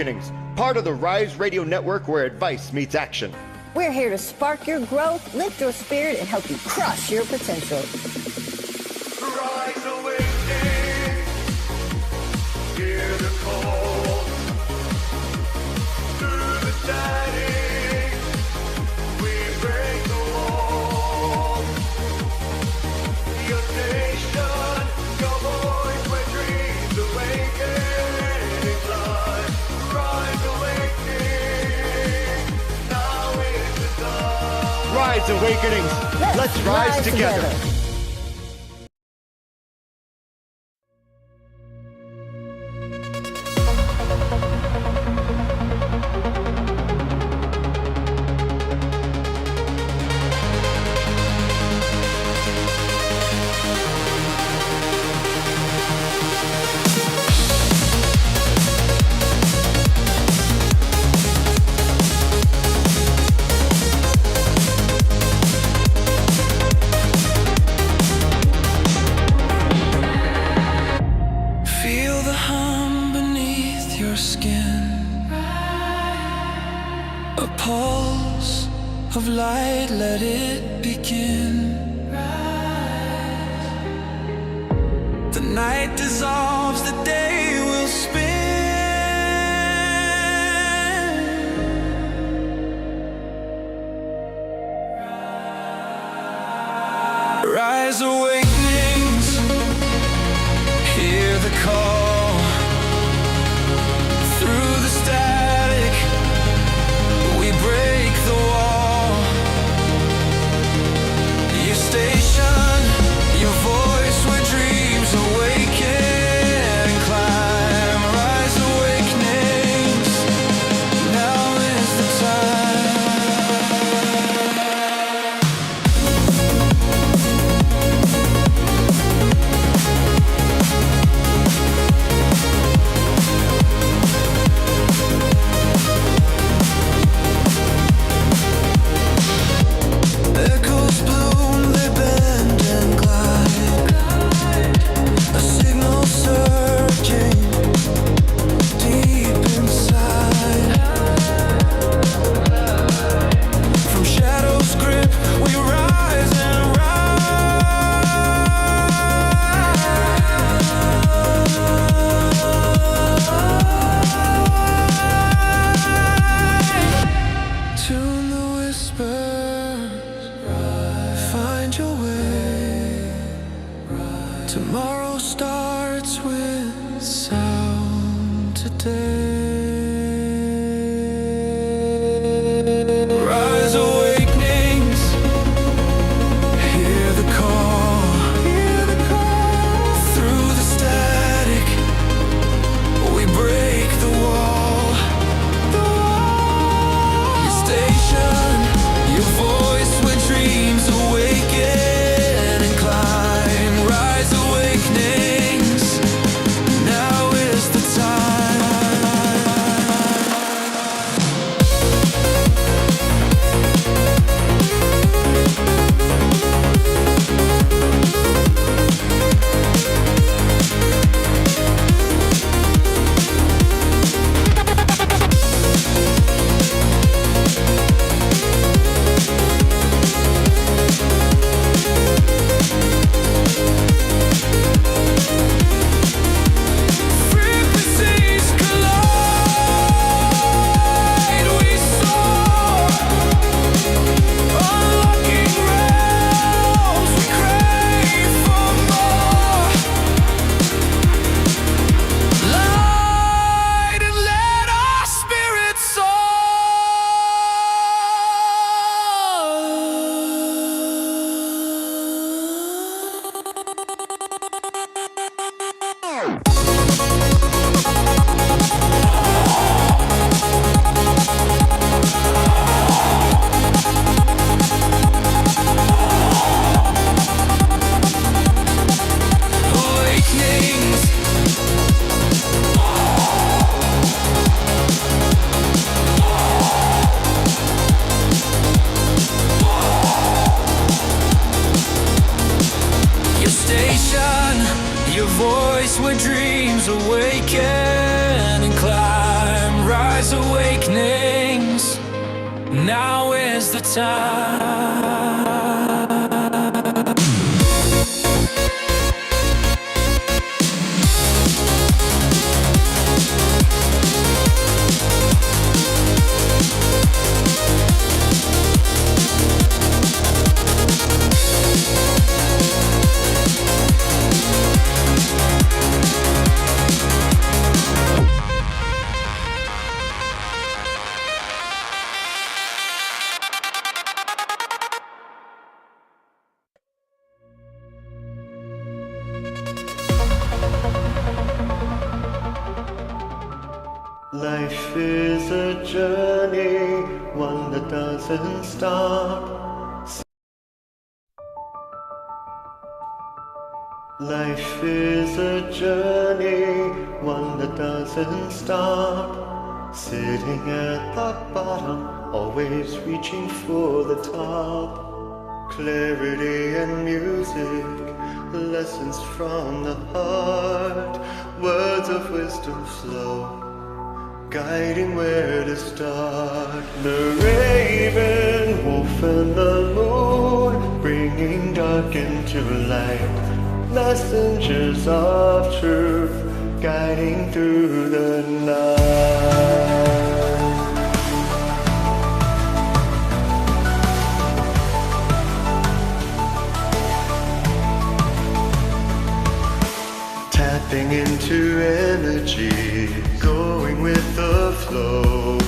Awakenings, part of the Rise Radio Network where advice meets action. We're here to spark your growth, lift your spirit, and help you crush your potential. Rise awakening, hear the call. Through the static, we break the wall. Your station, your voice where dreams awaken in life. Rise awakening, now is the time. Rise Awakenings, let's rise together. Feel the hum beneath your skin, a pulse of light, let it begin. The night dissolves, the day will spin. Rise awakenings, hear the call. Through the static, we break the wall. Your station, your voice where dreams awaken and climb. Rise awakenings, now is the time. Now is the time. Life is a journey, one that doesn't stop. Life is a journey, one that doesn't stop. Sitting at the bottom, always reaching for the top. Clarity and music, lessons from the heart. Words of wisdom flow, guiding where to start. The raven, wolf and the moon, bringing dark into light. Messengers of truth, guiding through the night. Tapping into energy, going with the flow,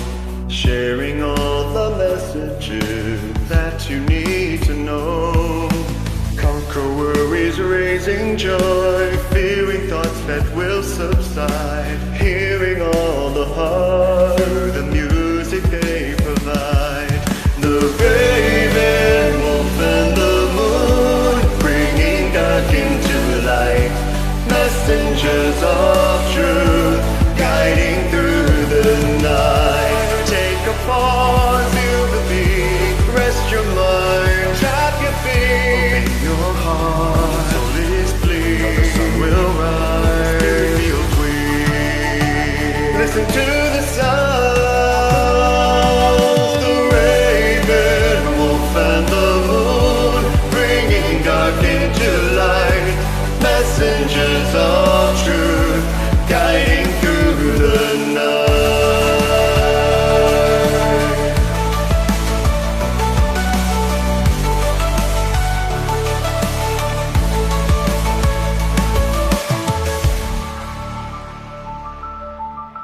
sharing all the messages that you need to know. Conquer worries, raising joy, fearing thoughts that will subside, hearing all the heart through the music they provide. The raven, wolf and the moon, bringing dark into light. Messengers of truth, guiding through the night. Take a pause, feel the beat, rest your mind, tap your feet, open your heart, soul is bleed, the sun will rise, feel free. Listen to the sound, the raven, wolf and the moon, bringing dark into light. Messengers of truth, guiding through the night.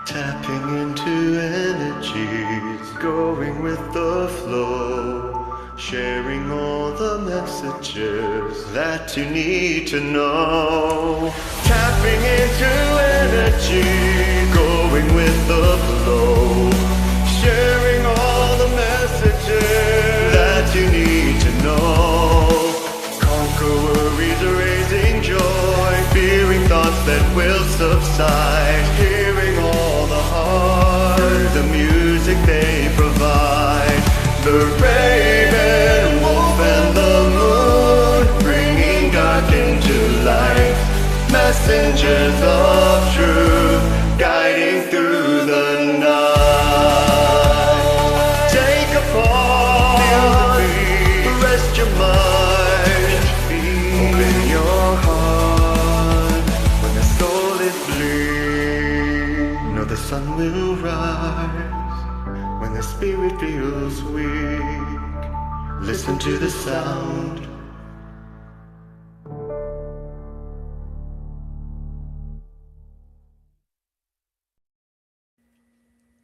Tapping into energies, going with the flow, sharing all the messages that you need to know. Tapping into energy, going with the flow, sharing all the messages that you need to know. Conquer worries, raising joy, fearing thoughts that will subside, hearing all the heart, the music they provide. The raven, wolf and the moon, bringing dark into light. Messengers of truth, guiding through the night. Take a pause, rest your mind, open your heart. When the soul is bleak, know the sun will rise. When the spirit feels weak, listen to the sound.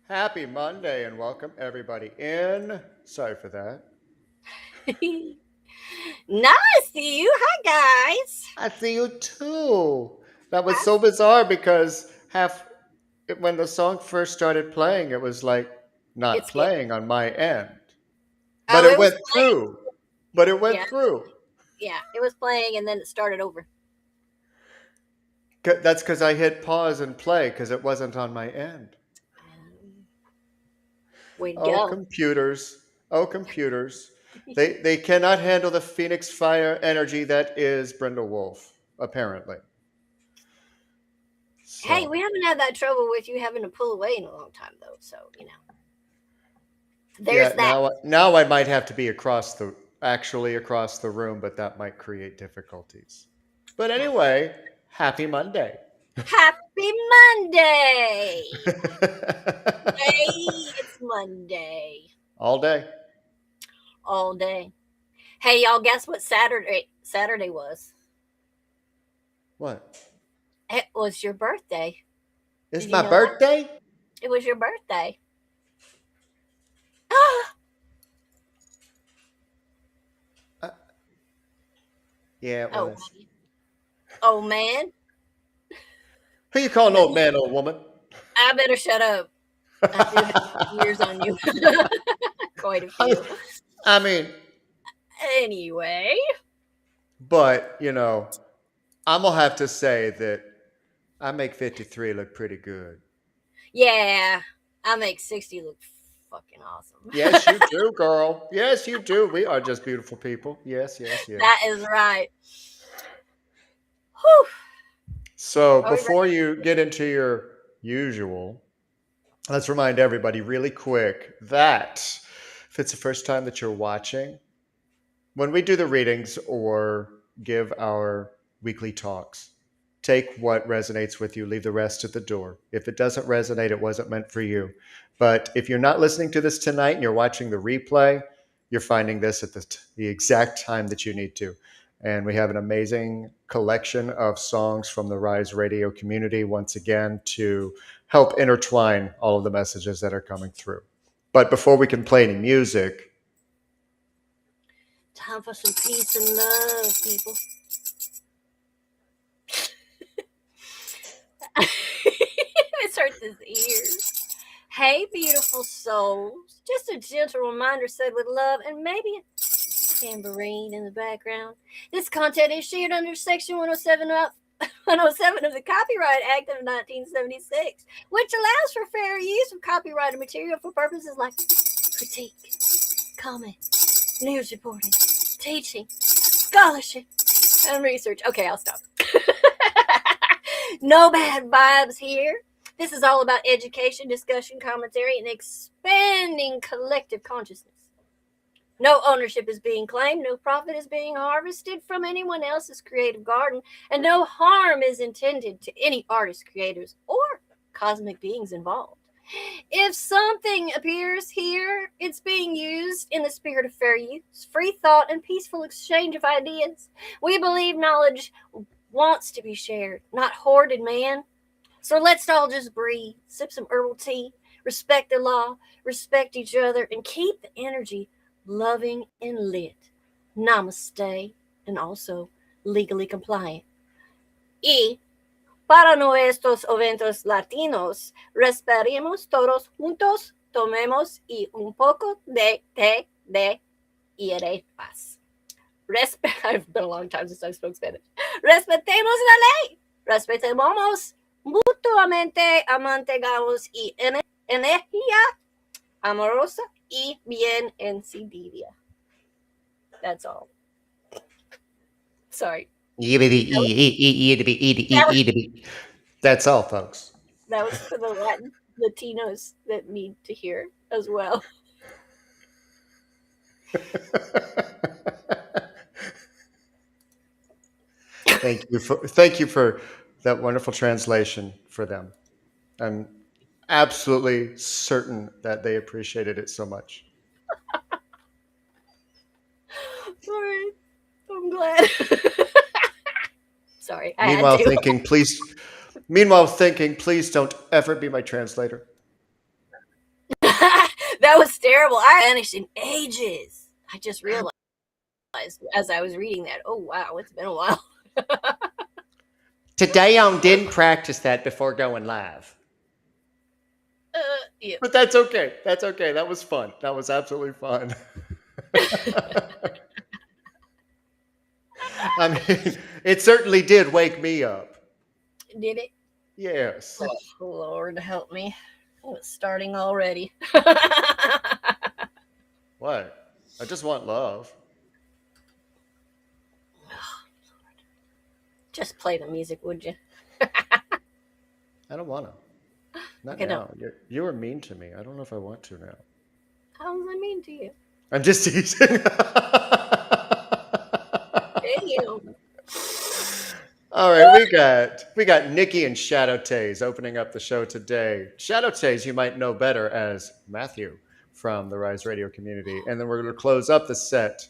Happy Monday and welcome everybody in. Sorry for that. Nice to you. Hi, guys. I see you too. That was so bizarre because when the song first started playing, it was like not It's good. playing on my end. Oh, But it it was went playing. through. But it went Yeah. through. Yeah, it was playing and then it started over. That's because I hit pause and play because it wasn't on my end. Way to Oh, go. computers. Oh, computers. They cannot handle the Phoenix Fire energy that is BrindleWolf, apparently. So, Hey, we haven't had that trouble with you having to pull away in a long time, though. So, There's Yeah, that. now I might have to be actually across the room, but that might create difficulties. But anyway, happy Monday. Happy Monday! Yay! It's Monday All day. all day. Hey, y'all, guess what Saturday was? What? It was your birthday. It's Did you my know that? birthday? It was your birthday. Uh, yeah, it Oh, was. man. Oh, man. Who you calling old man, old woman? I better shut up. I do have years on you. Quite a few. I mean, Anyway. but, I'm going to have to say that I make 53 look pretty good. Yeah. I make 60 look fucking awesome. Yes, you do, girl. Yes, you do. We are just beautiful people. Yes, yes, yes. That is right. Whew. So Are we before ready? you get into your usual, let's remind everybody really quick that if it's the first time that you're watching, when we do the readings or give our weekly talks, take what resonates with you, leave the rest at the door. If it doesn't resonate, it wasn't meant for you. But if you're not listening to this tonight and you're watching the replay, you're finding this at the exact time that you need to. And we have an amazing collection of songs from the Rise Radio community, once again, to help intertwine all of the messages that are coming through. But before we can play any music, Time for some peace and love, people. This hurts his ears. Hey, beautiful souls. Just a gentle reminder said with love and maybe a tambourine in the background. This content is shared under Section 107 of the Copyright Act of 1976, which allows for fair use of copyrighted material for purposes like critique, comment, news reporting, teaching, scholarship, and research. Okay, I'll stop. No bad vibes here. This is all about education, discussion, commentary, and expanding collective consciousness. No ownership is being claimed, no profit is being harvested from anyone else's creative garden, and no harm is intended to any artists, creators, or cosmic beings involved. If something appears here, it's being used in the spirit of fair use, free thought, and peaceful exchange of ideas. We believe knowledge wants to be shared, not hoarded, man. So let's all just breathe, sip some herbal tea, respect the law, respect each other, and keep the energy loving and lit. Namaste, and also legally compliant. Y para nuestros eventos latinos, respiremos todos juntos, tomemos y un poco de té de hierbas. It's been a long time since I spoke Spanish. Respetemos la ley. Respetemos mutuamente, mantengamos y energía amorosa y bien encendida. That's all. Sorry. that's all, folks. That was for the Latin Latinos that need to hear as well. Thank you for that wonderful translation for them. I'm absolutely certain that they appreciated it so much. Sorry. I'm glad. Sorry, I Meanwhile, had to. thinking, please don't ever be my translator. That was terrible. I vanished in ages. I just realized as I was reading that. Oh wow, it's been a while. Today I didn't practice that before going live. Yeah. But that's okay. That's okay. That was fun. That was absolutely fun. I mean, it certainly did wake me up. Did it? Yes. Oh, Lord, help me. It's starting already. What? I just want love. Just play the music, would you? I don't want to. Not Okay, now. You were mean to me. I don't know if I want to now. How was I mean to you? I'm just teasing. Damn. All right, we got Nikki and Shadow Taze opening up the show today. Shadow Taze, you might know better as Matthew from the Rise Radio community, and then we're going to close up the set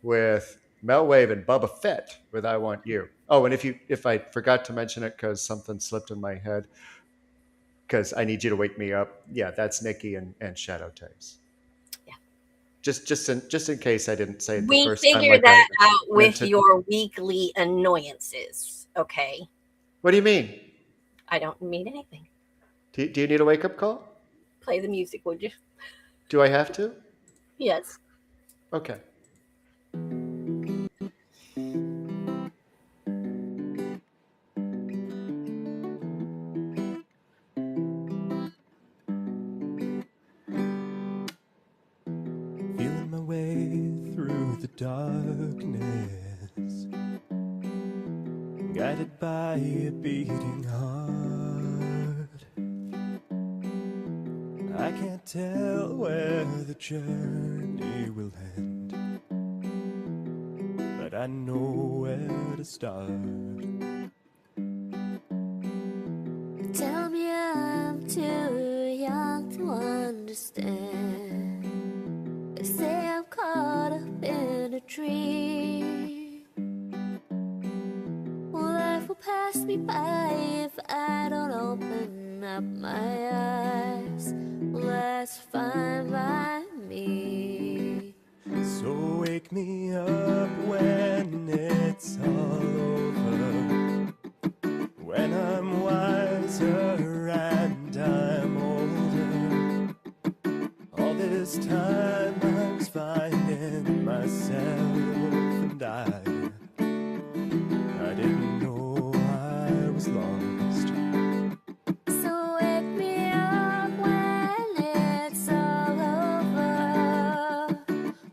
with Melwave and Bubba Fett with "I Want You." Oh, and if I forgot to mention it because something slipped in my head, because I need you to wake me up. Yeah, that's Nikki and Shadow Taze. Yeah. Just in case I didn't say it the We first time, figure like I that out meant with to. your weekly annoyances. Okay. What do you mean? I don't mean anything. Do you need a wake up call? Play the music, would you? Do I have to? Yes. Okay. Feeling my way through the darkness, guided by a beating heart. I can't tell where the journey will end, but I know where to start. Tell me I'm too young to understand. They say I'm caught up in a dream. Well, life will pass me by if I don't open up my eyes. Well, that's fine by me. So wake me up when it's all over, when I'm wiser and I'm older. All this time I was finding myself, and I didn't know I was lost. So wake me up when it's all over,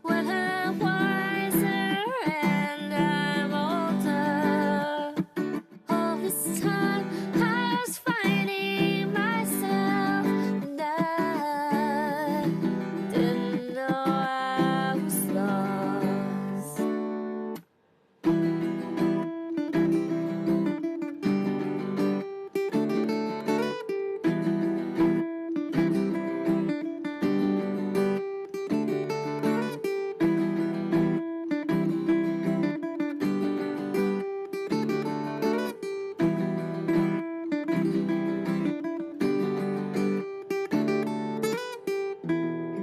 when I'm wiser and I'm older. All this time I was finding myself, and I didn't know I was lost.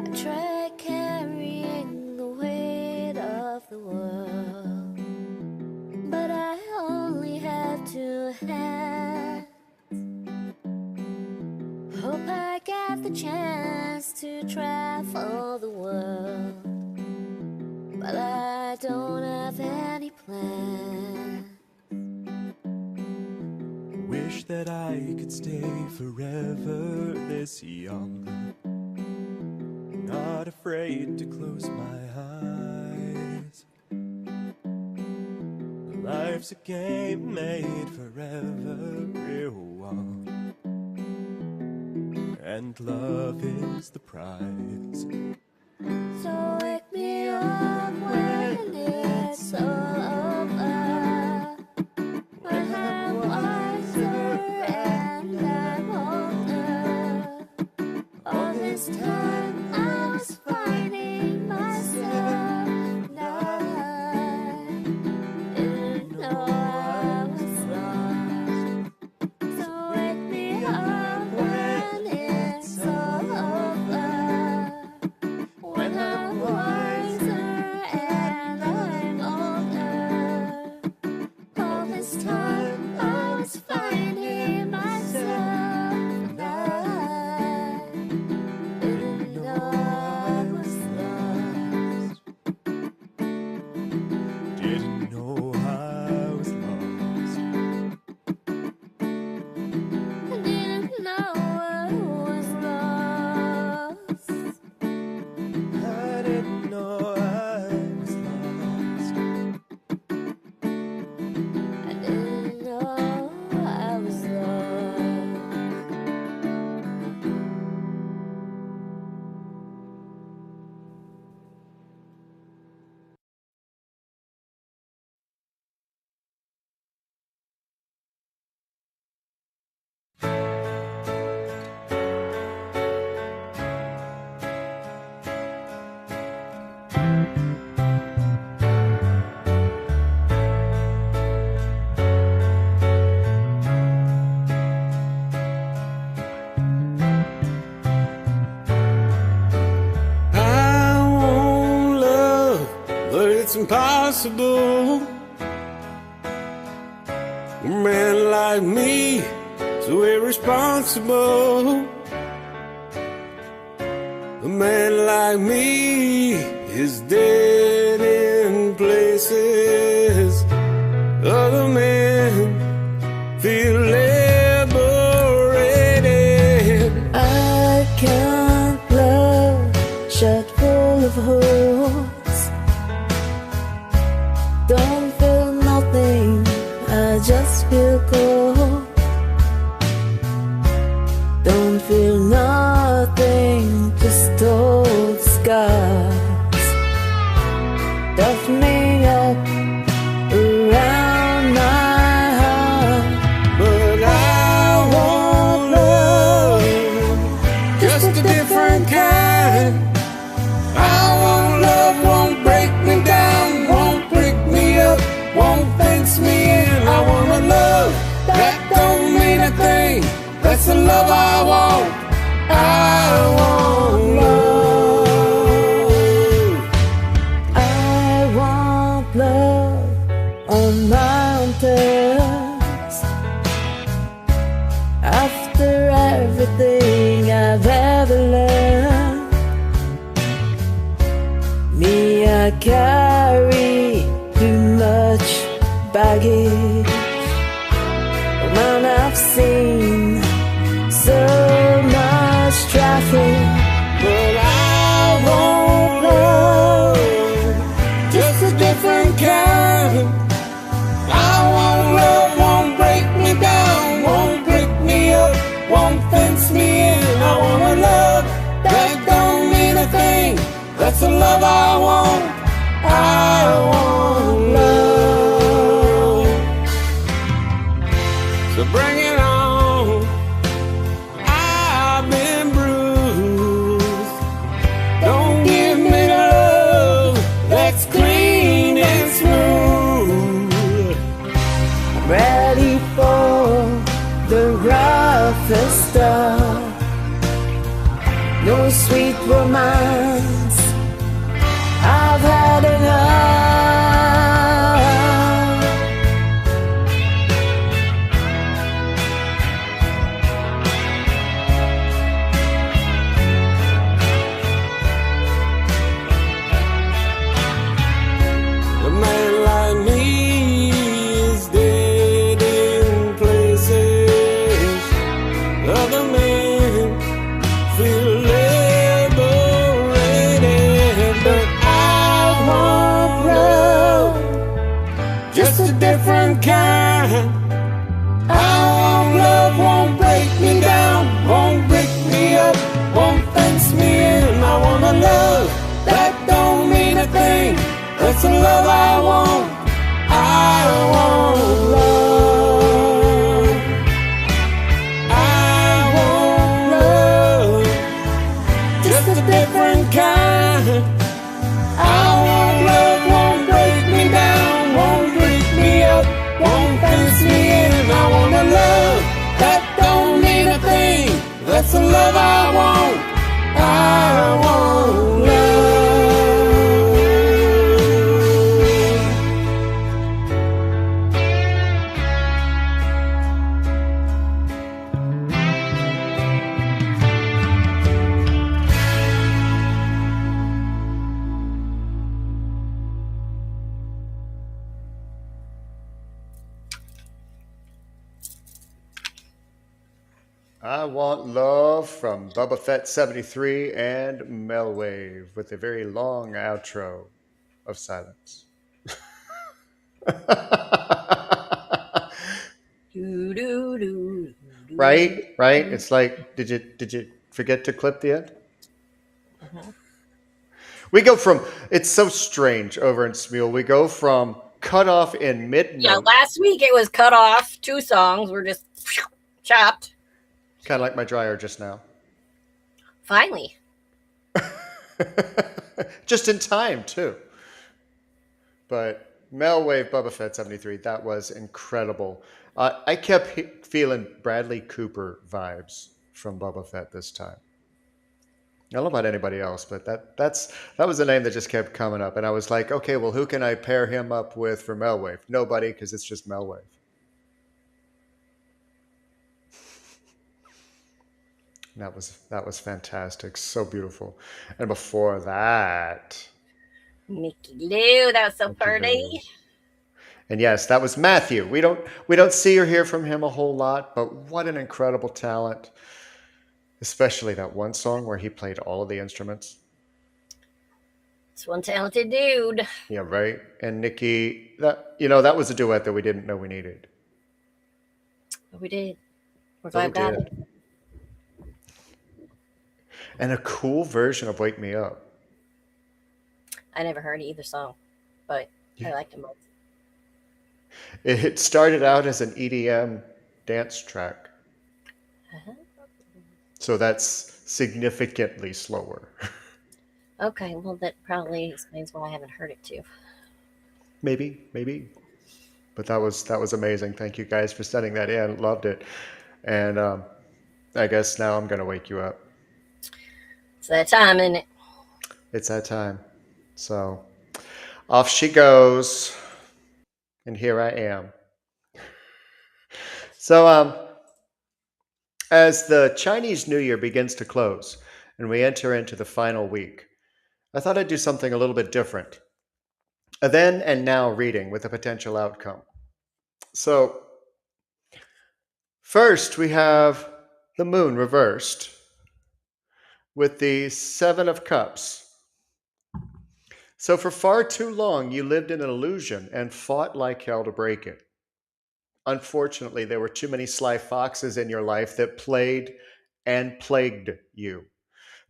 I tried carrying the weight of the world, but I only have two hands. Hope I get the chance to travel the world, but I don't have any plans. Wish that I could stay forever this young, not afraid to close my eyes. Life's a game made forever, real one, and love is the prize. So wake me up when it's all over, when I'm wiser and I'm older. All this time I was finding myself, and I didn't know I was lost. So wake me up when it's all over, when I'm wiser and I'm older. All this time I was finding myself, and I didn't know I impossible. A man like me, so irresponsible. A man like me is dead in places other men feel liberated. I can't love shut full of holes. Don't feel nothing, I just feel cold. Don't feel nothing, just old scars toughening up around my heart. But I want love, just a different kind. I want love, won't break me down, won't pick me up, won't fence me in. I want a love that don't mean a thing. That's the love I want. I want love. I want love on mountains. After everything I've ever learned, me, I carry too much baggage. Man, I've seen so much traffic, But I want love, just a different kind. I want love, won't break me down, won't pick me up, won't fence me in. I want a love that don't mean a thing. That's the love I want. I want love. So bring it on. I've been bruised. Don't give me love that's clean and smooth. I'm ready for the roughest stuff. No sweet romance, I've had enough. A man like me is dead in places other men feel liberated. But I want love, just a different kind. I want love, won't break me down, won't break me up, won't fence me in. I want a love that don't mean a thing. That's the love I want. I want love. I want love, just a different kind. I want love, won't break me down, won't break me up, won't fence me in. I want a love that don't mean a thing. That's the love I want. I want love. I Want Love from Bubba Fett 73 and Melwave with a very long outro of silence. Do, do, do, do. Right? Right? It's like, did you forget to clip the end? We go from, it's so strange over in Smule. We go from cut off in mid Yeah, note, last week it was cut off. 2 songs were just chopped. kind of like my dryer just now. Finally. Just in time, too. But Melwave Bubba Fett 73, that was incredible. I kept feeling Bradley Cooper vibes from Bubba Fett this time. I don't know about anybody else, but that was the name that just kept coming up, and I was like, okay, well, who can I pair him up with for Melwave? Nobody, because it's just Melwave. That was fantastic, so beautiful. And before that, Mickey Lou, that was so Nicky pretty. Lou. And yes, that was Matthew. We don't see or hear from him a whole lot, but what an incredible talent. Especially that one song where he played all of the instruments. It's one talented dude. Yeah, right. And Nikki, that was a duet that we didn't know we needed. But we did. We're But we glad we got it. did. And a cool version of Wake Me Up. I never heard either song, but I liked them both. It started out as an EDM dance track. Uh-huh. So that's significantly slower. Okay, well, that probably explains why I haven't heard it too. Maybe. But that was amazing. Thank you guys for sending that in. Loved it. And I guess now I'm going to wake you up. It's that time, isn't it? It's that time. So off she goes. And here I am. So as the Chinese New Year begins to close and we enter into the final week, I thought I'd do something a little bit different. A then and now reading with a potential outcome. So first we have the moon reversed with the Seven of Cups. So for far too long, you lived in an illusion and fought like hell to break it. Unfortunately, there were too many sly foxes in your life that played and plagued you.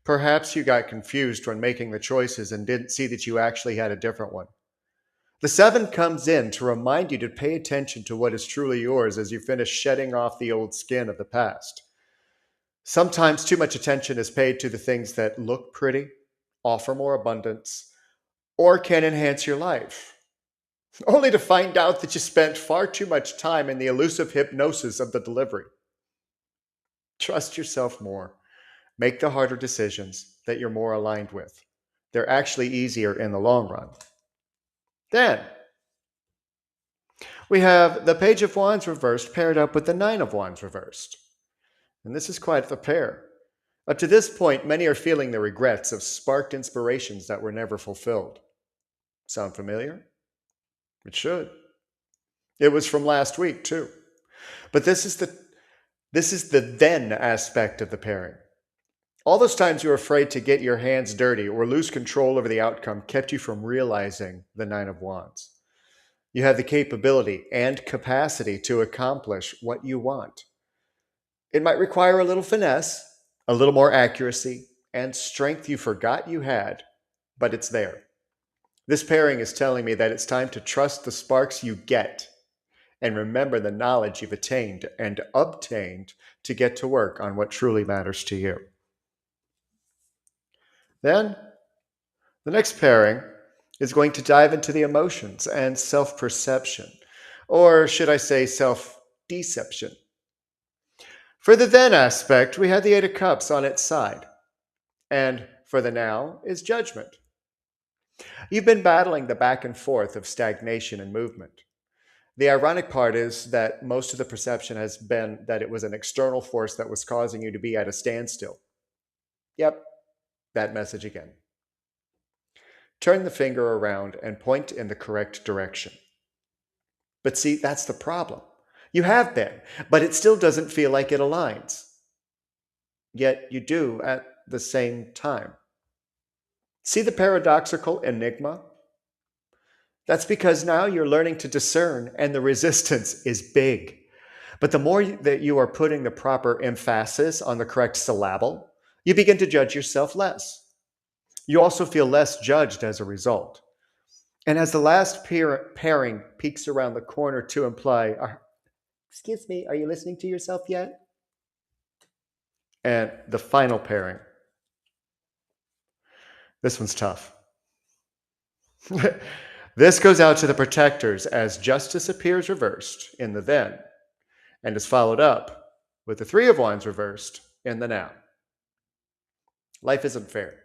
Perhaps you got confused when making the choices and didn't see that you actually had a different one. The seven comes in to remind you to pay attention to what is truly yours as you finish shedding off the old skin of the past. Sometimes too much attention is paid to the things that look pretty, offer more abundance, or can enhance your life, only to find out that you spent far too much time in the elusive hypnosis of the delivery. Trust yourself more. Make the harder decisions that you're more aligned with. They're actually easier in the long run. Then, we have the Page of Wands reversed paired up with the Nine of Wands reversed. And this is quite the pair. Up to this point, many are feeling the regrets of sparked inspirations that were never fulfilled. Sound familiar? It should. It was from last week, too. But this is the then aspect of the pairing. All those times you were afraid to get your hands dirty or lose control over the outcome kept you from realizing the Nine of Wands. You have the capability and capacity to accomplish what you want. It might require a little finesse, a little more accuracy, and strength you forgot you had, but it's there. This pairing is telling me that it's time to trust the sparks you get and remember the knowledge you've attained and obtained to get to work on what truly matters to you. Then, the next pairing is going to dive into the emotions and self-perception, or should I say self-deception. For the then aspect, we had the Eight of Cups on its side, and for the now is judgment. You've been battling the back and forth of stagnation and movement. The ironic part is that most of the perception has been that it was an external force that was causing you to be at a standstill. Yep, that message again. Turn the finger around and point in the correct direction. But see, that's the problem. You have been, but it still doesn't feel like it aligns. Yet you do at the same time. See the paradoxical enigma? That's because now you're learning to discern and the resistance is big. But the more that you are putting the proper emphasis on the correct syllable, you begin to judge yourself less. You also feel less judged as a result. And as the last pairing peeks around the corner to imply, excuse me, are you listening to yourself yet? And the final pairing. This one's tough. This goes out to the protectors as justice appears reversed in the then and is followed up with the Three of Wands reversed in the now. Life isn't fair.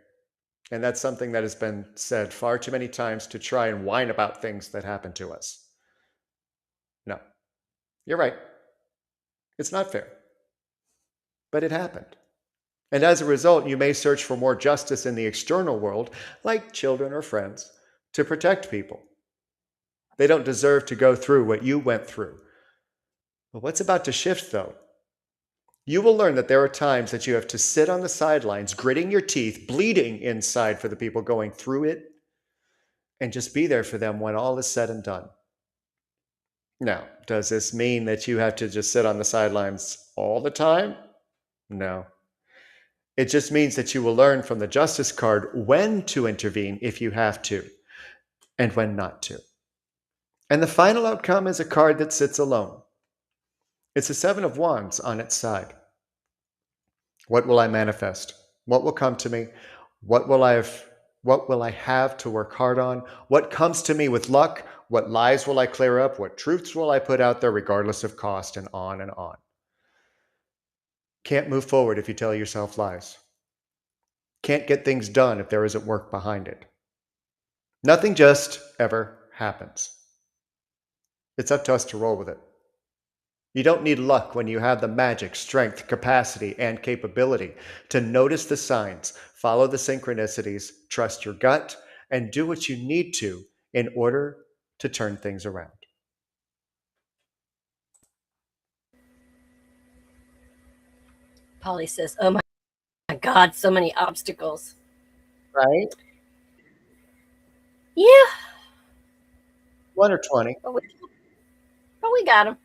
And that's something that has been said far too many times to try and whine about things that happen to us. No, you're right. It's not fair. But it happened. And as a result, you may search for more justice in the external world, like children or friends, to protect people. They don't deserve to go through what you went through. But what's about to shift, though? You will learn that there are times that you have to sit on the sidelines, gritting your teeth, bleeding inside for the people going through it, and just be there for them when all is said and done. Now, does this mean that you have to just sit on the sidelines all the time? No. It just means that you will learn from the justice card when to intervene if you have to, and when not to. And the final outcome is a card that sits alone. It's a 7 of Wands on its side. What will I manifest? What will come to me? What will I have to work hard on? What comes to me with luck? What lies will I clear up? What truths will I put out there regardless of cost? And on and on. Can't move forward if you tell yourself lies. Can't get things done if there isn't work behind it. Nothing just ever happens. It's up to us to roll with it. You don't need luck when you have the magic, strength, capacity, and capability to notice the signs, follow the synchronicities, trust your gut, and do what you need to in order to turn things around. Polly says, oh my God, so many obstacles. Right? Yeah. 1 or 20. But we got them.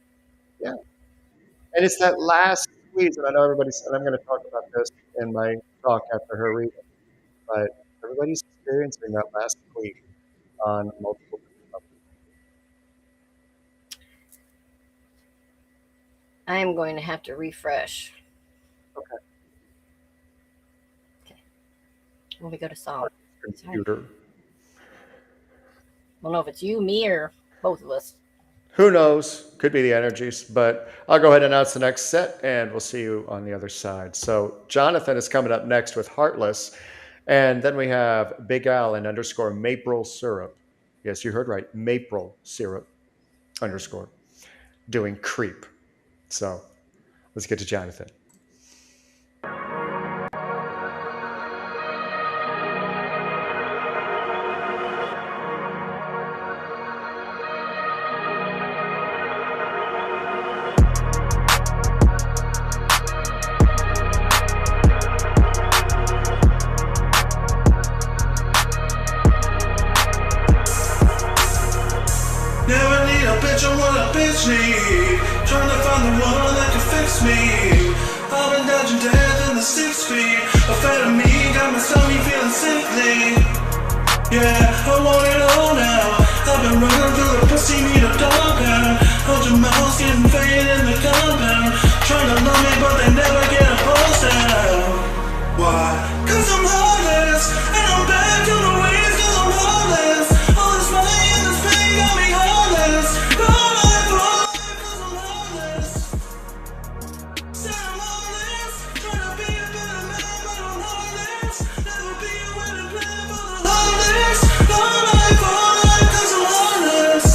Yeah. And it's that last squeeze, and I know everybody's, and I'm going to talk about this in my talk after her reading, but everybody's experiencing that last squeeze on multiple levels. I am going to have to refresh. Okay. When we go to solve. Computer. I don't know if it's you, me, or both of us. Who knows? Could be the energies, but I'll go ahead and announce the next set, and we'll see you on the other side. So Jonathan is coming up next with Heartless, and then we have Big Al and _ Maple Syrup. Yes, you heard right, Maple Syrup _ doing Creep. So let's get to Jonathan. Never need a bitch, I want a bitch need. Trying to find the one that can fix me. I've been dodging death in the 6 feet. A fat of me got my stomach feeling sickly. Yeah, I want it all now. I've been running through the pussy, need a dog pound. 100 miles getting faded in the compound. Trying to love me, but they never get a pulse down. Why? Cause I'm heartless, and I'm back on the waves cause I'm heartless. All this money and this pain got me heartless. All life, cause I'm heartless. Said I'm heartless, trying to be a better man, but I'm heartless. Never be a winning plan for the heartless. All life, cause I'm heartless.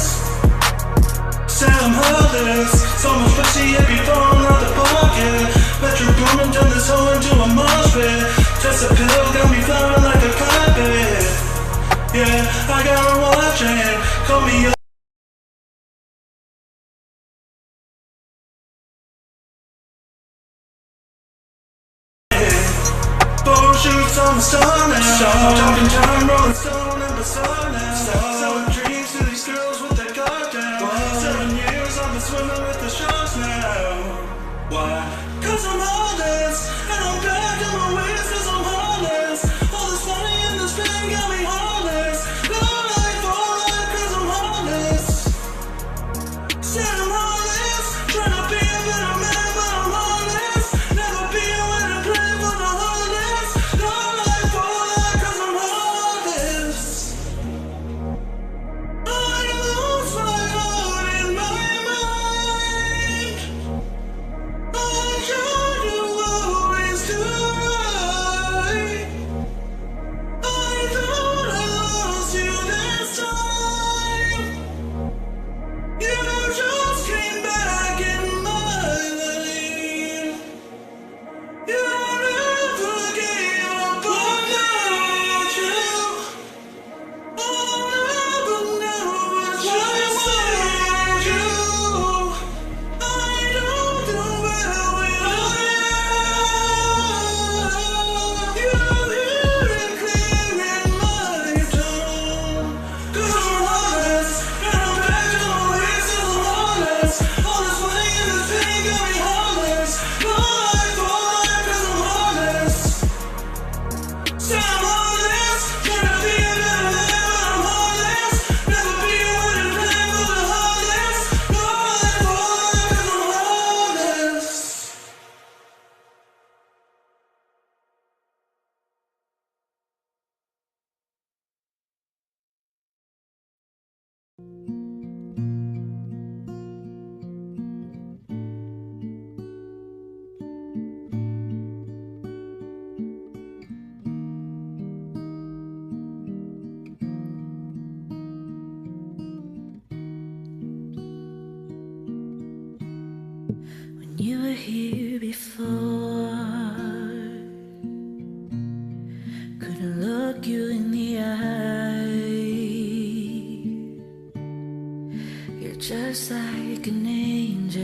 Said I'm heartless, so much pussy it be falling out the pocket. Metro Boomin turned this hoe into a mosh pit. Just a pill got me flying like a carpet. Yeah, I got her watching. Call me up. Four shoots on the star now. Talking time, rolling stone and beside now. Selling dreams to these girls with their guard down. 7 years I've been swimming with the sharks now. Why? Cause I'm heartless, and I'm back on my ways cause I'm heartless. All this money and this pain got me heartless. All life, cause I'm heartless. Said I'm heartless, trying to be a better man, but I'm heartless. Never be a winning plan for the heartless. All life, cause I'm heartless. Say I'm honest, tryna be a better man, but I'm honest. Never be one to blame for the hardest. No, I'm honest. When you were here before, couldn't look you in the eye. You're just like an angel.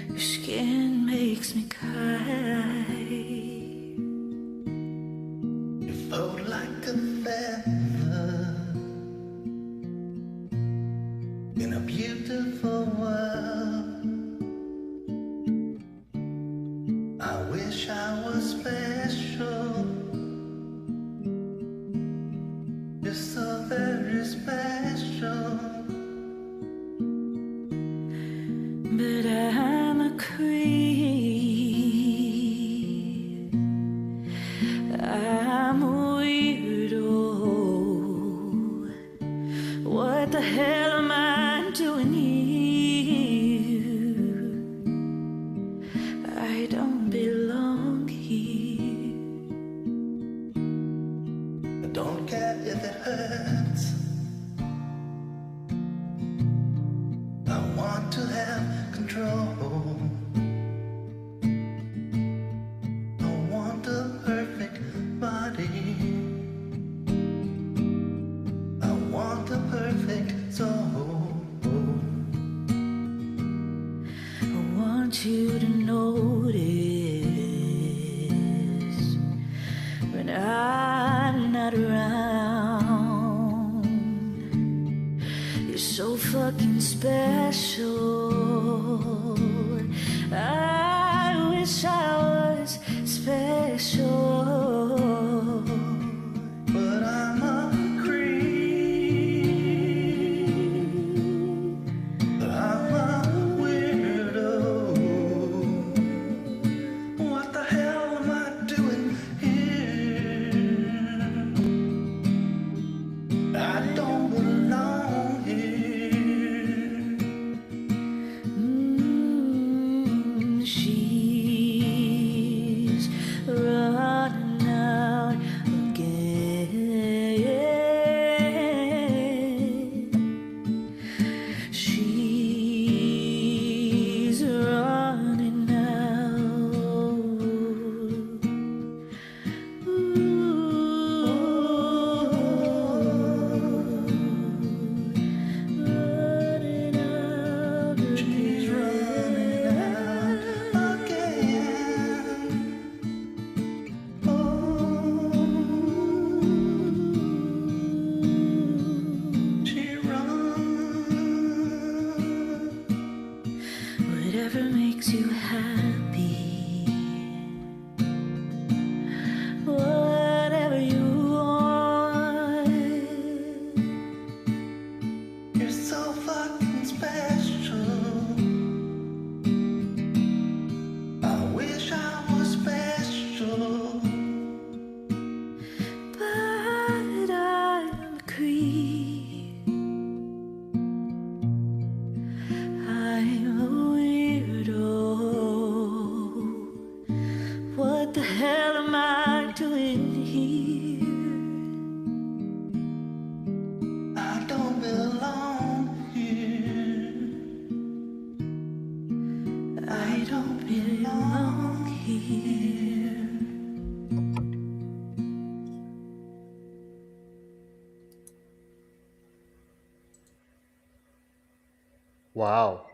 Your skin makes me cry. You float like a feather in a beautiful world. I wish I was special. You're so very special. But I'm a creep. I'm a weirdo. What the hell am I doing here? I don't belong here. I don't care if it hurts. I want to have control. I want a perfect body. I want a perfect soul. I want you to notice when I'm not around. You're so fucking special. I wish I was special. But I'm a creep. I'm a weirdo. What the hell am I doing here? I don't belong here. She's running out again. She's running out. She's running out again. She runs. Whatever makes you happy, whatever you want. You're so fucking special. I wish I was special. But I'm a creep. I'm a weirdo. What the hell am I doing here? I don't belong here. I don't belong here. Wow.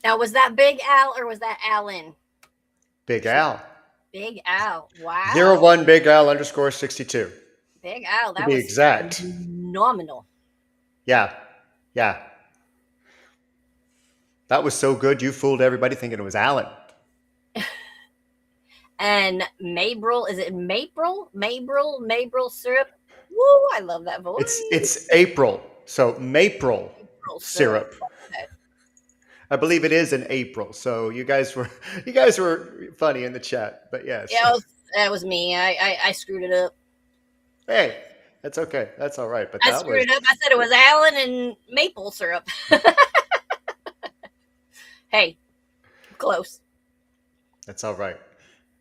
Now, was that Big Al or was that Alan? Big Al. Big Al. Wow. 01 Big Al _ 62. Big Al. To That be was exact. phenomenal. Yeah. Yeah. That was so good, you fooled everybody thinking it was Alan. And Mabril, is it Mabril? Mabril syrup. Woo, I love that voice. It's April, so maple Mabril syrup. syrup. Okay. I believe it is in April. So you guys were funny in the chat, but yes. Yeah, that was me. I screwed it up. Hey, that's okay. That's all right. But I that screwed was it up. I said it was Allen and maple syrup. Hey, close. that's all right.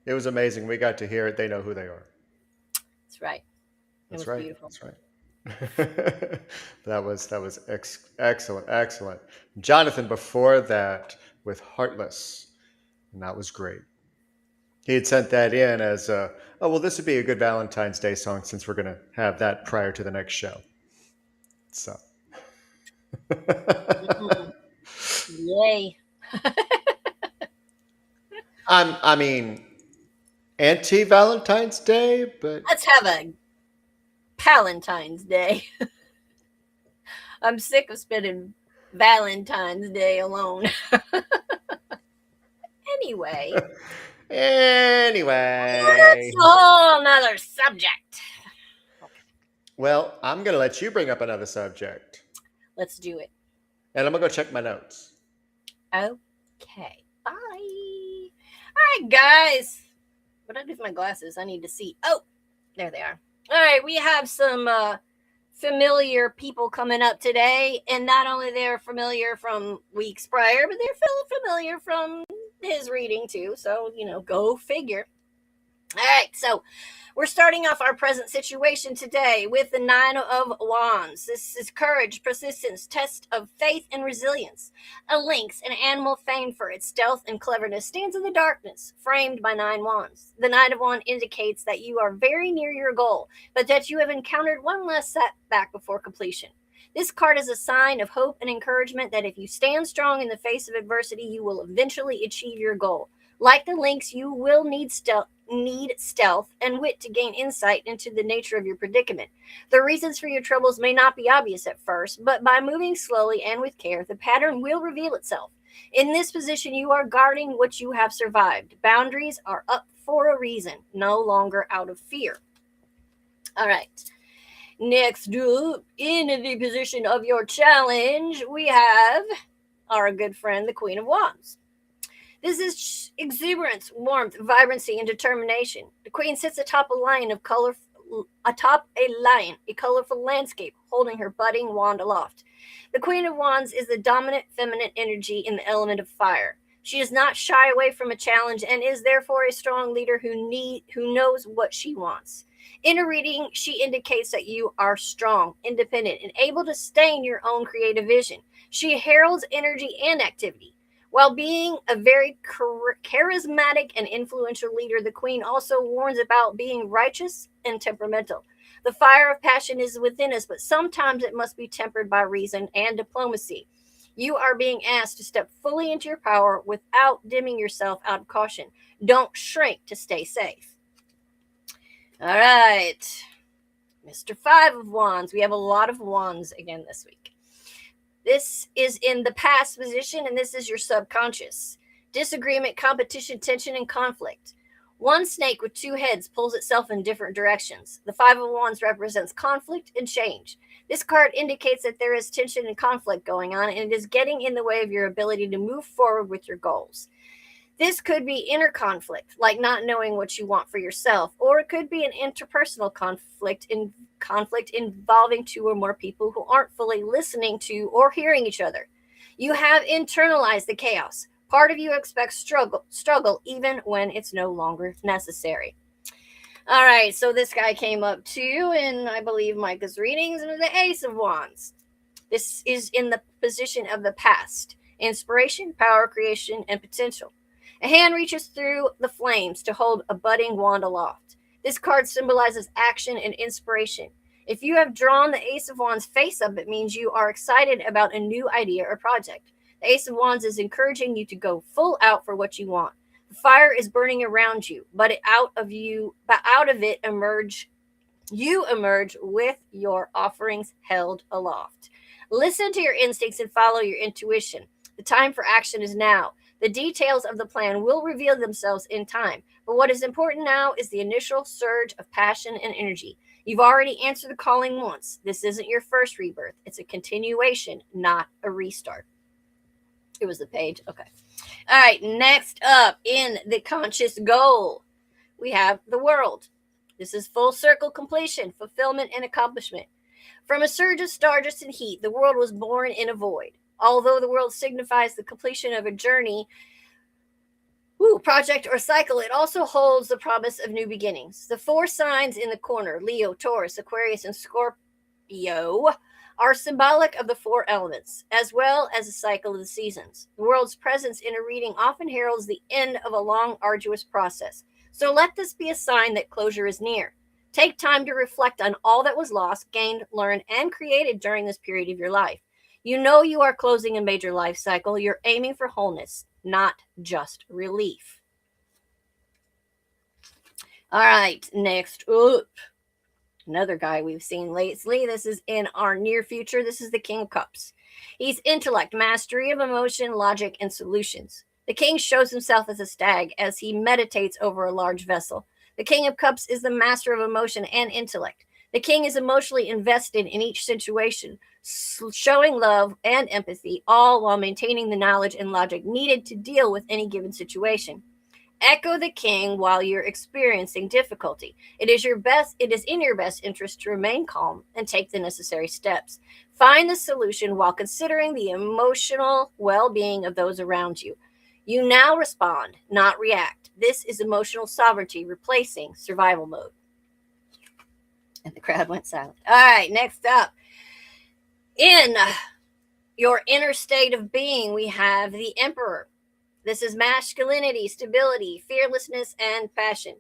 It was amazing. We got to hear it. They know who they are. That's right. It That's was right. beautiful. That's right. that was excellent, excellent. Jonathan before that with Heartless, and that was great. He had sent that in as oh well, this would be a good Valentine's Day song since we're going to have that prior to the next show. So. Mm, yay. I mean, anti Valentine's Day, but Let's have a Palentine's Day. I'm sick of spending Valentine's Day alone. Anyway, anyway. that's a whole nother subject. Well, I'm going to let you bring up another subject, Let's do it. and I'm going to go check my notes. Okay. Bye. All right, guys. What did I do with my glasses? I need to see. Oh, there they are. All right, we have some familiar people coming up today, and not only they're familiar from weeks prior, but they're familiar from his reading too. So, go figure. All right, so we're starting off our present situation today with the Nine of Wands. This is courage, persistence, test of faith, and resilience. A lynx, an animal famed for its stealth and cleverness, stands in the darkness, framed by 9 wands. The Nine of Wands indicates that you are very near your goal, but that you have encountered one less setback before completion. This card is a sign of hope and encouragement that if you stand strong in the face of adversity, you will eventually achieve your goal. Like the lynx, you will need stealth and wit to gain insight into the nature of your predicament. The reasons for your troubles may not be obvious at first, but by moving slowly and with care, the pattern will reveal itself. In this position, you are guarding what you have survived. Boundaries are up for a reason, no longer out of fear. All right. Next up, in the position of your challenge, we have our good friend, the Queen of Wands. This is exuberance, warmth, vibrancy, and determination. The queen sits atop a colorful landscape, holding her budding wand aloft. The Queen of Wands is the dominant feminine energy in the element of fire. She does not shy away from a challenge and is therefore a strong leader who knows what she wants. In a reading, she indicates that you are strong, independent, and able to sustain your own creative vision. She heralds energy and activity. While being a very charismatic and influential leader, the queen also warns about being righteous and temperamental. The fire of passion is within us, but sometimes it must be tempered by reason and diplomacy. You are being asked to step fully into your power without dimming yourself out of caution. Don't shrink to stay safe. All right. Mr. Five of Wands. We have a lot of wands again this week. This is in the past position, and this is your subconscious. Disagreement, competition, tension, and conflict. One snake with two heads pulls itself in different directions. The Five of Wands represents conflict and change. This card indicates that there is tension and conflict going on, and it is getting in the way of your ability to move forward with your goals. This could be inner conflict, like not knowing what you want for yourself, or it could be an interpersonal conflict involving two or more people who aren't fully listening to or hearing each other. You have internalized the chaos. Part of you expects struggle even when it's no longer necessary. All right, so this guy came up too, and I believe Micah's readings with the Ace of Wands. This is in the position of the past. Inspiration, power, creation, and potential. A hand reaches through the flames to hold a budding wand aloft. This card symbolizes action and inspiration. If you have drawn the Ace of Wands face up, it means you are excited about a new idea or project. The Ace of Wands is encouraging you to go full out for what you want. The fire is burning around you, but out of it you emerge with your offerings held aloft. Listen to your instincts and follow your intuition. The time for action is now. The details of the plan will reveal themselves in time, but what is important now is the initial surge of passion and energy. You've already answered the calling once. This isn't your first rebirth. It's a continuation, not a restart. It was the page. Okay. All right. Next up in the conscious goal, we have the world. This is full circle completion, fulfillment, and accomplishment. From a surge of stardust and heat, the world was born in a void. Although the world signifies the completion of a journey, project, or cycle, it also holds the promise of new beginnings. The four signs in the corner, Leo, Taurus, Aquarius, and Scorpio, are symbolic of the four elements, as well as the cycle of the seasons. The world's presence in a reading often heralds the end of a long, arduous process. So let this be a sign that closure is near. Take time to reflect on all that was lost, gained, learned, and created during this period of your life. You know you are closing a major life cycle. You're aiming for wholeness, not just relief. All right, next up, another guy we've seen lately. This is in our near future. This is the King of Cups. He's intellect, mastery of emotion, logic, and solutions. The king shows himself as a stag as he meditates over a large vessel. The King of Cups is the master of emotion and intellect. The king is emotionally invested in each situation, showing love and empathy, all while maintaining the knowledge and logic needed to deal with any given situation. Echo the king while you're experiencing difficulty. It is in your best interest to remain calm and take the necessary steps. Find the solution while considering the emotional well-being of those around you. You now respond, not react. This is emotional sovereignty replacing survival mode. And the crowd went silent. All right, next up. In your inner state of being, we have the Emperor. This is masculinity, stability, fearlessness, and passion.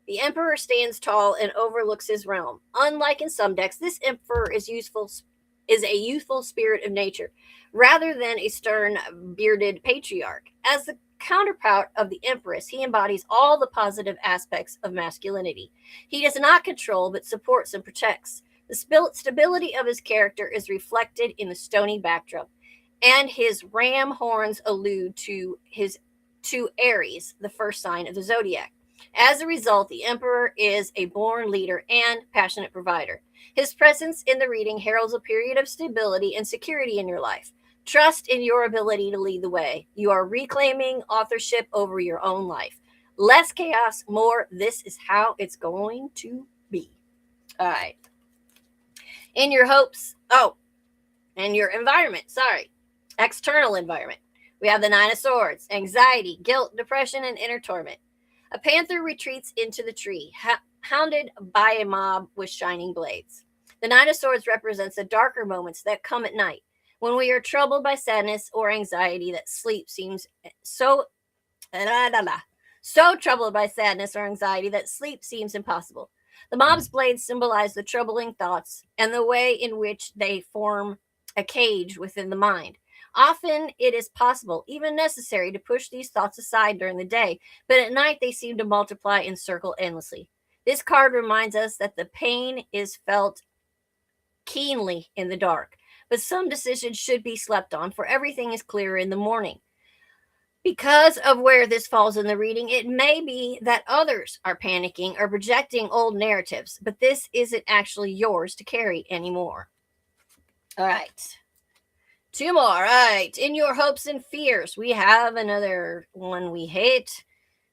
The Emperor stands tall and overlooks his realm. Unlike in some decks, this Emperor is a youthful spirit of nature, rather than a stern, bearded patriarch. As the counterpart of the Empress, he embodies all the positive aspects of masculinity. He does not control, but supports and protects. The stability of his character is reflected in the stony backdrop, and his ram horns allude to Aries, the first sign of the zodiac. As a result, the Emperor is a born leader and passionate provider. His presence in the reading heralds a period of stability and security in your life. Trust in your ability to lead the way. You are reclaiming authorship over your own life. Less chaos, more this is how it's going to be. All right. In your hopes, and your environment, external environment. We have the Nine of Swords, anxiety, guilt, depression, and inner torment. A panther retreats into the tree, hounded by a mob with shining blades. The Nine of Swords represents the darker moments that come at night, when we are troubled by sadness or anxiety that sleep seems so troubled by sadness or anxiety that sleep seems impossible. The mob's blades symbolize the troubling thoughts and the way in which they form a cage within the mind. Often it is possible, even necessary, to push these thoughts aside during the day, but at night they seem to multiply and circle endlessly. This card reminds us that the pain is felt keenly in the dark, but some decisions should be slept on, for everything is clearer in the morning. Because of where this falls in the reading, it may be that others are panicking or projecting old narratives, but this isn't actually yours to carry anymore. All right. Two more. All right. In your hopes and fears, we have another one we hate.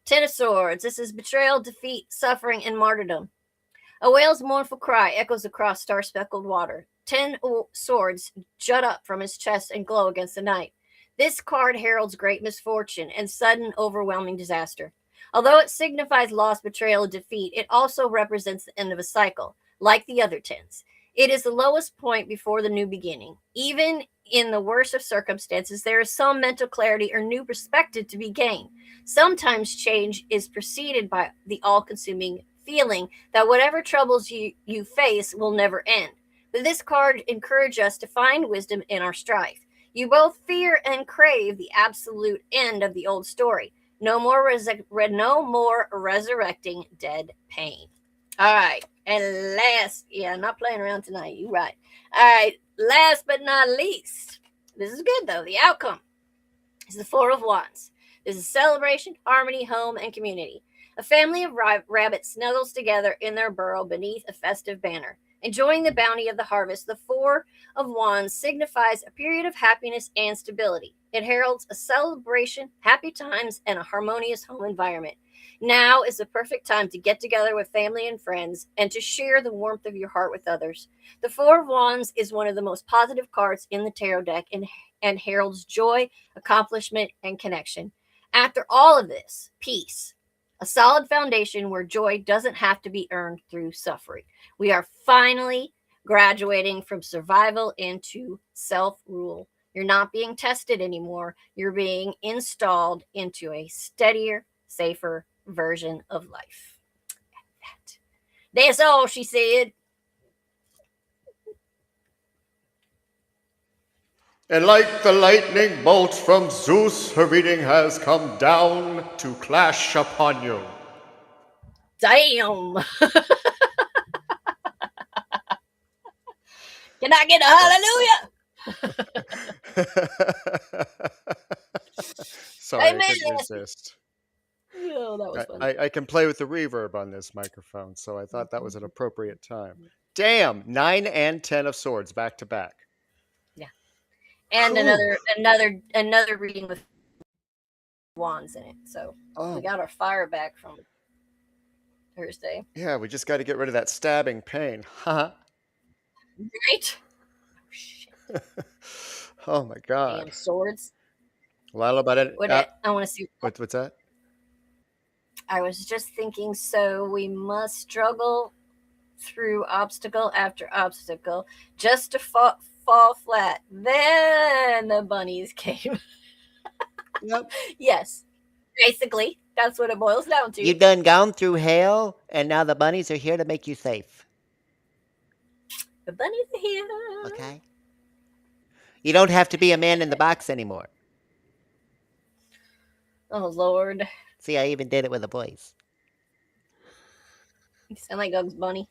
Ten of Swords. This is betrayal, defeat, suffering, and martyrdom. A whale's mournful cry echoes across star-speckled water. 10 swords jut up from his chest and glow against the night. This card heralds great misfortune and sudden, overwhelming disaster. Although it signifies loss, betrayal, and defeat, it also represents the end of a cycle, like the other 10s. It is the lowest point before the new beginning. Even in the worst of circumstances, there is some mental clarity or new perspective to be gained. Sometimes change is preceded by the all-consuming feeling that whatever troubles you face will never end. But this card encourages us to find wisdom in our strife. You both fear and crave the absolute end of the old story. No more resurrecting dead pain. All right. And last, I'm not playing around tonight. You're right. All right. Last but not least, this is good though. The outcome is the Four of Wands. This is celebration, harmony, home, and community. A family of rabbits snuggles together in their burrow beneath a festive banner. Enjoying the bounty of the harvest, the Four of Wands signifies a period of happiness and stability. It heralds a celebration, happy times, and a harmonious home environment. Now is the perfect time to get together with family and friends and to share the warmth of your heart with others. The Four of Wands is one of the most positive cards in the tarot deck and heralds joy, accomplishment, and connection. After all of this, peace. A solid foundation where joy doesn't have to be earned through suffering. We are finally graduating from survival into self rule. You're not being tested anymore. You're being installed into a steadier, safer version of life. That's all she said. And like the lightning bolt from Zeus, her reading has come down to clash upon you. Damn. Can I get a hallelujah? Sorry, Amen. I couldn't resist. Oh, that was fun. I can play with the reverb on this microphone, so I thought that was an appropriate time. Damn, 9 and 10 of swords back to back. Yeah, and Whew. another reading with wands in it. So we got our fire back from Thursday. Yeah, we just got to get rid of that stabbing pain. Huh? Right? Oh, shit. Oh my God. Damn swords. Well, about it. I want to see. What's that? I was just thinking, so we must struggle through obstacle after obstacle just to fall flat. Then the bunnies came. Yep. Yes. Basically, that's what it boils down to. You done gone through hell, and now the bunnies are here to make you safe. The bunnies are here. Okay? You don't have to be a man in the box anymore. Oh, Lord. See, I even did it with a voice. You sound like Uggs Bunny.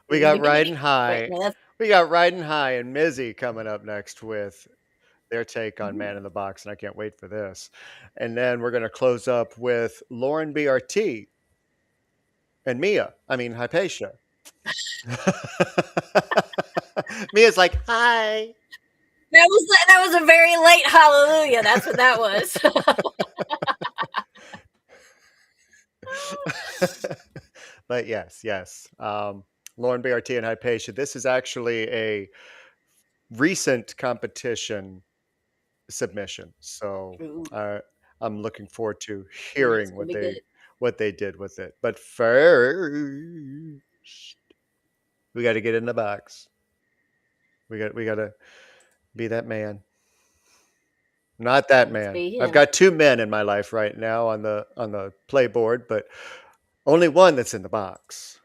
We got Riding High. Wait, no, We got Riding High and Mizzy coming up next with their take on Man in the Box, and I can't wait for this. And then we're going to close up with Lauren BRT and Hypatia. Mia's like, hi. that was a very late hallelujah. That's what that was. But yes. Lauren BRT and Hypatia. This is actually a recent competition submission, so I'm looking forward to hearing what they did with it. But first, we got to get in the box. We got to be that man. Not that man. I've got 2 men in my life right now on the playboard, but only one that's in the box.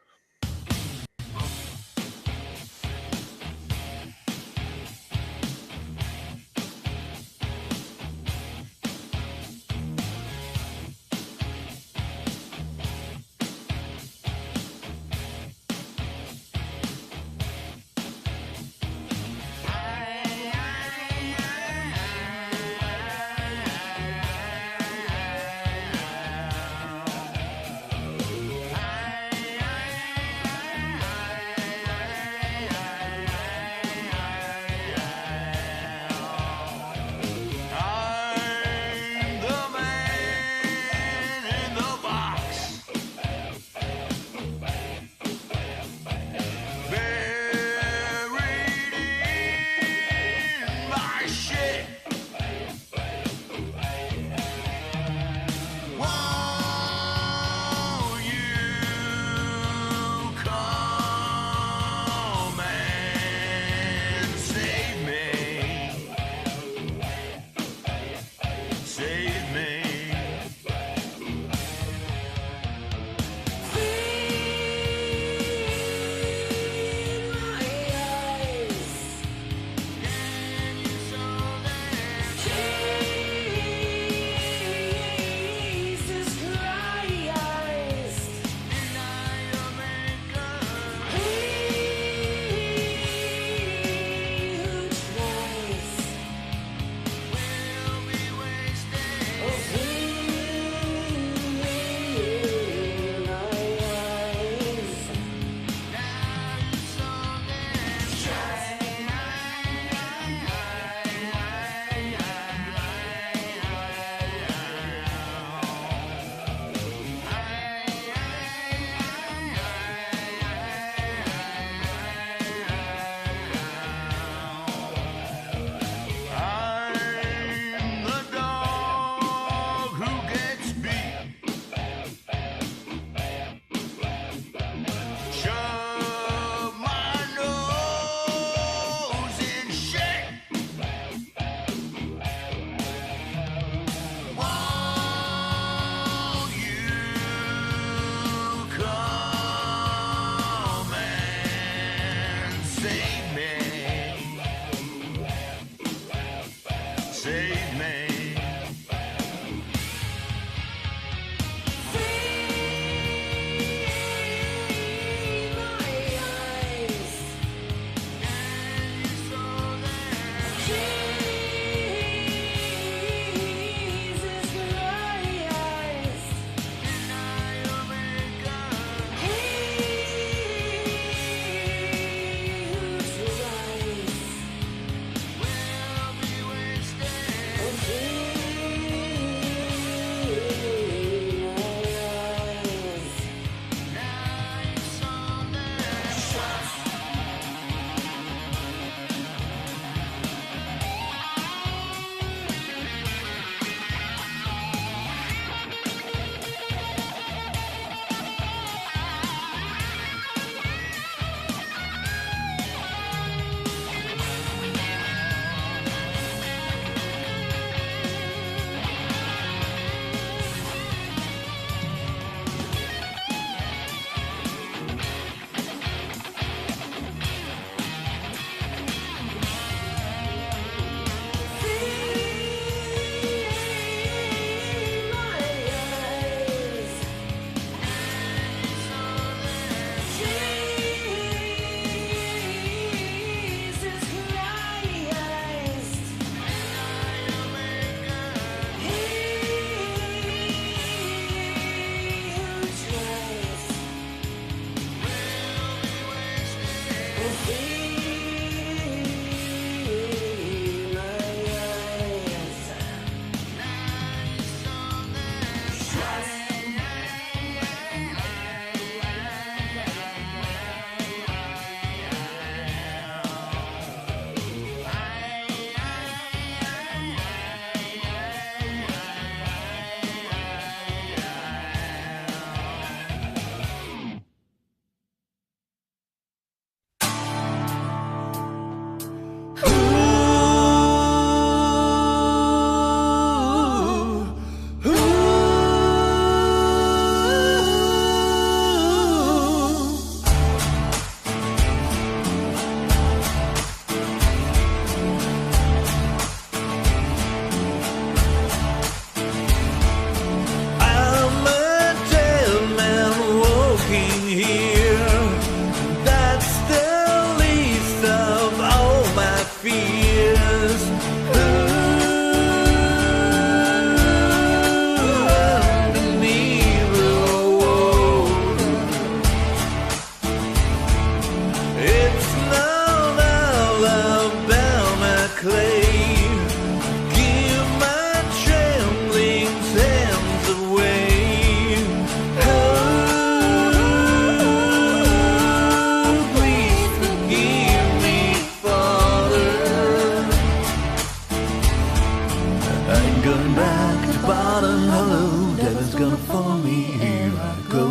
gonna follow me here I go.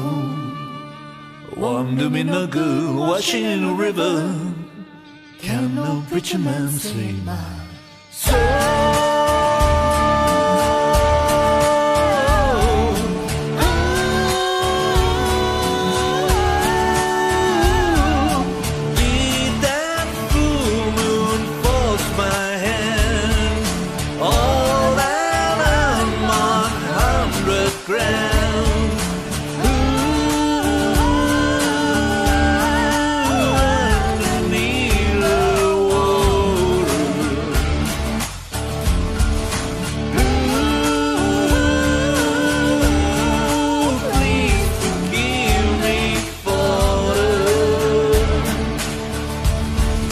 Warm to me no good, washing in a river. Can no preacher man save my soul? Did that full moon force my hand? All that I'm on 100 grand.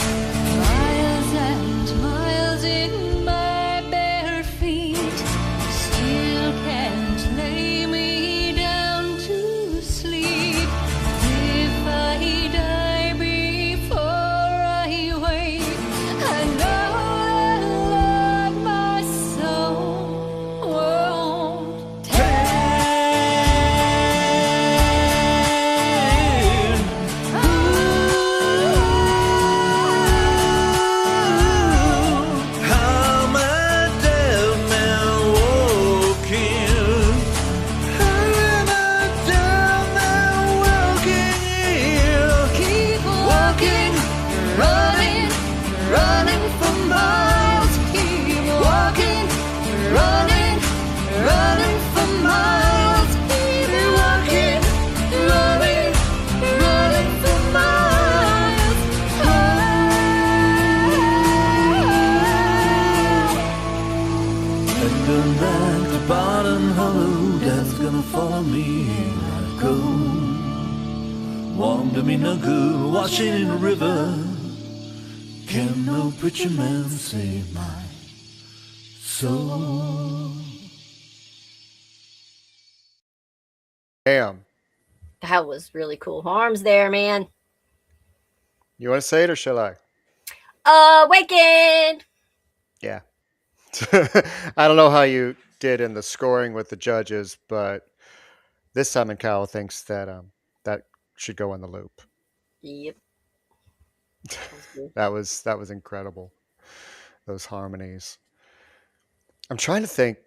Miles and miles in my bare feet still can't lay me down to sleep. If I die before I wake, I know that Lord my soul won't How my dead man walking? How my dead man walking here? keep walking, running, running for miles. Keep walking, running, running for miles. Keep walking, running, running for miles. And going back to bottom hollow, that's gonna follow me here I go. Warm to me no good, washing in a river. Can no preacher man save my soul? Damn. That was really cool. Arms there, man. You want to say it or shall I? Awaken! Yeah. I don't know how you did in the scoring with the judges, but this Simon Cowell thinks that that should go in the loop. Yep. That was good. That was incredible. Those harmonies. I'm trying to think.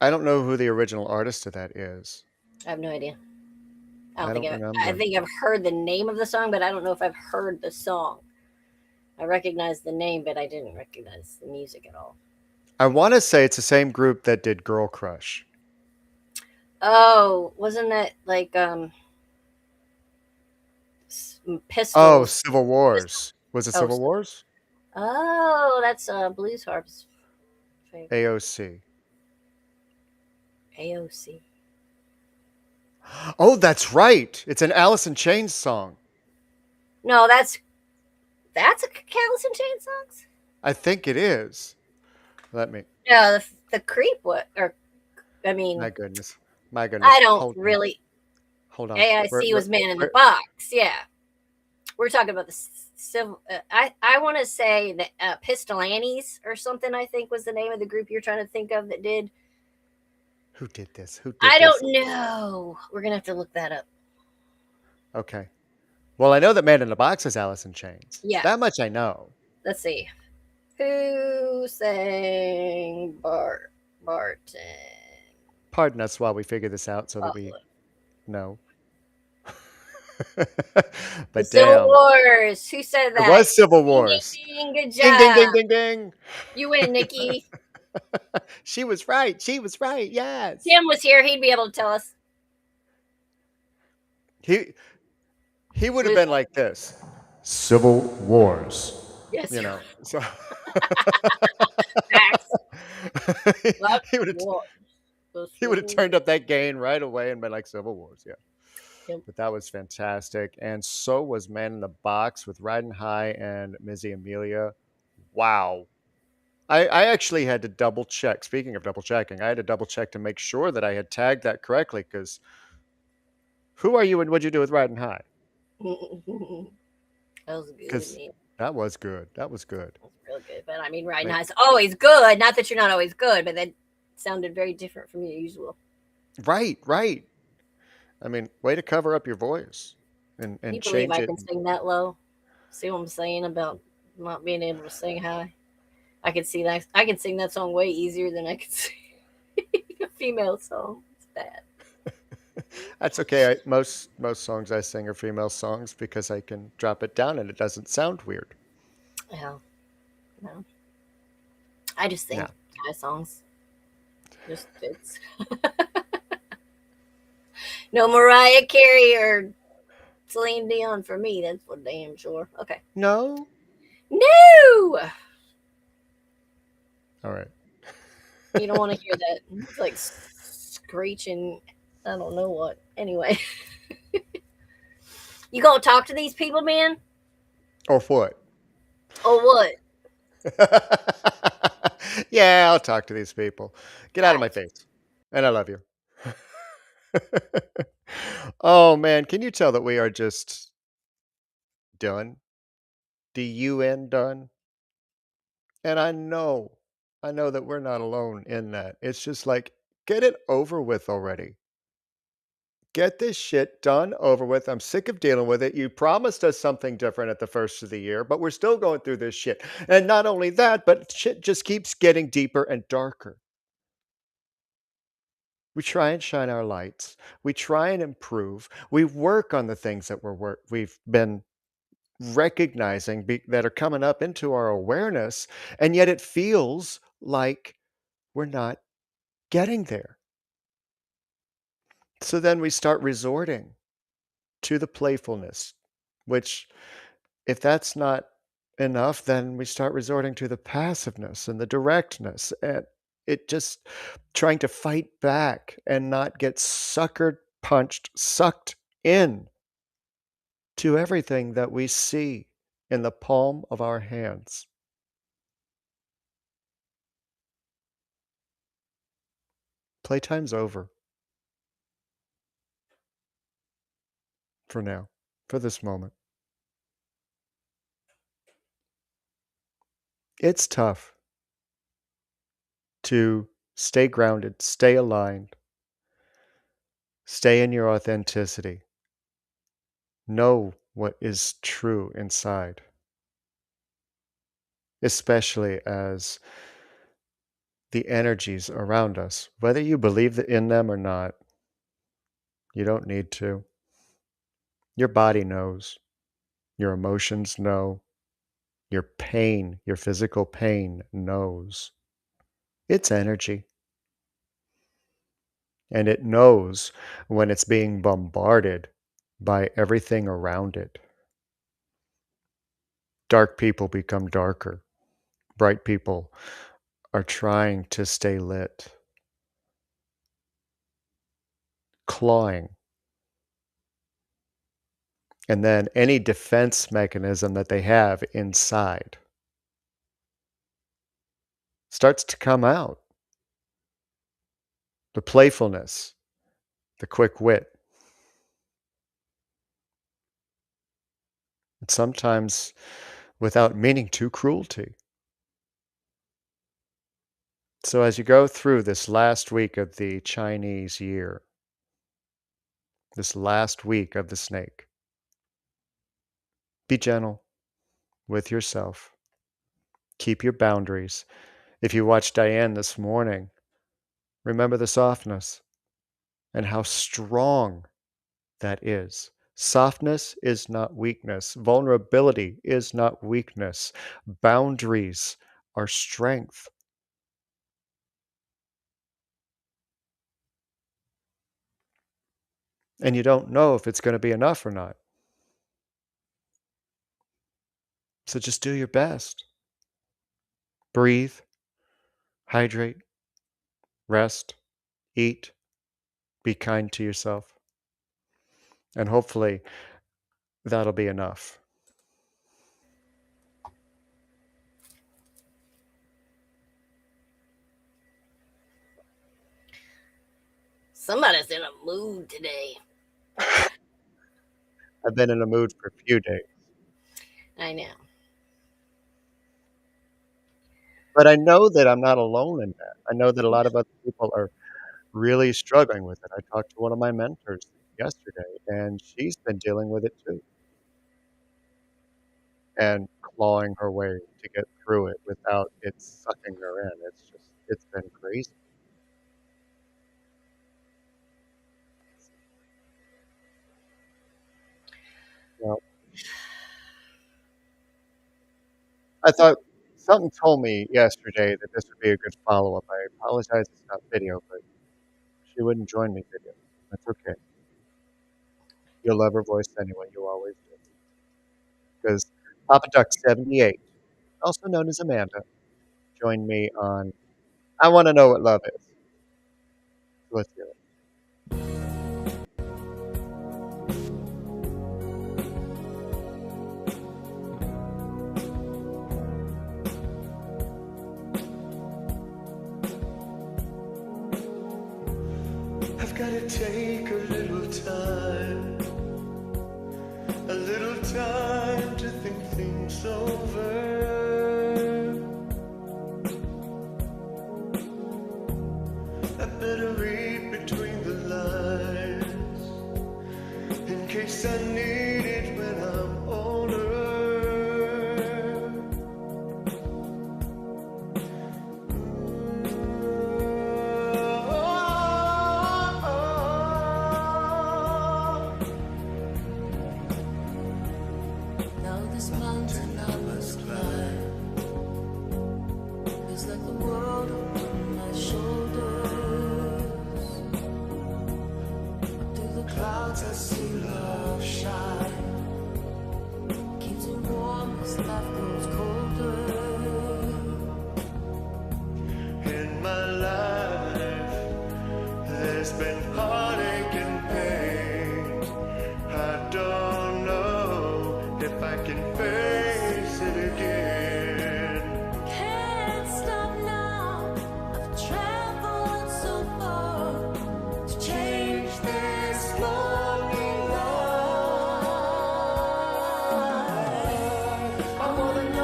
I don't know who the original artist of that is. I have no idea. I I don't don't think I remember. think I've heard the name of the song, but I don't know if I've heard the song. I recognize the name, but I didn't recognize the music at all. I want to say it's the same group that did Girl Crush. Oh, wasn't that like Pistols? Oh, Civil Wars. Was it Oh, Civil Wars? Oh, that's Blues Harp's favorite. AOC. AOC. Oh, that's right. It's an Alice in Chains song. No, that's a Alice in Chains songs. I think it is. Let me. No, the creep. What? Or I mean, My goodness. My goodness. I don't Hold on. really. Hold on. AIC was Man in the Box. Yeah, we're talking about the civil. I want to say that Pistol Annies or something. I think was the name of the group you're trying to think of that did. Who did this? Who did I this? don't know. We're gonna have to look that up. Okay. Well, I know that Man in the Box is Alice in Chains. Yeah. That much I know. Let's see. Who sang Barton? Pardon us while we figure this out so that we Oh, know. the But Civil damn. Wars. Who said that? It was Civil Ding, Wars. ding, ding, good Ding, ding, ding, job. ding, ding. You win, Nikki. She was right. She was right. Yes. Tim was here. He'd be able to tell us. He would have been like this. Civil Wars. Yes. You know. So Facts. he would have War. he would have turned up that gain right away and been like Civil Wars, yeah. Yep. But that was fantastic. And so was Man in the Box with Riding High and Missy Amelia. Wow. I actually had to double check. Speaking of double checking, I had to double check to make sure that I had tagged that correctly because who are you and what'd you do with Riding High? That was good. 'Cause- Man. That was good. That was good. That was real good. But I mean, Riding Right. High's always good. Not that you're not always good, but that sounded very different from your usual. Right, right. I mean, way to cover up your voice Can and you believe change I it. can sing that low? See what I'm saying about not being able to sing high? I can see that. I can sing that song way easier than I can sing a female song. It's bad. That's okay. Most songs I sing are female songs because I can drop it down and it doesn't sound weird. Well, no, I just sing Yeah. guy songs. Just it's no Mariah Carey or Celine Dion for me. That's for damn sure. Okay. No? No, All right. you don't want to hear that. It's like screeching. I don't know what. Anyway, you gonna talk to these people, man, Or what? or what? Yeah, I'll talk to these people. Get out of my Gotcha. face. And I love you. Oh man, can you tell that we are just done? DUN done? And I know that we're not alone in that. It's just like, get it over with already. Get this shit done, over with. I'm sick of dealing with it. You promised us something different at the first of the year, but we're still going through this shit. And not only that, but shit just keeps getting deeper and darker. We try and shine our lights. We try and improve. We work on the things that we've been recognizing that are coming up into our awareness, and yet it feels like we're not getting there. So then we start resorting to the playfulness, which, if that's not enough, then we start resorting to the passiveness and the directness, and it just trying to fight back and not get suckered, punched, sucked in to everything that we see in the palm of our hands. Playtime's over for now, for this moment. It's tough to stay grounded, stay aligned, stay in your authenticity, know what is true inside, especially as the energies around us, whether you believe in them or not, you don't need to. Your body knows, your emotions know, your pain, your physical pain knows. It's energy. And it knows when it's being bombarded by everything around it. Dark people become darker. Bright people are trying to stay lit, clawing. And then any defense mechanism that they have inside starts to come out. The playfulness, the quick wit, and sometimes without meaning to, cruelty. So as you go through this last week of the Chinese year, this last week of the snake, be gentle with yourself. Keep your boundaries. If you watched Diane this morning, remember the softness and how strong that is. Softness is not weakness. Vulnerability is not weakness. Boundaries are strength. And you don't know if it's going to be enough or not. So just do your best. Breathe, hydrate, rest, eat, be kind to yourself. And hopefully that'll be enough. Somebody's in a mood today. I've been in a mood for a few days, I know. but I know that I'm not alone in that. I know that a lot of other people are really struggling with it. I talked to one of my mentors yesterday, and she's been dealing with it too, and clawing her way to get through it without it sucking her in. It's been crazy. Well, I thought something told me yesterday that this would be a good follow-up. I apologize it's not video, but she wouldn't join me video. That's okay. You'll love her voice anyway. You always do. Because Papa Duck 78, also known as Amanda, joined me on I Want to Know What Love Is. So let's do it. I've gotta take a little time to think things over. I better read between the lines in case I need it when I'm older. Now this mountain I must climb is like the world upon my shoulders. Through the clouds I see love shine, keeps me warm as life grows colder. In my life, there's been heartache and pain. I don't know if I can face it again. Can't stop now. I've traveled so far to change this lonely life. I wanna know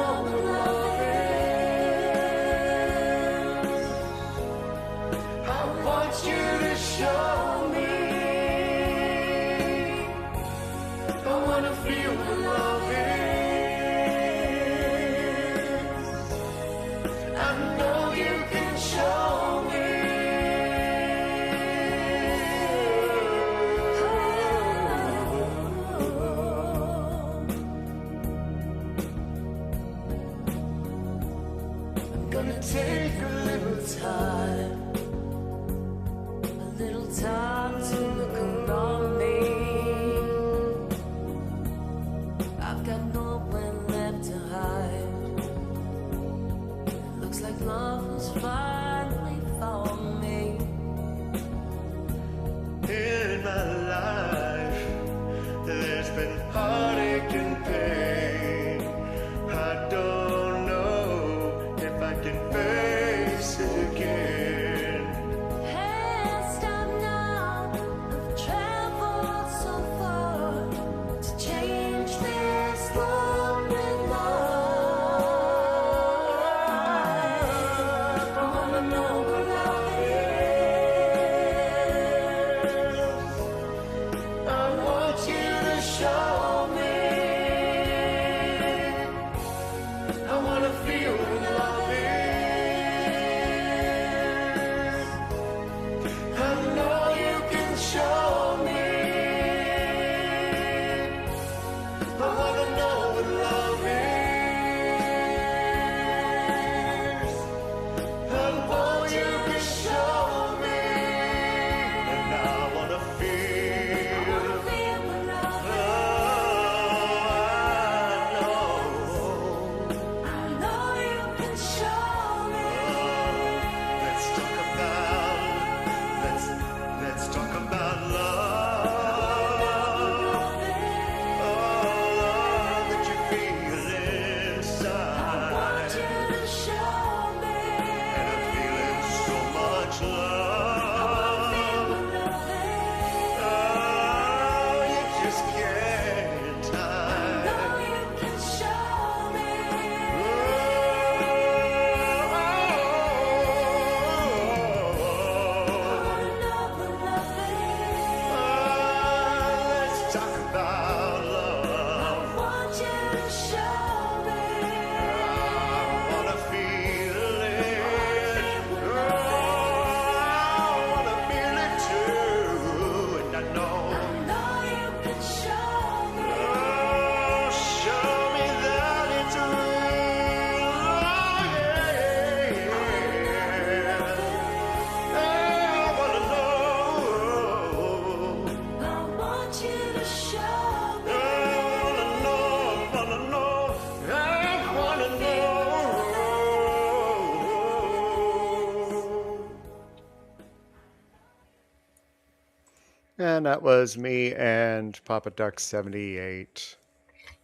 And that was me and Papa Duck 78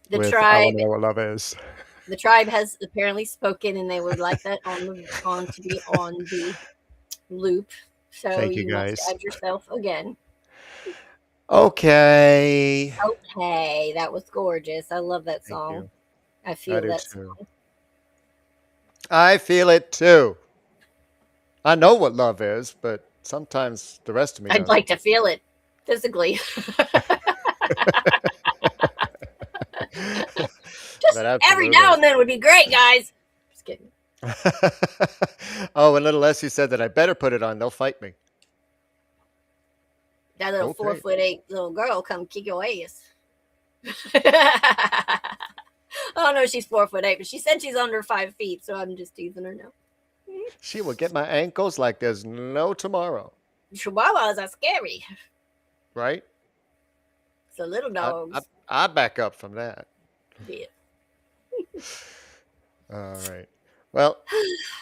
The with I tribe Want to Know What Love Is. the tribe has apparently spoken, and they would like that to be on the loop. So Thank you you must guys. add yourself again. Okay. Okay, that was gorgeous. I love that Thank song. you. I I feel do that too. song. I feel it too. I know what love is, but sometimes the rest of me I'd doesn't. like to feel it physically. But Just every now absolutely. and then would be great, guys. Just kidding. Oh, and little Essie said that I better put it on. They'll fight me. That little Okay. 4'8" little girl come kick your ass. Oh no, she's 4'8", but she said she's under 5 feet, so I'm just teasing her now. She will get my ankles like there's no tomorrow. Chihuahuas are scary. Right? So little I, I, dogs. I back up from that. Yeah. All right. Well,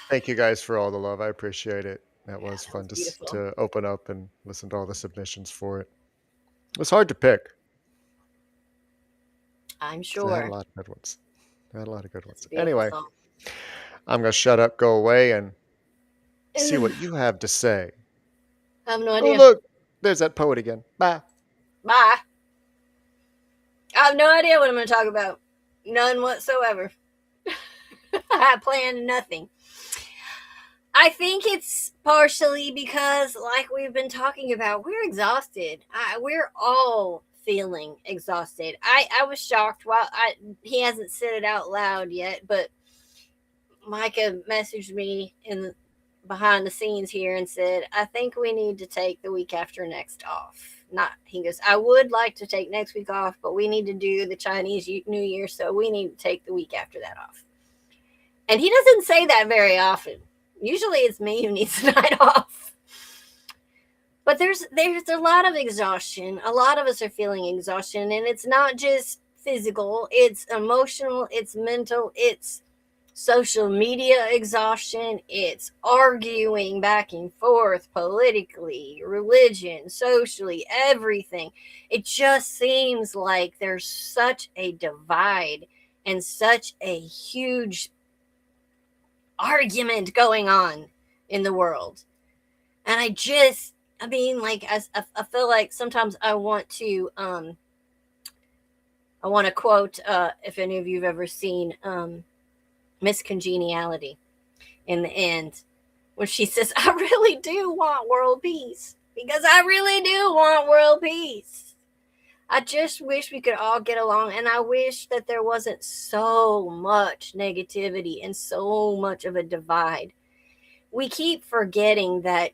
thank you guys for all the love. I appreciate it. That was That was fun beautiful. to open up and listen to all the submissions for it. It was hard to pick. I'm 'Cause I had a sure. lot of good ones. I had a lot of good It's ones. a beautiful Anyway, song. I'm going to shut up, go away, and see I what you have to say. have no Oh, idea. look, there's that poet again. Bye. Bye. I have no idea what I'm going to talk about. None whatsoever. I planned nothing. I think it's partially because, like we've been talking about, we're exhausted. We're all feeling exhausted. I was shocked. He hasn't said it out loud yet, but Micah messaged me in behind the scenes here and said, "I think we need to take the week after next off." Not he goes, "I would like to take next week off, but we need to do the Chinese New Year, so we need to take the week after that off." And he doesn't say that very often. Usually it's me who needs the night off. But there's a lot of exhaustion. A lot of us are feeling exhaustion, and it's not just physical, it's emotional, it's mental, it's social media exhaustion, it's arguing back and forth politically, religion, socially, everything. It just seems like there's such a divide and such a huge argument going on in the world. And I mean, like, I feel like sometimes I want to quote, if any of you have ever seen Miss Congeniality in the end, when she says, "I really do want world peace, because I really do want world peace. I just wish we could all get along, and I wish that there wasn't so much negativity and so much of a divide." We keep forgetting that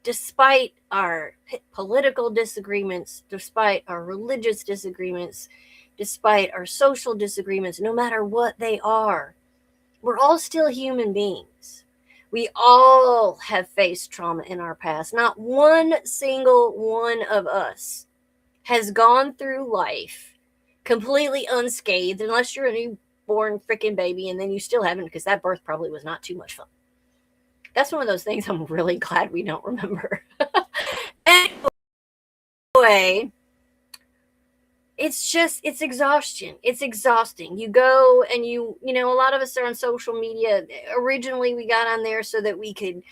despite our political disagreements, despite our religious disagreements, despite our social disagreements, no matter what they are, we're all still human beings. We all have faced trauma in our past. Not one single one of us has gone through life completely unscathed, unless you're a newborn freaking baby, and then you still haven't, because that birth probably was not too much fun. That's one of those things I'm really glad we don't remember. Anyway, it's exhaustion. It's exhausting. You go and a lot of us are on social media. Originally, we got on there so that we could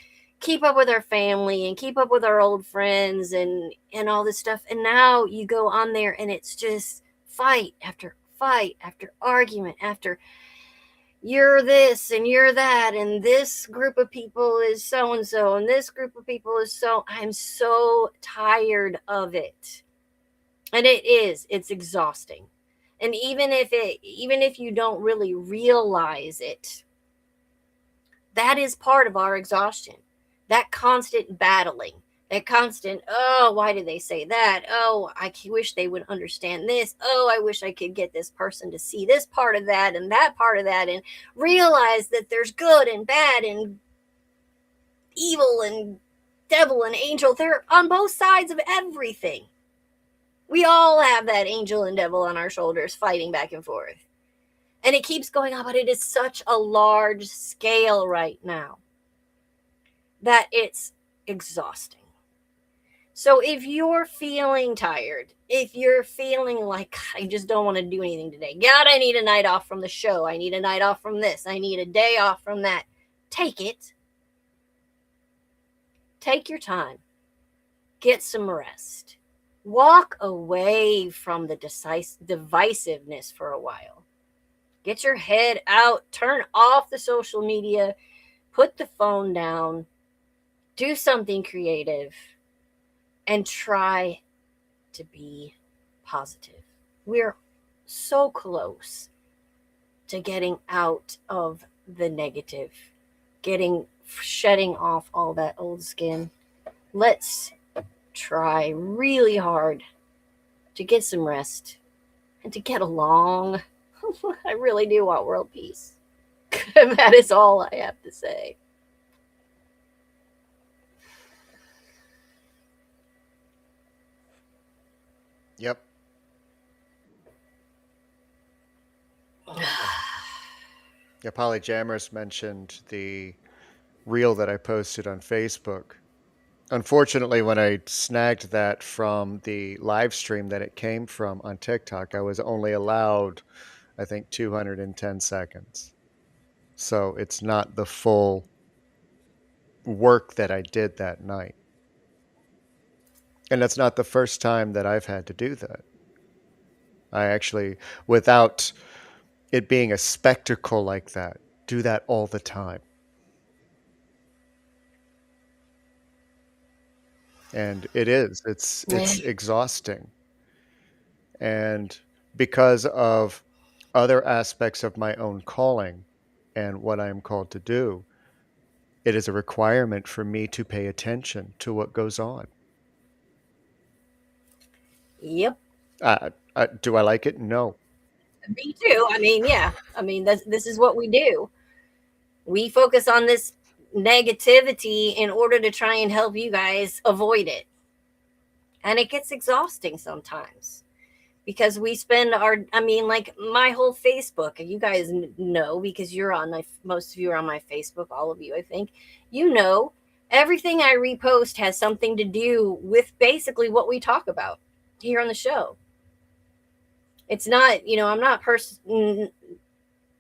keep up with our family and keep up with our old friends and all this stuff. And now you go on there and it's just fight after argument after, you're this and you're that, and this group of people is so and so, and this group of people is so. I'm so tired of it. And it's exhausting. And even if you don't really realize it, that is part of our exhaustion. That constant battling, that constant, "Oh, why did they say that? Oh, I wish they would understand this. Oh, I wish I could get this person to see this part of that and that part of that, and realize that there's good and bad and evil and devil and angel. They're on both sides of everything." We all have that angel and devil on our shoulders fighting back and forth. And it keeps going on, but it is such a large scale right now that it's exhausting. So if you're feeling tired, if you're feeling like I just don't want to do anything today, God, I need a night off from the show, I need a night off from this, I need a day off from that, take it. Take your time. Get some rest. Walk away from the divisiveness for a while. Get your head out, turn off the social media, put the phone down, do something creative, and try to be positive. We're so close to getting out of the negative, shedding off all that old skin. Let's try really hard to get some rest and to get along. I really do want world peace. That is all I have to say. Yep. Yeah, Polly Jammers mentioned the reel that I posted on Facebook. Unfortunately, when I snagged that from the live stream that it came from on TikTok, I was only allowed, I think, 210 seconds. So it's not the full work that I did that night. And that's not the first time that I've had to do that. I actually, without it being a spectacle like that, do that all the time. And it's exhausting. And because of other aspects of my own calling and what I am called to do, it is a requirement for me to pay attention to what goes on. Yep. Do I like it? No. Me too. I mean, yeah. I mean, this is what we do. We focus on this negativity in order to try and help you guys avoid it. And it gets exhausting sometimes because we spend like my whole Facebook, you guys know because you're on most of you are on my Facebook, all of you, I think, everything I repost has something to do with basically what we talk about here on the show. It's not, I'm not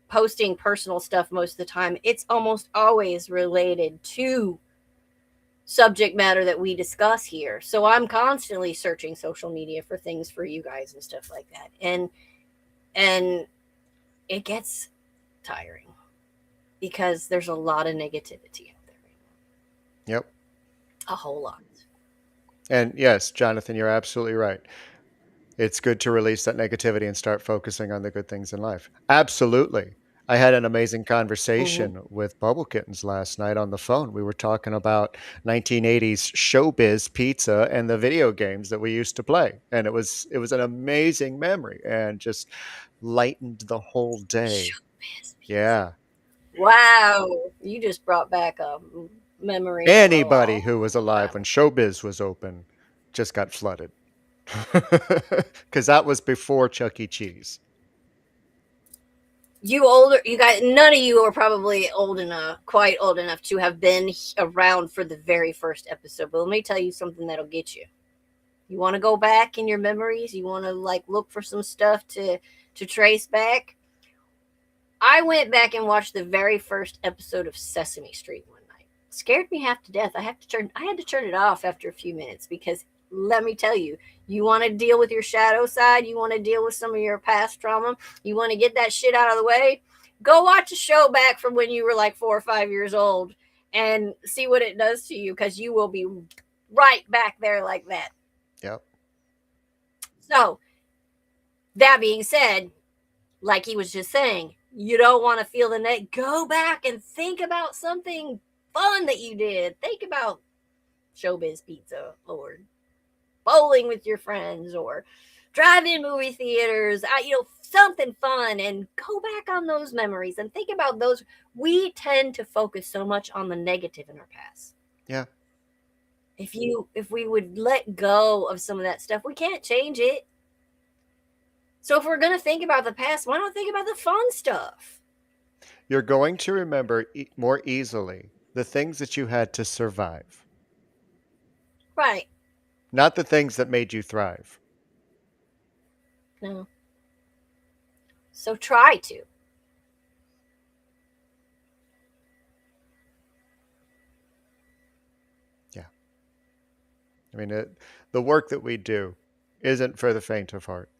posting personal stuff most of the time. It's almost always related to subject matter that we discuss here. So I'm constantly searching social media for things for you guys and stuff like that. And it gets tiring because there's a lot of negativity out there. Yep. A whole lot. And yes, Jonathan, you're absolutely right. It's good to release that negativity and start focusing on the good things in life. Absolutely. I had an amazing conversation with Bubble Kittens last night on the phone. We were talking about 1980s showbiz pizza and the video games that we used to play. And it was an amazing memory and just lightened the whole day. Showbiz. Yeah. Wow. You just brought back a memory. Anybody who was alive when showbiz was open just got flooded. Because that was before Chuck E. Cheese. You guys, none of you are probably quite old enough to have been around for the very first episode. But let me tell you something that'll get you. You want to go back in your memories? You want to look for some stuff to trace back? I went back and watched the very first episode of Sesame Street one night. It scared me half to death. I had to turn it off after a few minutes because let me tell you, you want to deal with your shadow side, you want to deal with some of your past trauma, you want to get that shit out of the way, go watch a show back from when you were 4 or 5 years old and see what it does to you, because you will be right back there like that. Yep. So, that being said, like he was just saying, you don't want to feel the net. Go back and think about something fun that you did. Think about showbiz pizza or bowling with your friends or drive-in movie theaters, something fun, and go back on those memories and think about those. We tend to focus so much on the negative in our past. Yeah. If we would let go of some of that stuff, we can't change it. So if we're going to think about the past, why not think about the fun stuff? You're going to remember more easily the things that you had to survive. Right. not the things that made you thrive. No. So try to. Yeah. I mean, the work that we do isn't for the faint of heart.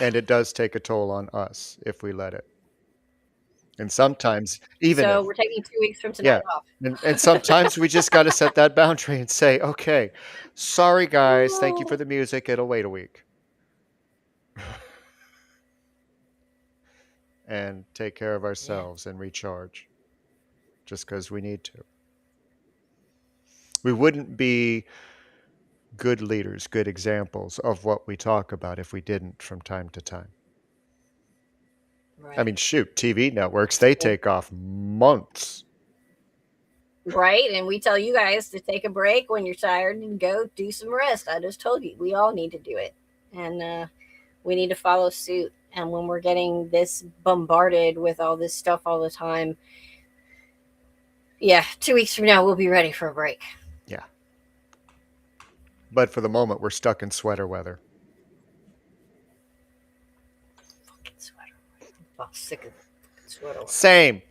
And it does take a toll on us if we let it. And sometimes, even So if, we're taking 2 weeks from tonight yeah. off. And sometimes we just got to set that boundary and say, okay, sorry, guys. Thank you for the music. It'll wait a week. And take care of ourselves and recharge just because we need to. We wouldn't be good leaders, good examples of what we talk about if we didn't from time to time. Right. I mean, shoot, TV networks, they take off months. Right, and we tell you guys to take a break when you're tired and go do some rest. I just told you, we all need to do it. And we need to follow suit. And when we're getting this bombarded with all this stuff all the time, yeah, 2 weeks from now, we'll be ready for a break. Yeah. But for the moment, we're stuck in sweater weather. Fucking sweater. I'm sick of sweater. Same.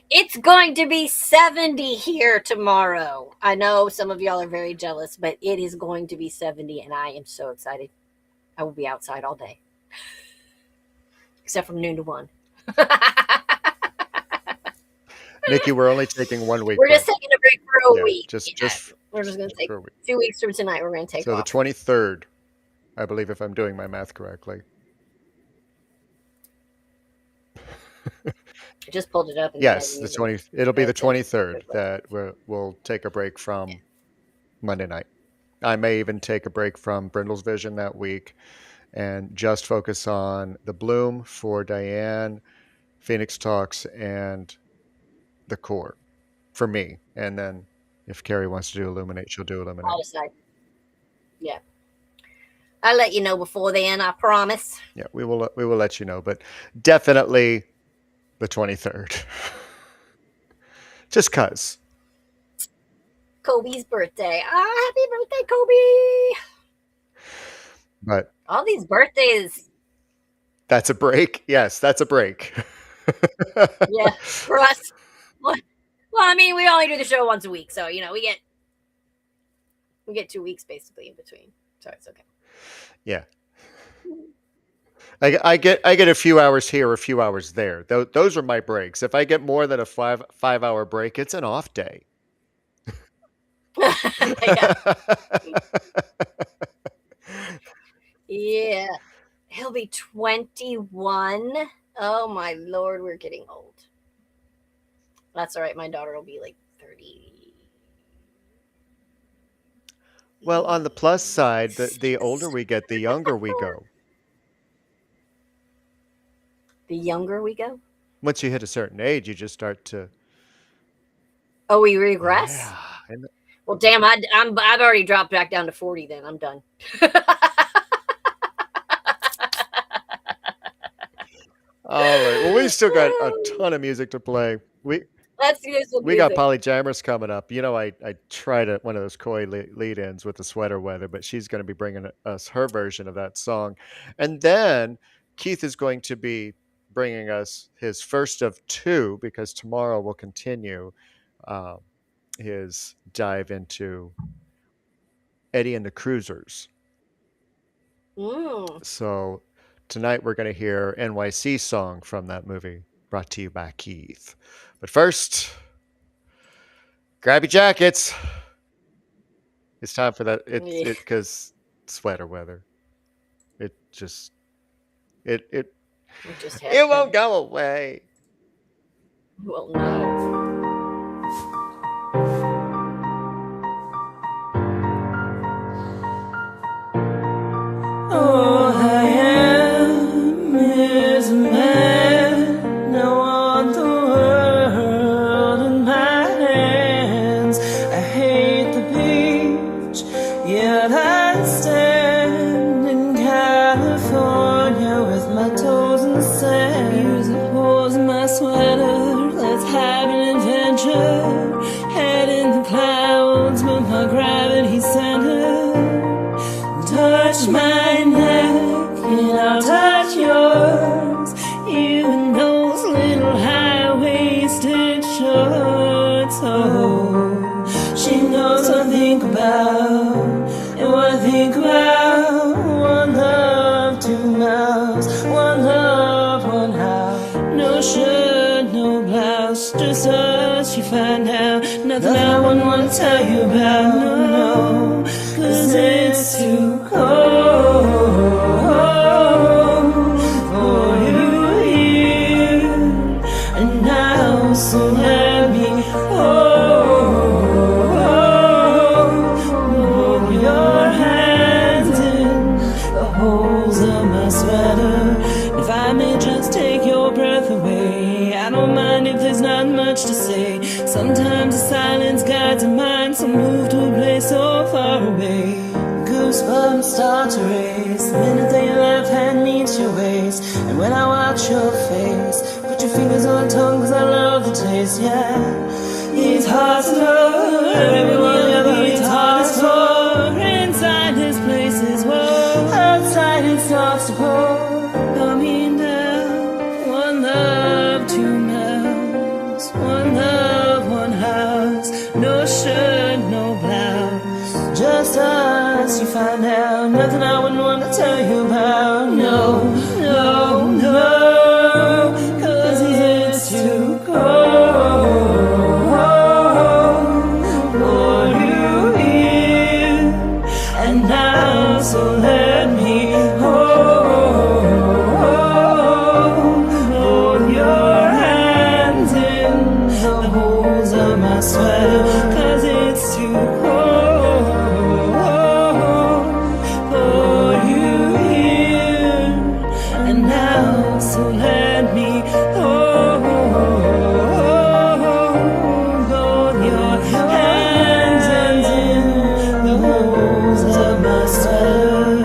It's going to be 70 here tomorrow. I know some of y'all are very jealous, but it is going to be 70, and I am so excited. I will be outside all day. Except from noon to 1. Nikki, we're only taking 1 week. We're just taking a break for a week. We're just going to take for a week. 2 weeks from tonight. We're going to take So off. the 23rd, I believe, if I'm doing my math correctly. I just pulled it up. And Yes, it'll be the 23rd that we'll take a break from Monday night. I may even take a break from Brindle's Vision that week and just focus on the Bloom for Diane, Phoenix Talks, and the Core for me. And then if Carrie wants to do Illuminate, she'll do Illuminate. I'll decide. Yeah. I'll let you know before then, I promise. Yeah, we will let you know, but definitely the 23rd. Just 'cause. Kobe's birthday. Happy birthday, Kobe. But all these birthdays. That's a break? Yes, that's a break. Yeah, for us. Well, I mean, we only do the show once a week, so we get 2 weeks basically in between. So it's okay. Yeah. I get a few hours here, a few hours there. Those are my breaks. If I get more than a 5-hour break, it's an off day. Yeah. He'll be 21. Oh my Lord, we're getting old. That's all right. My daughter will be like 30. Well, on the plus side, the older we get, the younger we go. The younger we go? Once you hit a certain age, you just start to. Oh, we regress? Yeah. Well, damn, I've already dropped back down to 40 then. I'm done. All right. Well, we still got a ton of music to play. Let's do some We got Polyjammers coming up. I tried one of those coy lead-ins with the sweater weather, but she's going to be bringing us her version of that song. And then Keith is going to be bringing us his first of two, because tomorrow we'll continue his dive into Eddie and the Cruisers. So tonight we're going to hear NYC song from that movie, brought to you by Keith. But first, grab your jackets. It's time for that. Because sweater weather. It won't go away. Well, no. All I am is a man. I want the world in my hands. I hate the beach, yet I stand in California with my toes in the sand. Use the pores in my sweater. Let's have it in holds but my gravity center. Touch my neck and I'll touch yours. You in those little high-waisted shorts. Oh, she knows what I think about and what I think about. One love, two mouths, one love, one house. No shirt, no blouse, just us, you find out. Nothing I wouldn't want to tell you about, no, cause it's too cold for you here and now, so let me hold your hands in the holes of my sweater. If I may just take your breath away, I don't mind if there's not much to say. Sometimes the silence guides a mind, so move to a place so far away. Goosebumps start to race the minute that your left hand meets your waist. And when I watch your face, put your fingers on my tongue, cause I love the taste, yeah. It's hard to know, everyone ever it's hard to score. Inside this place is war, outside it starts to pour. Coming down, one love, two mouths, one love, one house. No shirt, no blouse, just us, you find out. Nothing I wouldn't want to tell you about, no, no, no, cause it's too cold for you here and now, so let me hold your hands in the holes of my sweater, cause it's too cold for you here and now, so let me hold your hands in the holes of my sweater.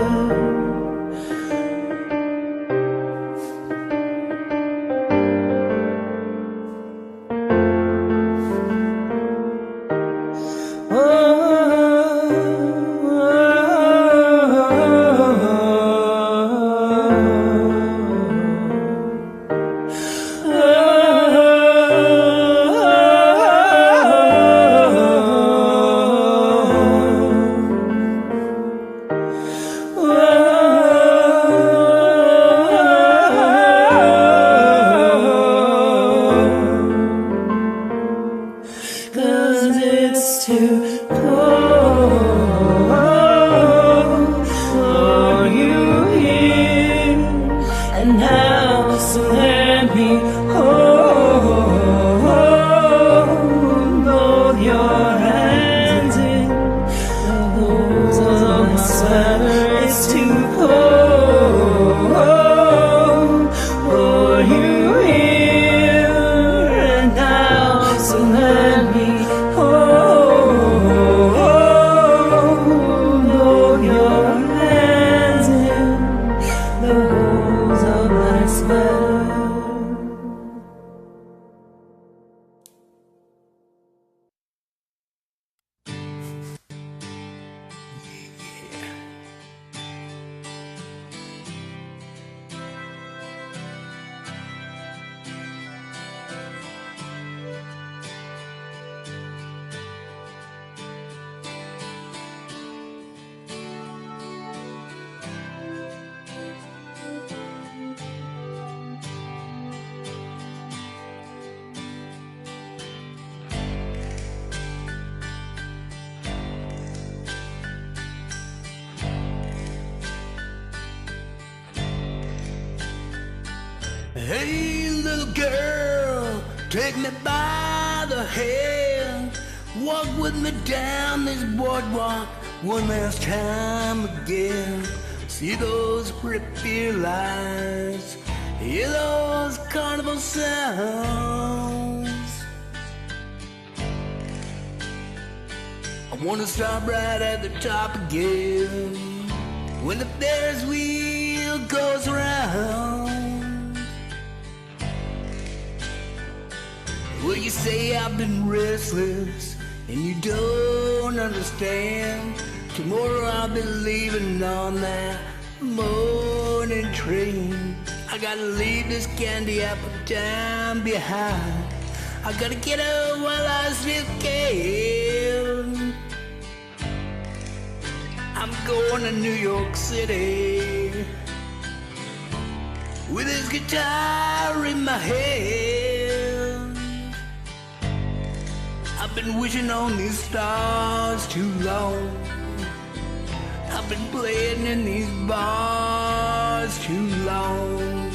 Cause it's too cold for you here and now, so let me hold both your hands in the holes of my sweater. It's too cold for you here and now, so let me hold your hands in the holes of my sweater. Hey, little girl, take me by the hand. Walk with me down this boardwalk one last time again. See those pretty lights, hear those carnival sounds. I wanna stop right at the top again when the Ferris wheel goes around. Well, you say I've been restless, and you don't understand. Tomorrow I'll be leaving on that morning train. I gotta leave this candy apple town behind. I gotta get her while I still can. I'm going to New York City with this guitar in my hand. I've been wishing on these stars too long. I've been playing in these bars too long.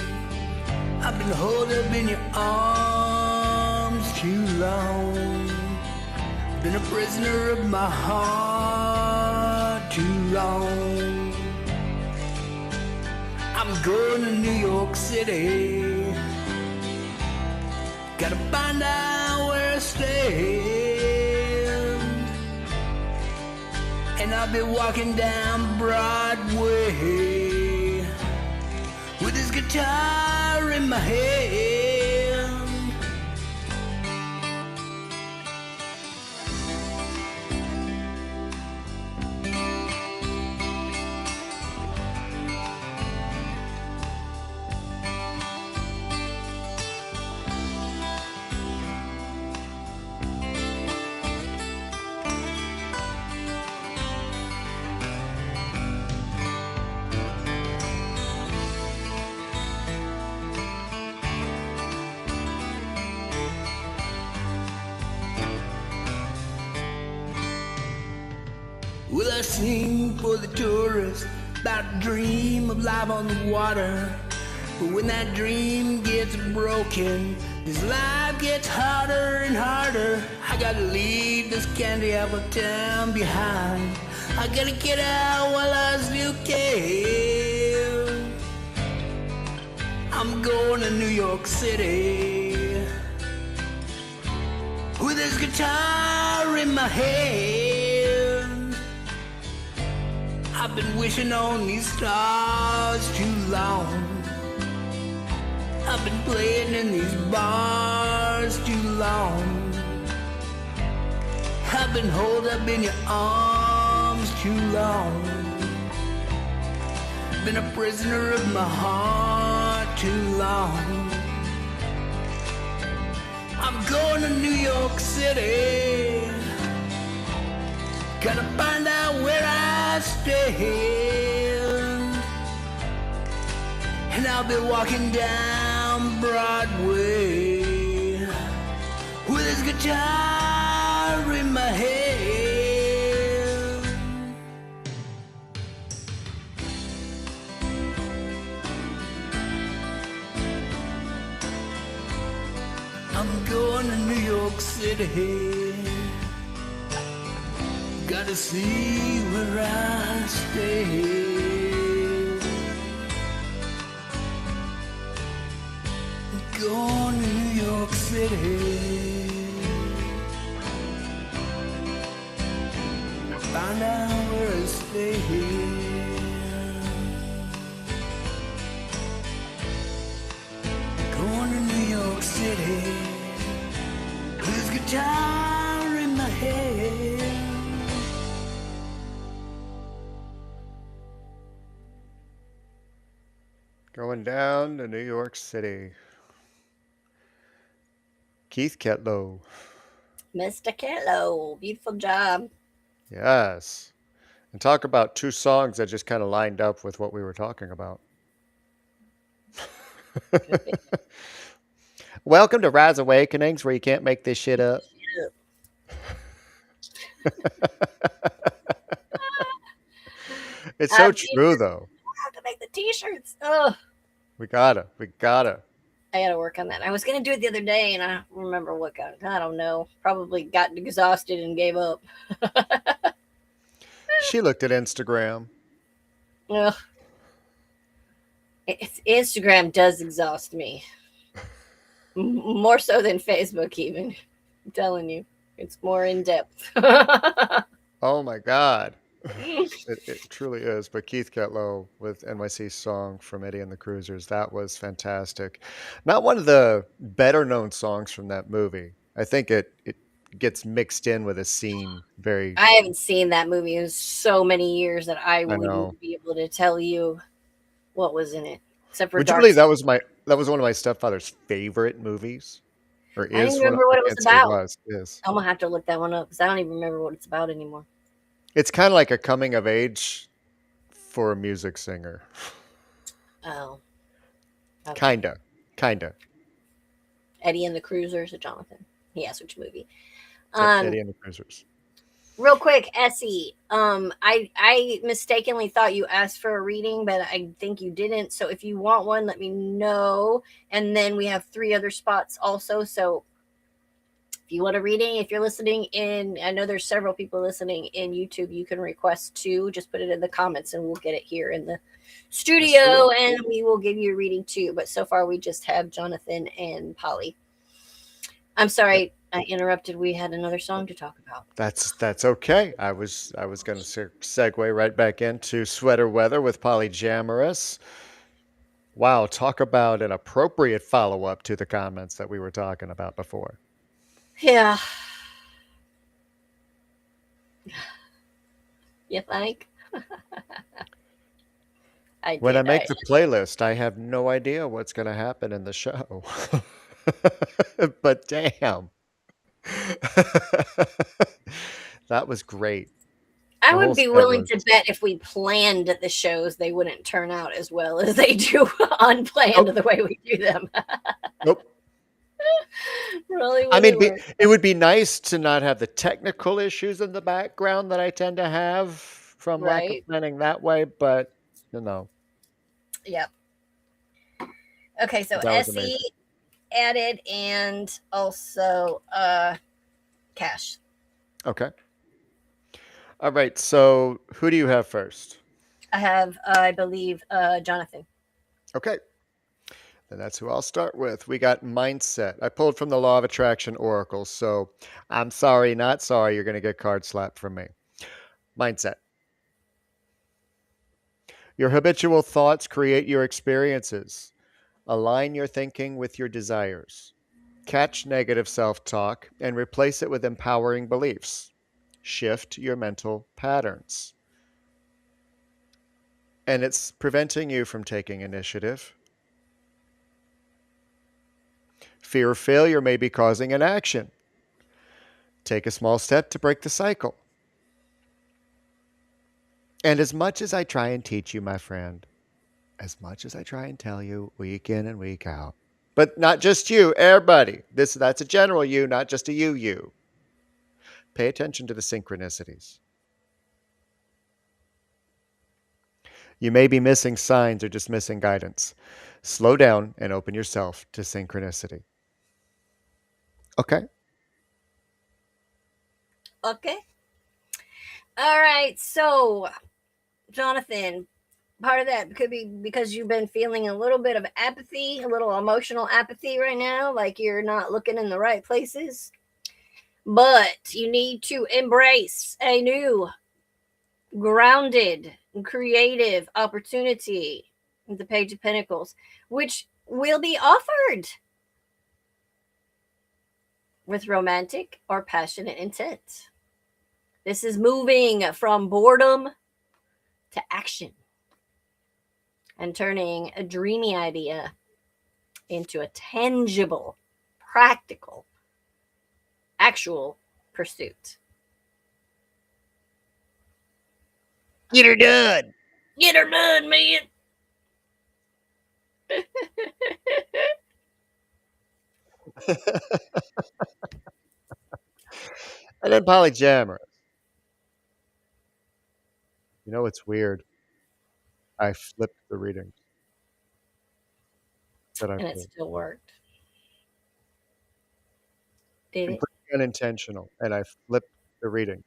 I've been holed up in your arms too long. Been a prisoner of my heart too long. I'm going to New York City. Gotta find out where I stand. And I'll be walking down Broadway with this guitar in my hand. Will I sing for the tourists about a dream of life on the water? But when that dream gets broken, this life gets harder and harder. I gotta leave this candy apple town behind. I gotta get out while I still can. I'm going to New York City with this guitar in my hand. I've been wishing on these stars too long. I've been playing in these bars too long. I've been holed up in your arms too long. Been a prisoner of my heart too long. I'm going to New York City. Gotta find out where I stand. And I'll be walking down Broadway with this guitar in my hand. I'm going to New York City. Gotta see where I stay. Going to New York City. Find out where I stay. Going to New York City. With this guitar in my head. Going down to New York City. Keith Ketlow. Mr. Kello, beautiful job. Yes. And talk about two songs that just kind of lined up with what we were talking about. Welcome to Rise Awakenings, where you can't make this shit up. It's so true, though. I have to make the t-shirts. Oh, We gotta. I gotta work on that. I was gonna do it the other day, and I don't remember what got. I don't know. Probably got exhausted and gave up. She looked at Instagram. Ugh. Instagram does exhaust me. More so than Facebook, even. I'm telling you, it's more in depth. Oh my God. It truly is. But Keith Ketlow with NYC song from Eddie and the Cruisers, that was fantastic. Not one of the better known songs from that movie. I think it gets mixed in with a scene. Very, I haven't seen that movie in so many years that I I know. wouldn't be able to tell you what was in it, except for Would you Dark believe Side. that was one of my stepfather's favorite movies, or I don't even is one? remember I what it was can't say about. was is. I'm gonna have to look that one up because I don't even remember what it's about anymore. It's kind of like a coming of age for a music singer. Oh, okay. Kinda, kinda. Eddie and the Cruisers of Jonathan. He asked which movie. Yep, Um, Eddie and the Cruisers. Real quick, Essie. I mistakenly thought you asked for a reading, but I think you didn't. So if you want one, let me know. And then we have 3 other spots also. So if you want a reading, if you're listening in, I know there's several people listening in YouTube. You can request 2. Just put it in the comments, and we'll get it here in the studio, and we will give you a reading too. But so far, we just have Jonathan and Polly. I'm Yep. sorry I interrupted. We had another song to talk about. That's okay. I was going to segue right back into Sweater Weather with Polyamorous. Wow, talk about an appropriate follow up to the comments that we were talking about before. Yeah. You think? I When I did. make the playlist, I have no idea what's going to happen in the show. But damn. That was great. I The whole would be set willing was. to bet if we planned the shows, they wouldn't turn out as well as they do unplanned Nope. the way we do them. Nope. Really I mean, wouldn't work. it would be nice to not have the technical issues in the background that I tend to have from lack of Right? planning that way, but you know, Yep. Okay, so that was Essie amazing. added and also Cash. Okay. All right. So who do you have first? I have, I believe, Jonathan. Okay. And that's who I'll start with. We got mindset. I pulled from the Law of Attraction Oracle. So I'm sorry, not sorry. You're going to get card slapped from me. Mindset. Your habitual thoughts create your experiences. Align your thinking with your desires. Catch negative self talk and replace it with empowering beliefs. Shift your mental patterns. And it's preventing you from taking initiative. Fear of failure may be causing an action. Take a small step to break the cycle. And as much as I try and teach you, my friend, as much as I try and tell you week in and week out, but not just you, everybody. That's a general you, not just a you. Pay attention to the synchronicities. You may be missing signs or just missing guidance. Slow down and open yourself to synchronicity. Okay? Okay. All right. So, Jonathan, part of that could be because you've been feeling a little bit of apathy, a little emotional apathy right now, like you're not looking in the right places. But you need to embrace a new, grounded, creative opportunity, the Page of Pentacles, which will be offered with romantic or passionate intent. This is moving from boredom to action and turning a dreamy idea into a tangible, practical, actual pursuit. Get her done. Get her done, man. And then polyamorous. You know what's weird? I flipped the readings that I And it pulled. still worked. Did it? Completely unintentional. And I flipped the readings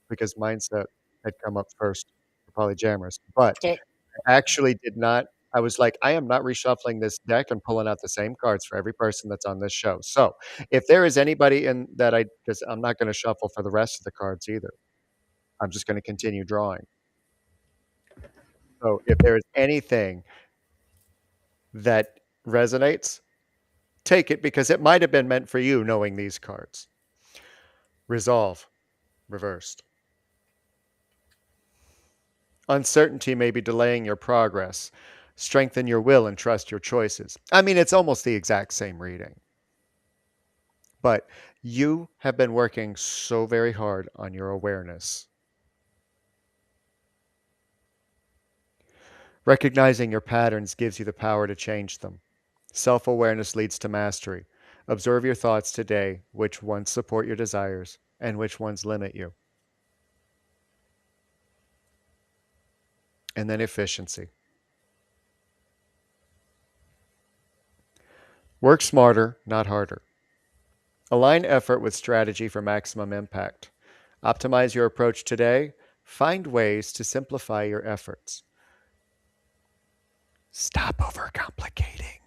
because mindset had come up first for polyamorous. But Did I actually did not. I was like, I am not reshuffling this deck and pulling out the same cards for every person that's on this show. So if there is anybody in that because I'm not going to shuffle for the rest of the cards either. I'm just going to continue drawing. So if there is anything that resonates, take it because it might have been meant for you knowing these cards. Resolve, reversed. Uncertainty may be delaying your progress. Strengthen your will and trust your choices. I mean, it's almost the exact same reading. But you have been working so very hard on your awareness. Recognizing your patterns gives you the power to change them. Self-awareness leads to mastery. Observe your thoughts today, which ones support your desires and which ones limit you. And then efficiency. Work smarter, not harder. Align effort with strategy for maximum impact. Optimize your approach today. Find ways to simplify your efforts. Stop overcomplicating.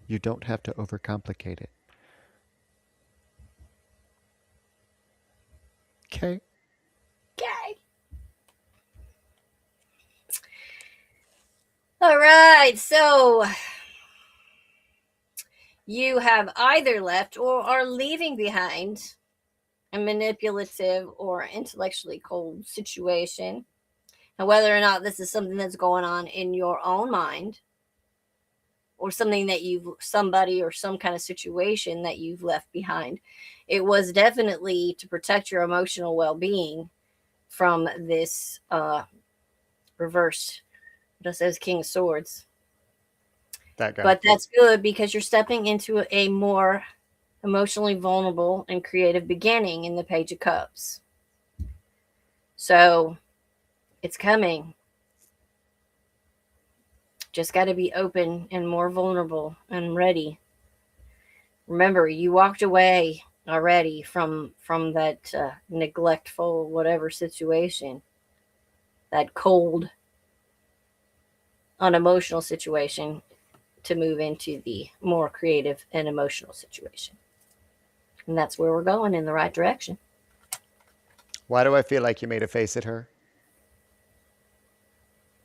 You don't have to overcomplicate it. Okay? Okay. All right, so you have either left or are leaving behind a manipulative or intellectually cold situation. And whether or not this is something that's going on in your own mind or something that somebody or some kind of situation that you've left behind, it was definitely to protect your emotional well-being from this reverse, what says King of Swords. That guy. But that's good because you're stepping into a more emotionally vulnerable and creative beginning in the Page of Cups. So it's coming. Just got to be open and more vulnerable and ready. Remember, you walked away already from that neglectful whatever situation, that cold, unemotional situation, to move into the more creative and emotional situation. And that's where we're going, in the right direction. Why do I feel like you made a face at her?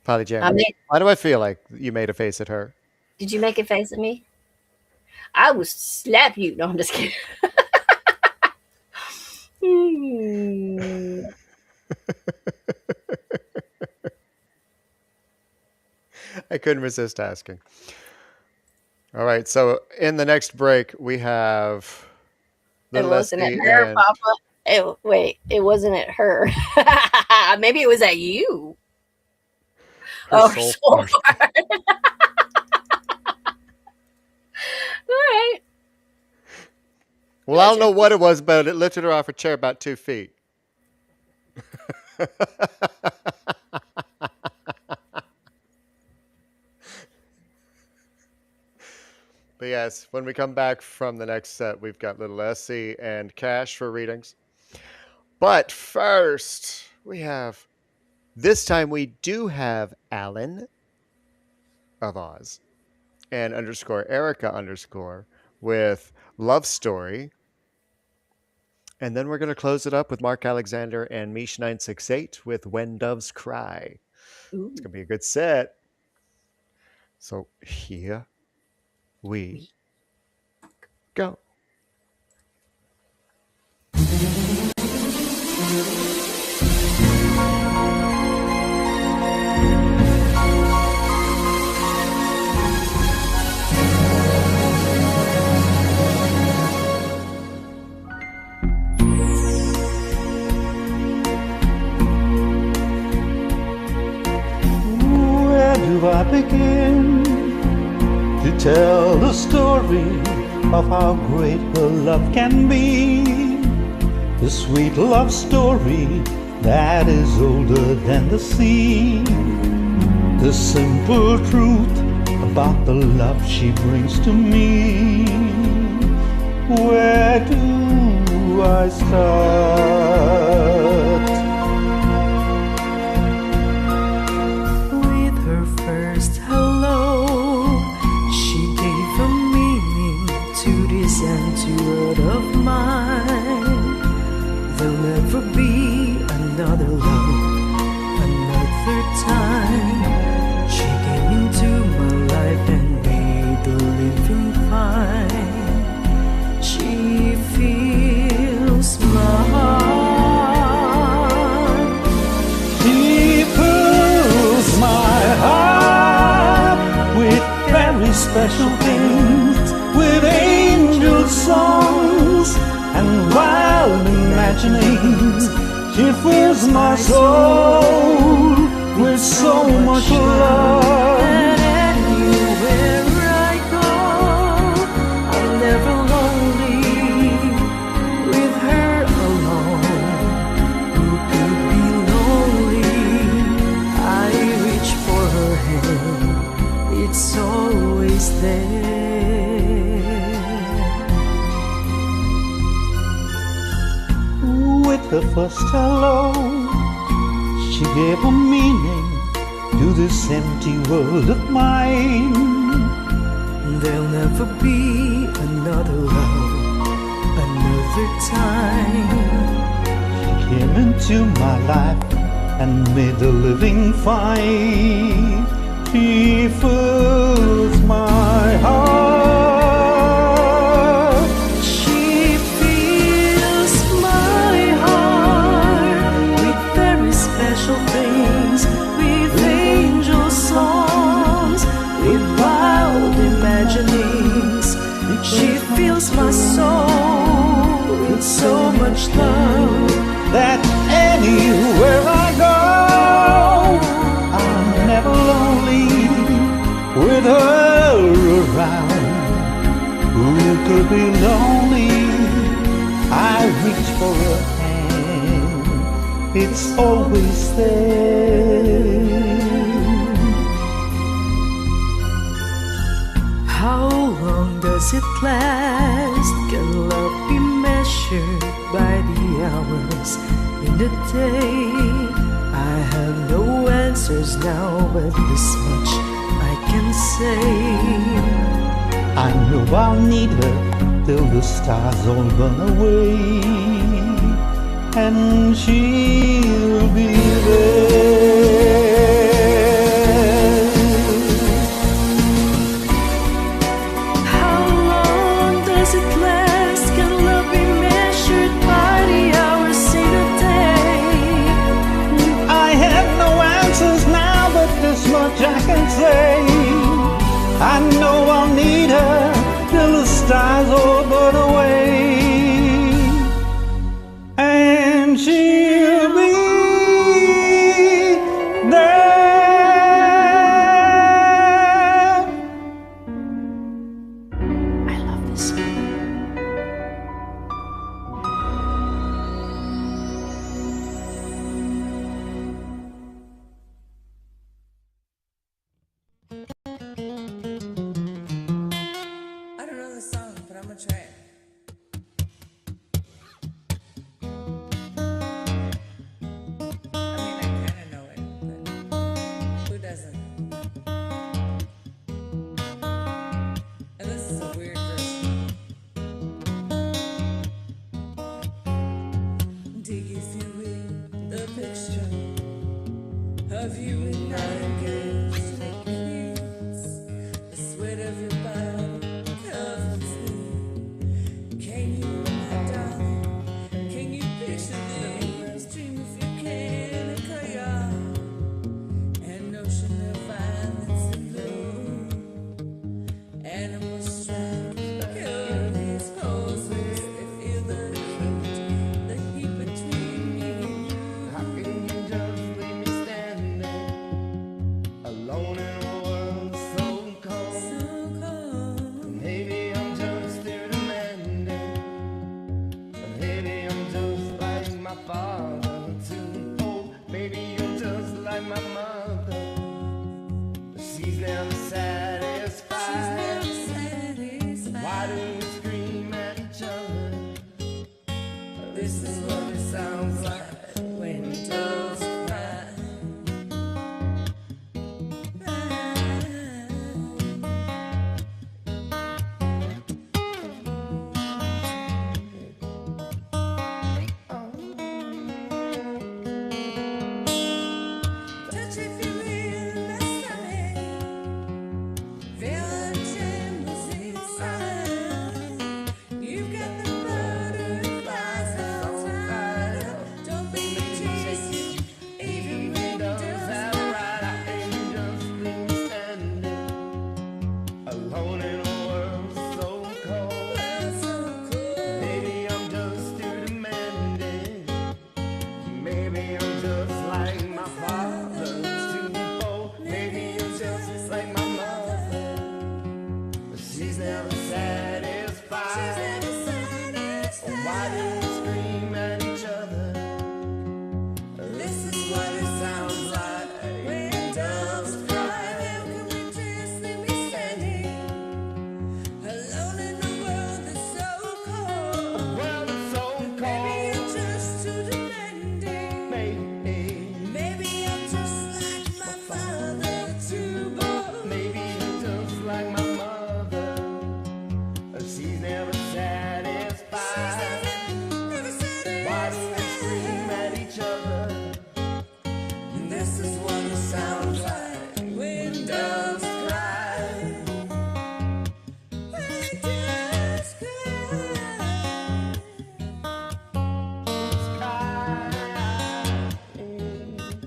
Polyjam. I mean, Why do I feel like you made a face at her? did you make a face at me? I will slap you. No, I'm just kidding. I couldn't resist asking. All right, so in the next break, we have It Little wasn't at Esty her, and Papa. Wait, it wasn't at her. Maybe it was at you. her Soul soul fart. fart. All right. Well, I don't know what it was, but it lifted her off a chair about 2 feet. But yes, when we come back from the next set, we've got Little Essie and Cash for readings. But first, this time we do have Alan of Oz and _Erica_ with Love Story. And then we're going to close it up with Mark Alexander and Mish968 with When Doves Cry. Ooh. It's going to be a good set. So here we go. Where do I begin to tell the story of how great her love can be? The sweet love story that is older than the sea. The simple truth about the love she brings to me. Where do I start? With her first hello, she gave a meaning to this empty world of mine. There'll never be another love, another time. She came into my life and made the living fine. She feels imaginings. She fills my soul with so much love. And anywhere I go, I'm never lonely with her alone. Who could be lonely? I reach for her hand, it's always there. With her first hello, she gave a meaning to this empty world of mine. There'll never be another love, another time. She came into my life and made the living fine. She fills my heart. She fills my heart with very special things, with angel songs, with wild imaginings. She fills my soul with so much love That anywhere I go, I'm never lonely with her around. Who could be lonely? I reach for her hand, it's always there. How long does it last? Can love be measured by the hours in a day? I have no answers now, but this much I can say. I know I'll need her till the stars all burn away, and she'll be there. How long does it last? Can love be measured by the hours in a day? I have no answers now, but this much I can say. I know I'll need her till the stars all burn away, and she'll be there. I love this song. I don't know the song, but I'm gonna try it. I mean, I kind of know it, but who doesn't? And this is a weird version. Dig, if you will, the picture of you and I engaged like kids. The sweat of your body covers me. Can you, my darling, can you picture this? Dream if you can, a kayak, an ocean of violence and blue. Animals strike, curious poses. They feel the heat between me and you. How can you just leave me standing alone in a world so cold? So cold. Maybe I'm just too demanding. Maybe I'm just like my father, too old. Maybe you're just like my mother. She's never satisfied. Why do we scream at each other? This is what it sounds like when doves cry. Touch Maybe I'm just like my father, too bold. Maybe I'm just like my mother. She's never satisfied. Why do we scream at each other? This is what it sounds like when doves cry. How can we just leave me standing alone in a world that's so cold? Well, it's so Maybe cold. I'm just too demanding. Maybe I'm just like my father, too bold. Maybe I'm just like my mother. She's never satisfied. Never Why do we scream at each other? This is what it sounds like when doves cry. When doves cry.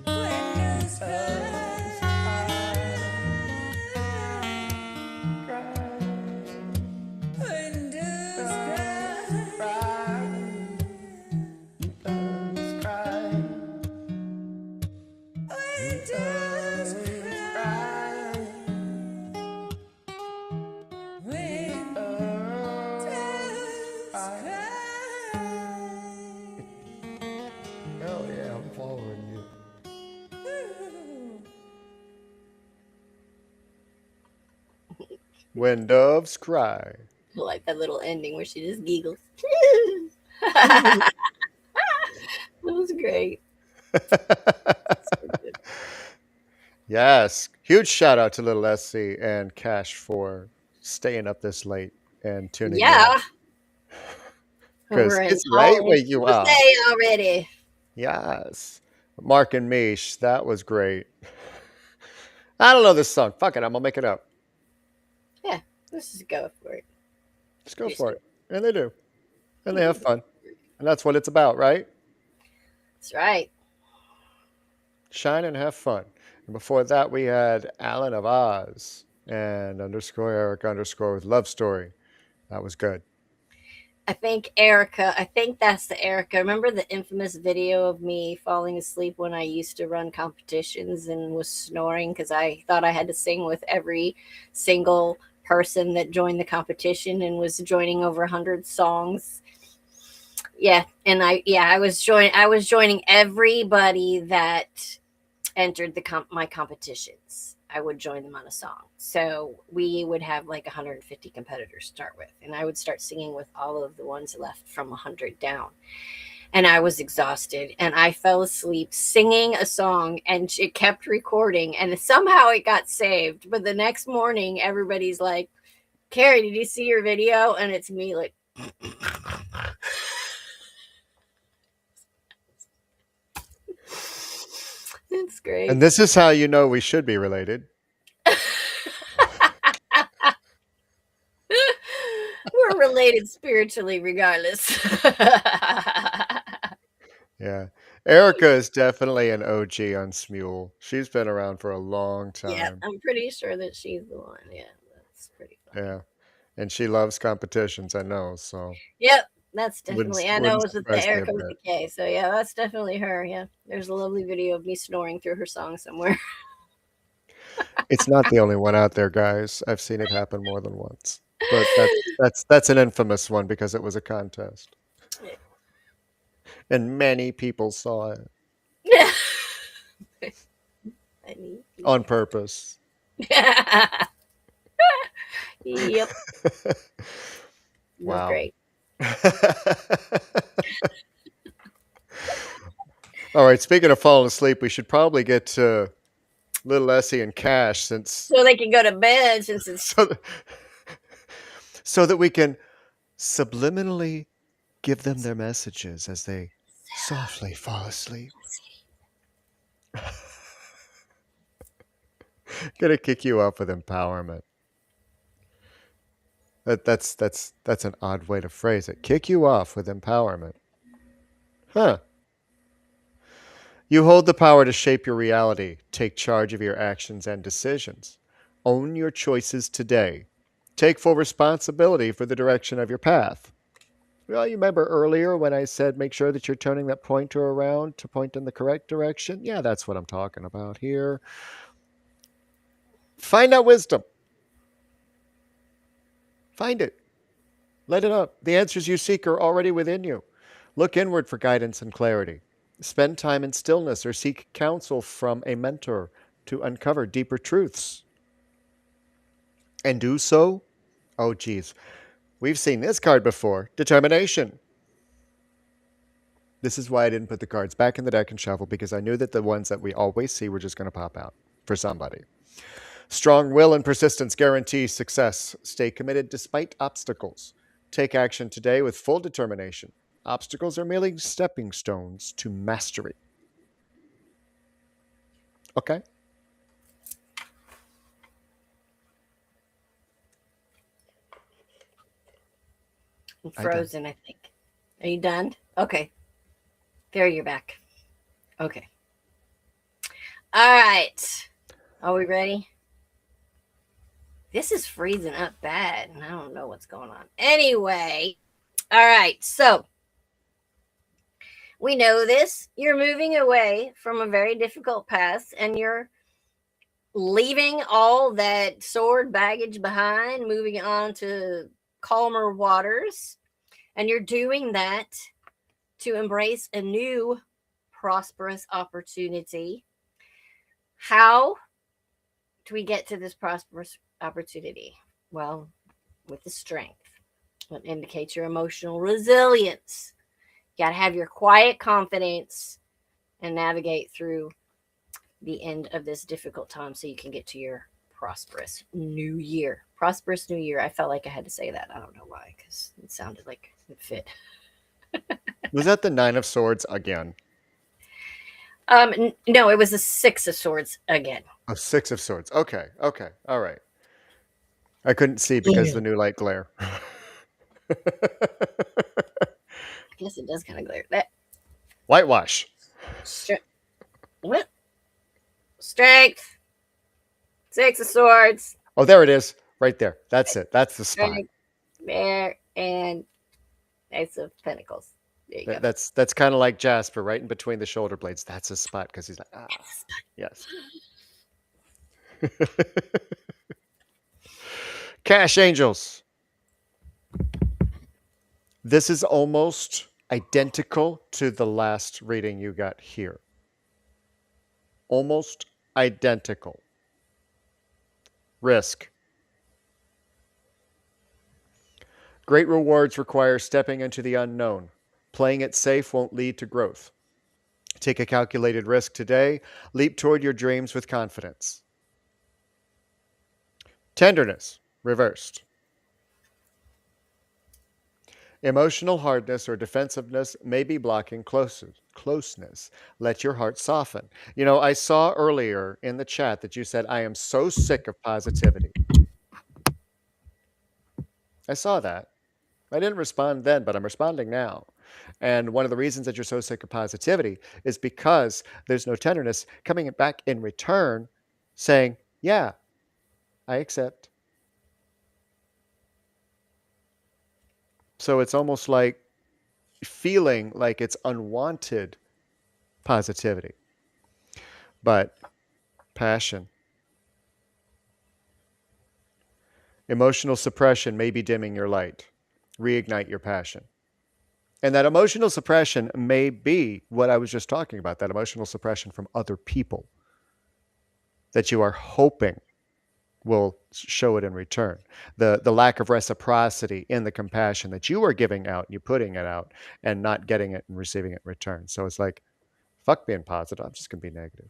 When doves cry. When doves cry. When doves cry. When doves cry. Hell yeah, I'm following you. When doves cry. I like that little ending where she just giggles. That was great. Yes. Huge shout out to Little Essie and Cash for staying up this late and tuning Yeah. in. Because We're in it's late all where you are. Tuesday already. Yes. Mark and Mish, that was great. I don't know this song. Fuck it, I'm gonna make it up. Yeah, let's just go for it. Just go for it. And they do. And they have fun. And that's what it's about, right? That's right. Shine and have fun. And before that, we had Alan of Oz and underscore Eric underscore with Love Story. That was good. I think Erica, I think that's the Erica. Remember the infamous video of me falling asleep when I used to run competitions and was snoring because I thought I had to sing with every single person that joined the competition and was joining over 100 songs. Yeah, and I was joining everybody that entered my competitions. I would join them on a song. So we would have like 150 competitors start with, and I would start singing with all of the ones left from 100 down. And I was exhausted, and I fell asleep singing a song, and it kept recording, and somehow it got saved. But the next morning, everybody's like, "Carrie, did you see your video?" And it's me like. It's great. And this is how you know we should be related. We're related spiritually, regardless. Yeah. Erica is definitely an OG on Smule. She's been around for a long time. Yeah, I'm pretty sure that she's the one. Yeah, that's pretty fun. Yeah. And she loves competitions, I know. So Yep, that's wouldn't, definitely. I know wouldn't it was with the surprise me a Erica with the bit. K. So yeah, that's definitely her. Yeah, there's a lovely video of me snoring through her song somewhere. It's not the only one out there, guys. I've seen it happen more than once. But that's an infamous one because it was a contest. And many people saw it Yeah. on purpose. Yep. Wow. Great. All right. Speaking of falling asleep, we should probably get to Little Essie and Cash So they can go to bed since it's so that we can subliminally give them their messages as they softly fall asleep. Gonna kick you off with empowerment. That's an odd way to phrase it. Kick you off with empowerment. Huh. You hold the power to shape your reality, take charge of your actions and decisions. Own your choices today. Take full responsibility for the direction of your path. Well, you remember earlier when I said make sure that you're turning that pointer around to point in the correct direction? Yeah, that's what I'm talking about here. Find out wisdom. Find it. Let it up. The answers you seek are already within you. Look inward for guidance and clarity. Spend time in stillness or seek counsel from a mentor to uncover deeper truths. And do so. Oh, geez. We've seen this card before. Determination. This is why I didn't put the cards back in the deck and shuffle, because I knew that the ones that we always see were just going to pop out for somebody. Strong will and persistence guarantee success. Stay committed despite obstacles. Take action today with full determination. Obstacles are merely stepping stones to mastery. Okay. I'm frozen, I think. Are you done? Okay. There, you're back. Okay. All right. Are we ready? This is freezing up bad, and I don't know what's going on. Anyway, all right. So we know this. You're moving away from a very difficult past, and you're leaving all that sword baggage behind, moving on to calmer waters. And you're doing that to embrace a new prosperous opportunity. How do we get to this prosperous opportunity? Well, with the strength. It indicates your emotional resilience. You got to have your quiet confidence and navigate through the end of this difficult time so you can get to your prosperous new year. Prosperous new year. I felt like I had to say that. I don't know why, because it sounded like it fit. Was that the Nine of Swords again? No, it was the Six of Swords again. Oh, Six of Swords. Okay. Okay. All right. I couldn't see because of the new light glare. I guess it does kind of glare. That Whitewash. What? Strength. Six of Swords. Oh, there it is. Right there. That's it. That's the spot. Strength. There and Ace of Pentacles. There you go. That's kind of like Jasper, right in between the shoulder blades. That's his spot because he's like, ah, yes. Cash Angels. This is almost identical to the last reading you got here. Almost identical. Risk. Great rewards require stepping into the unknown. Playing it safe won't lead to growth. Take a calculated risk today. Leap toward your dreams with confidence. Tenderness, reversed. Emotional hardness or defensiveness may be blocking closeness. Let your heart soften. You know, I saw earlier in the chat that you said, I am so sick of positivity. I saw that. I didn't respond then, but I'm responding now. And one of the reasons that you're so sick of positivity is because there's no tenderness coming back in return saying, yeah, I accept. So it's almost like feeling like it's unwanted positivity. But passion. Emotional suppression may be dimming your light. Reignite your passion. And that emotional suppression may be what I was just talking about, that emotional suppression from other people that you are hoping will show it in return. The lack of reciprocity in the compassion that you are giving out, you putting it out and not getting it and receiving it in return. So it's like, fuck being positive. I'm just going to be negative.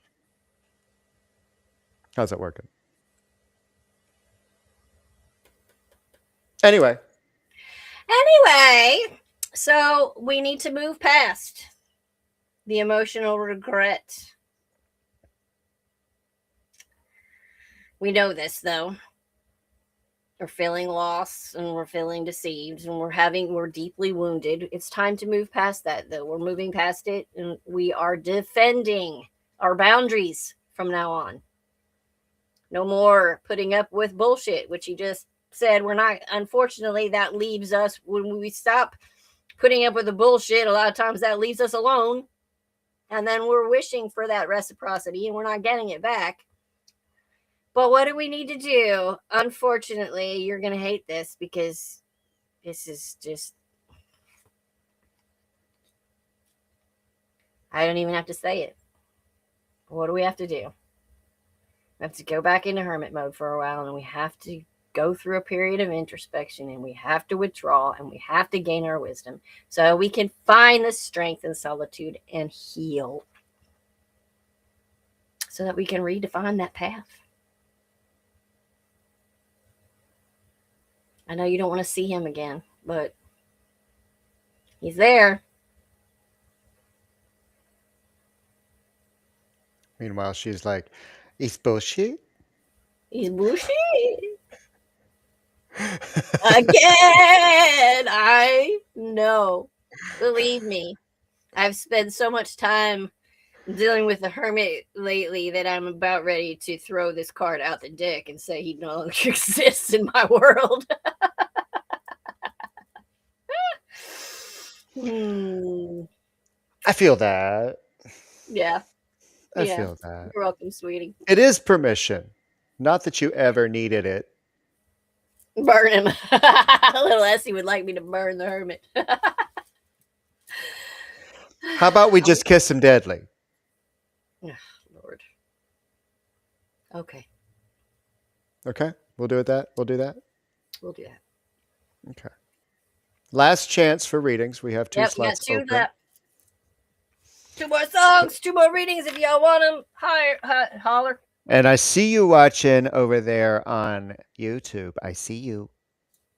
How's that working? Anyway, so we need to move past the emotional regret. We know this, though. We're feeling lost and we're feeling deceived and we're deeply wounded. It's time to move past that, though. We're moving past it and we are defending our boundaries from now on. No more putting up with bullshit, which you just said we're not. Unfortunately, that leaves us when we stop putting up with the bullshit, a lot of times that leaves us alone. And then we're wishing for that reciprocity and we're not getting it back. But what do we need to do? Unfortunately, you're going to hate this because this is just, I don't even have to say it. What do we have to do? We have to go back into hermit mode for a while, and we have to go through a period of introspection, and we have to withdraw, and we have to gain our wisdom so we can find the strength in solitude and heal so that we can redefine that path. I know you don't want to see him again, but he's there. Meanwhile, she's like, it's bullshit. He's bullshit. Again, I know. Believe me, I've spent so much time dealing with the hermit lately that I'm about ready to throw this card out the deck and say he no longer exists in my world. I feel that. Yeah. I feel that. You're welcome, sweetie. It is permission. Not that you ever needed it. Burn him. Little Essie would like me to burn the hermit. How about we just kiss him deadly? Oh, Lord. Okay. Okay, we'll do that. We'll do that. We'll do that. Okay. Last chance for readings. We have two Yep, slots we got open. two more songs, two more readings if y'all want them. Holler. And I see you watching over there on YouTube. I see you.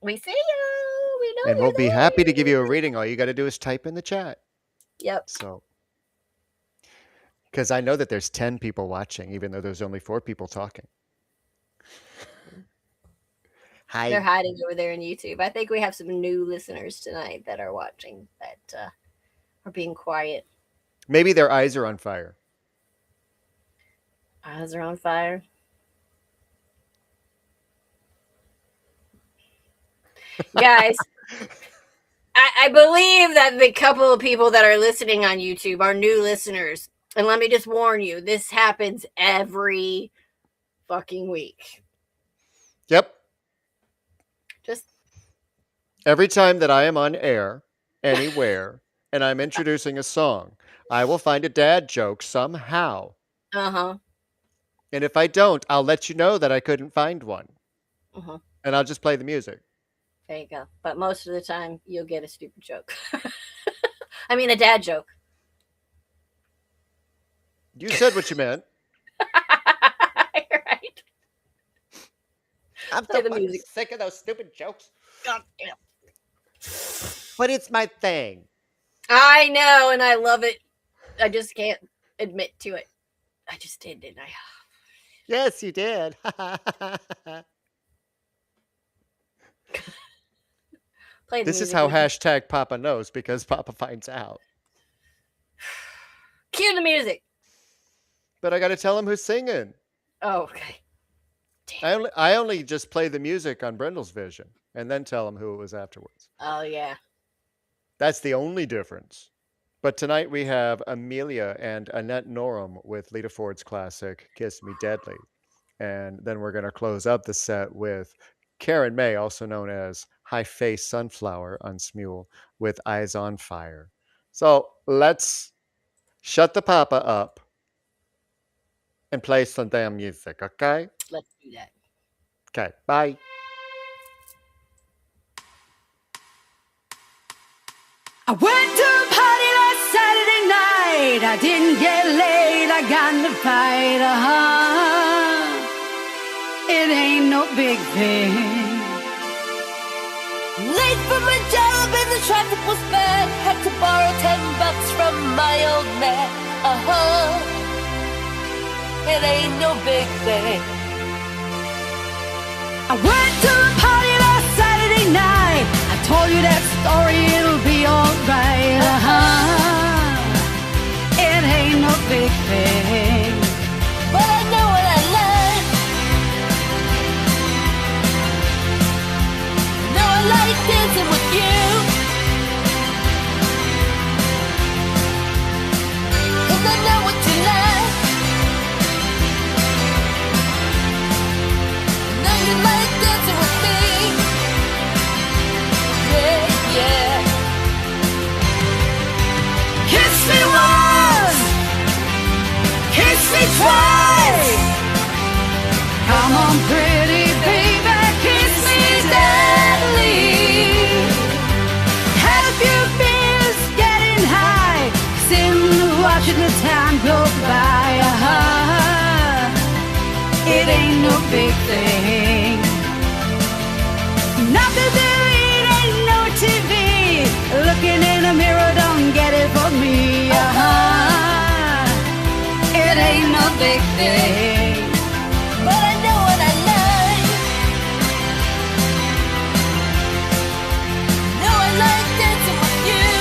We see you. We know And we'll you're be there. happy to give you a reading. All you got to do is type in the chat. Yep. So, because I know that there's 10 people watching, even though there's only 4 people talking. Hi. They're hiding over there in YouTube. I think we have some new listeners tonight that are watching that are being quiet. Maybe their eyes are on fire. Eyes are on fire. Guys, I believe that the couple of people that are listening on YouTube are new listeners. And let me just warn you, this happens every fucking week. Yep. Just Every time that I am on air, anywhere, and I'm introducing a song, I will find a dad joke somehow. uh-huh. And if I don't, I'll let you know that I couldn't find one. Uh-huh. And I'll just play the music. There you go. But most of the time, you'll get a stupid joke. I mean, a dad joke. You said what you meant. Right. I'm Play so the fucking music. sick of those stupid jokes. God damn. But it's my thing. I know, and I love it. I just can't admit to it. I just did, didn't I? Yes, you did. Play the This is music, how would you? hashtag Papa knows, because Papa finds out. Cue the music. But I got to tell him who's singing. Oh, okay. I only just play the music on Brindle's Vision and then tell him who it was afterwards. Oh, yeah. That's the only difference. But tonight we have Amelia and Annette Norum with Lita Ford's classic, Kiss Me Deadly. And then we're going to close up the set with Karen May, also known as High Face Sunflower on Smule, with Eyes on Fire. So let's shut the Papa up and play some damn music, okay? Let's do that. Okay, bye. I went to a party last Saturday night. I didn't get laid, I got in a fight. It ain't no big thing. Late for my job and the traffic was bad. Had to borrow $10 from my old man. It ain't no big thing. I went to a party last Saturday night. I told you that story, it'll be alright. It ain't no big thing. But I know what I learned. I know I like dancing with you. Come on, pretty baby, kiss me deadly. Have your fears getting high, sitting watching the time go by. It ain't no big thing. Nothing to eat, ain't no TV. Looking in a mirror, don't get it for me. It ain't no big thing. But I know what I like. Know I like dancing with you.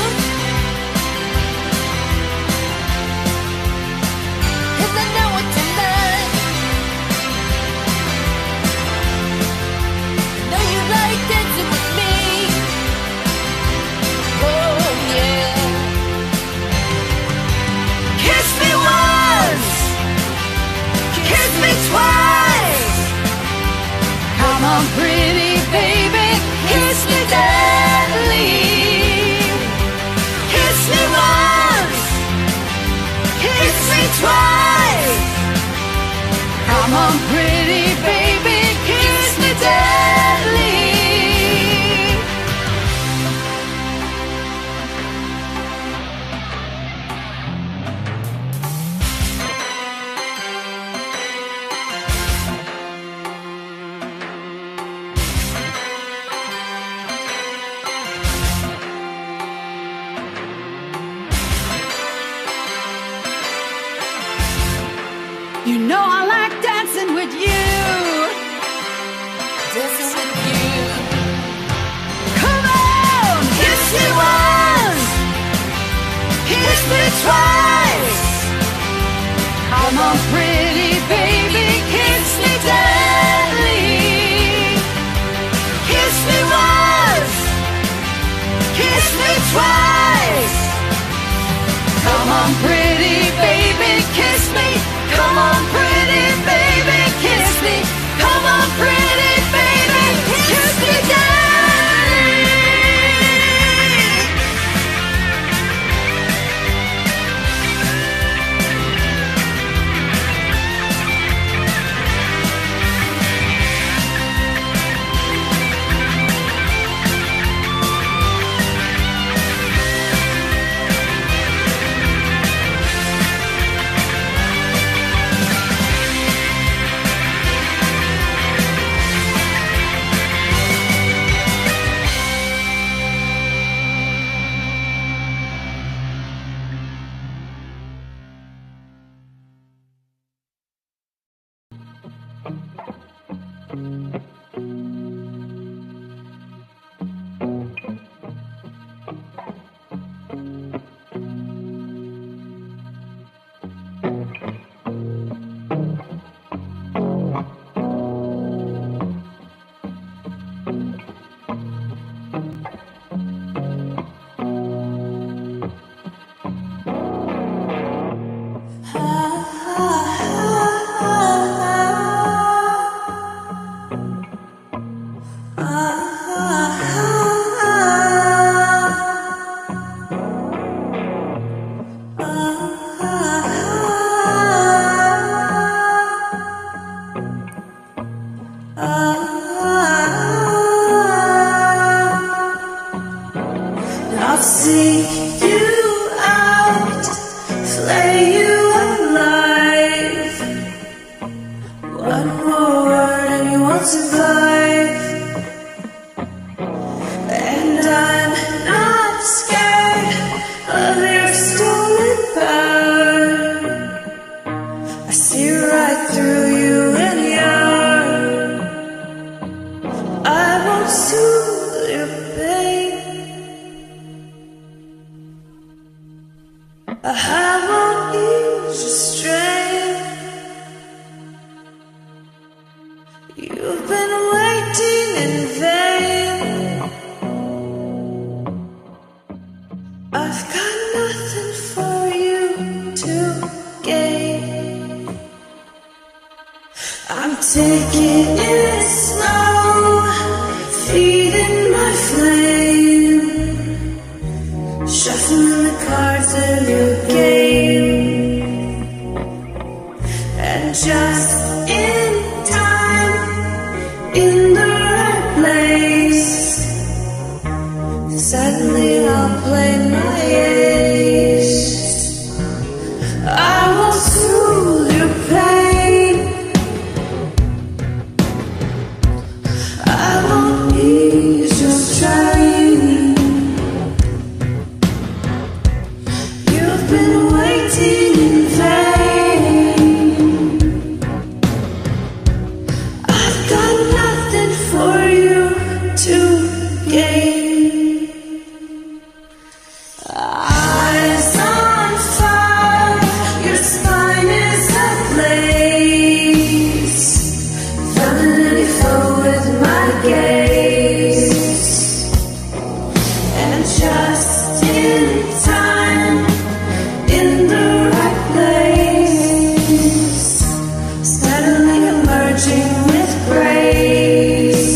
'Cause I know what you like. Know you like dancing with me. Oh yeah. Kiss me once, kiss me twice. Come on, pretty baby, kiss me deadly. Kiss me once, kiss me twice. Come on, pretty baby, kiss me deadly. You know I like dancing with you. Dancing with you. Come on, kiss me once, kiss me twice. Come on, pretty baby, kiss me deadly. Kiss me once, kiss me twice. Come on, pretty baby, kiss me. Come on, pretty baby, kiss me. Come on, pretty baby, kiss me deadly. I'll seek you out, flay you alive. One more word and you won't survive. And I'm not scared of your stolen power. I see right through you and I won't soothe your pain. I won't ease your strain. You've been waiting in vain. I've got nothing for you to gain. I'm taking it slow, feeding my flame, shuffling the cards of your game. And just in time in the right place. Suddenly I'll play my ace. I will soothe your pain. I will ease your strain. You've been waiting in vain. I've got nothing for you to gain. Eyes on fire, your spine is ablaze. Feminine flow with my gaze, and just in time, in the right place, steadily emerging with grace.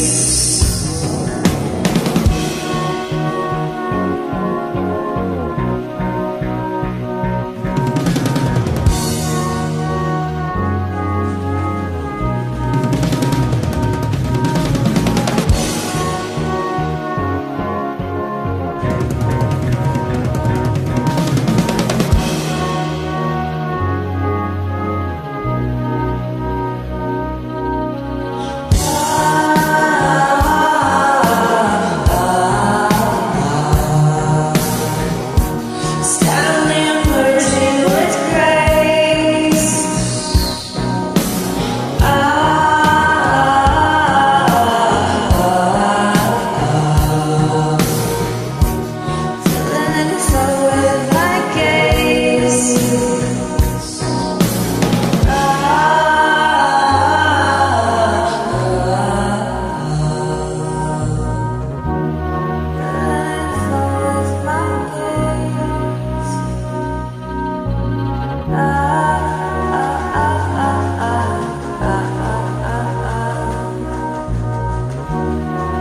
Steadily emerging with grace. Feeling it flow with my gaze.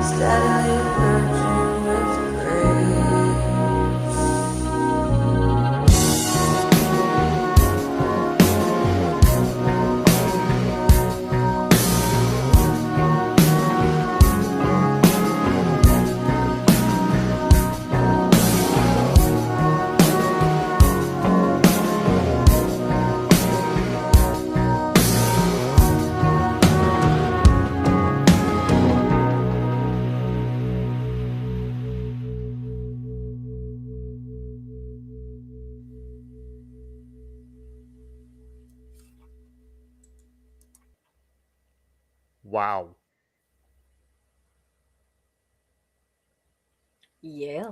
Steadily emerging with grace. Wow. Yeah,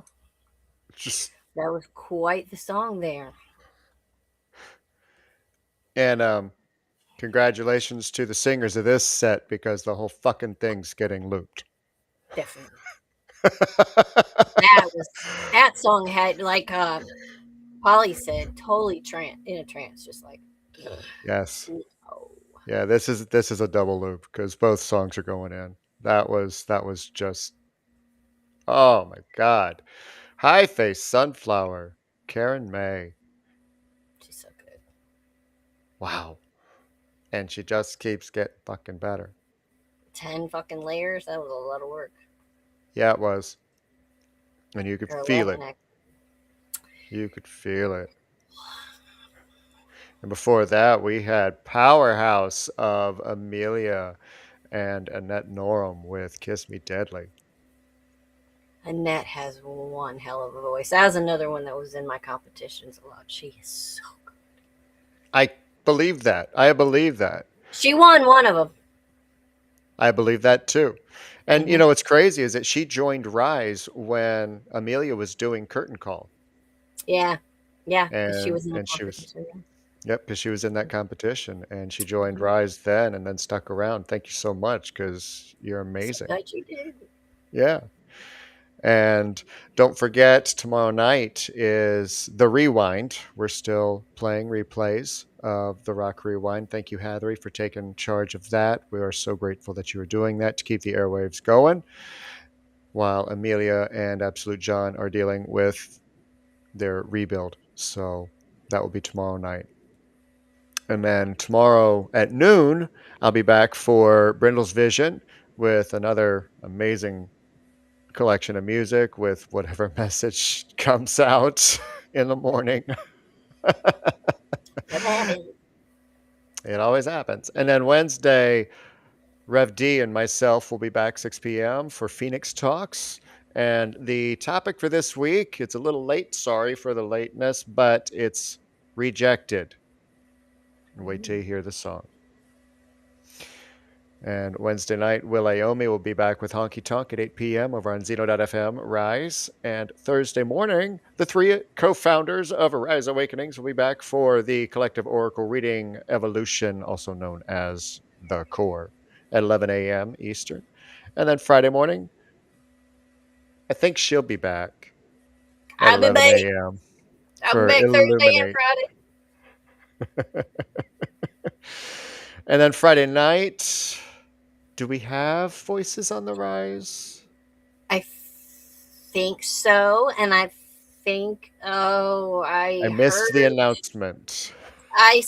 Just that was quite the song there. and congratulations to the singers of this set because the whole fucking thing's getting looped. Definitely. That song had like Polly said, totally in a trance, just like Yes. oh. Yeah, this is a double loop because both songs are going in. That was just oh my god. High Face Sunflower, Karen May. She's so good. Wow. And she just keeps getting fucking better. 10 fucking layers, that was a lot of work. Yeah, it was. And you could Or feel 11 it. You could feel it. And before that, we had Powerhouse of Amelia and Annette Norum with Kiss Me Deadly. Annette has one hell of a voice. That was another one that was in my competitions a lot. She is so good. I believe that. I believe that. She won one of them. I believe that too. And you know what's crazy is that she joined Rise when Amelia was doing Curtain Call. Yeah. Yeah, because she was in the And she was competition. yep, because she was in that competition and she joined Rise then and then stuck around. Thank you so much because you're amazing. That you did. Yeah. And don't forget, tomorrow night is the Rewind. We're still playing replays of the Rock Rewind. Thank you, Hathery, for taking charge of that. We are so grateful that you are doing that to keep the airwaves going, while Amelia and Absolute John are dealing with their rebuild. So that will be tomorrow night. And then tomorrow at noon, I'll be back for Brindle's Vision with another amazing collection of music with whatever message comes out in the morning. Never happened. It always happens. And then Wednesday, Rev D and myself will be back 6 p.m. for Phoenix Talks. And the topic for this week, it's a little late. Sorry for the lateness, but it's rejected. Wait till you hear the song. And Wednesday night, Will Aomi will be back with Honky Tonk at 8 p.m. over on Zeno.fm Rise. And Thursday morning, the three co-founders of Arise Awakenings will be back for the collective oracle reading Evolution, also known as The Core, at 11 a.m. Eastern. And then Friday morning, I think she'll be back at I'll be 11 back. a.m. I'll be for back Thursday and Illuminate. Friday. And then Friday night, do we have Voices on the Rise? I think so, and I think I missed the heard- announcement. I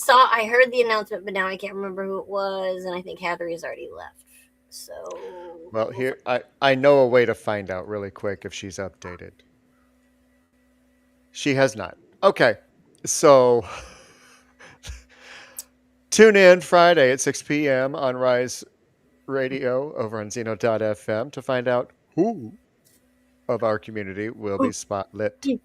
heard the announcement, but now I can't remember who it was, and I think Heather has already left. So Well, here I know a way to find out really quick if she's updated. She has not. Okay, so tune in Friday at 6 p.m. on Rise Radio over on Zeno.fm to find out who of our community will be spotlit. Do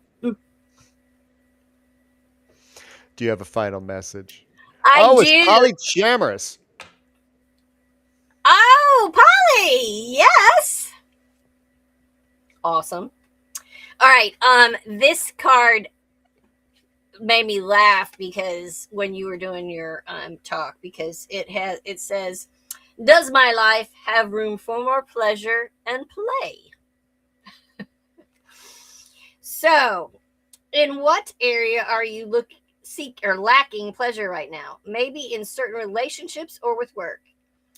you have a final message? I do. It's Polly Chamorous. Oh, Polly, yes. Awesome. All right. This card made me laugh because when you were doing your talk, because it says, "Does my life have room for more pleasure and play?" So, in what area are you lacking pleasure right now? Maybe in certain relationships or with work.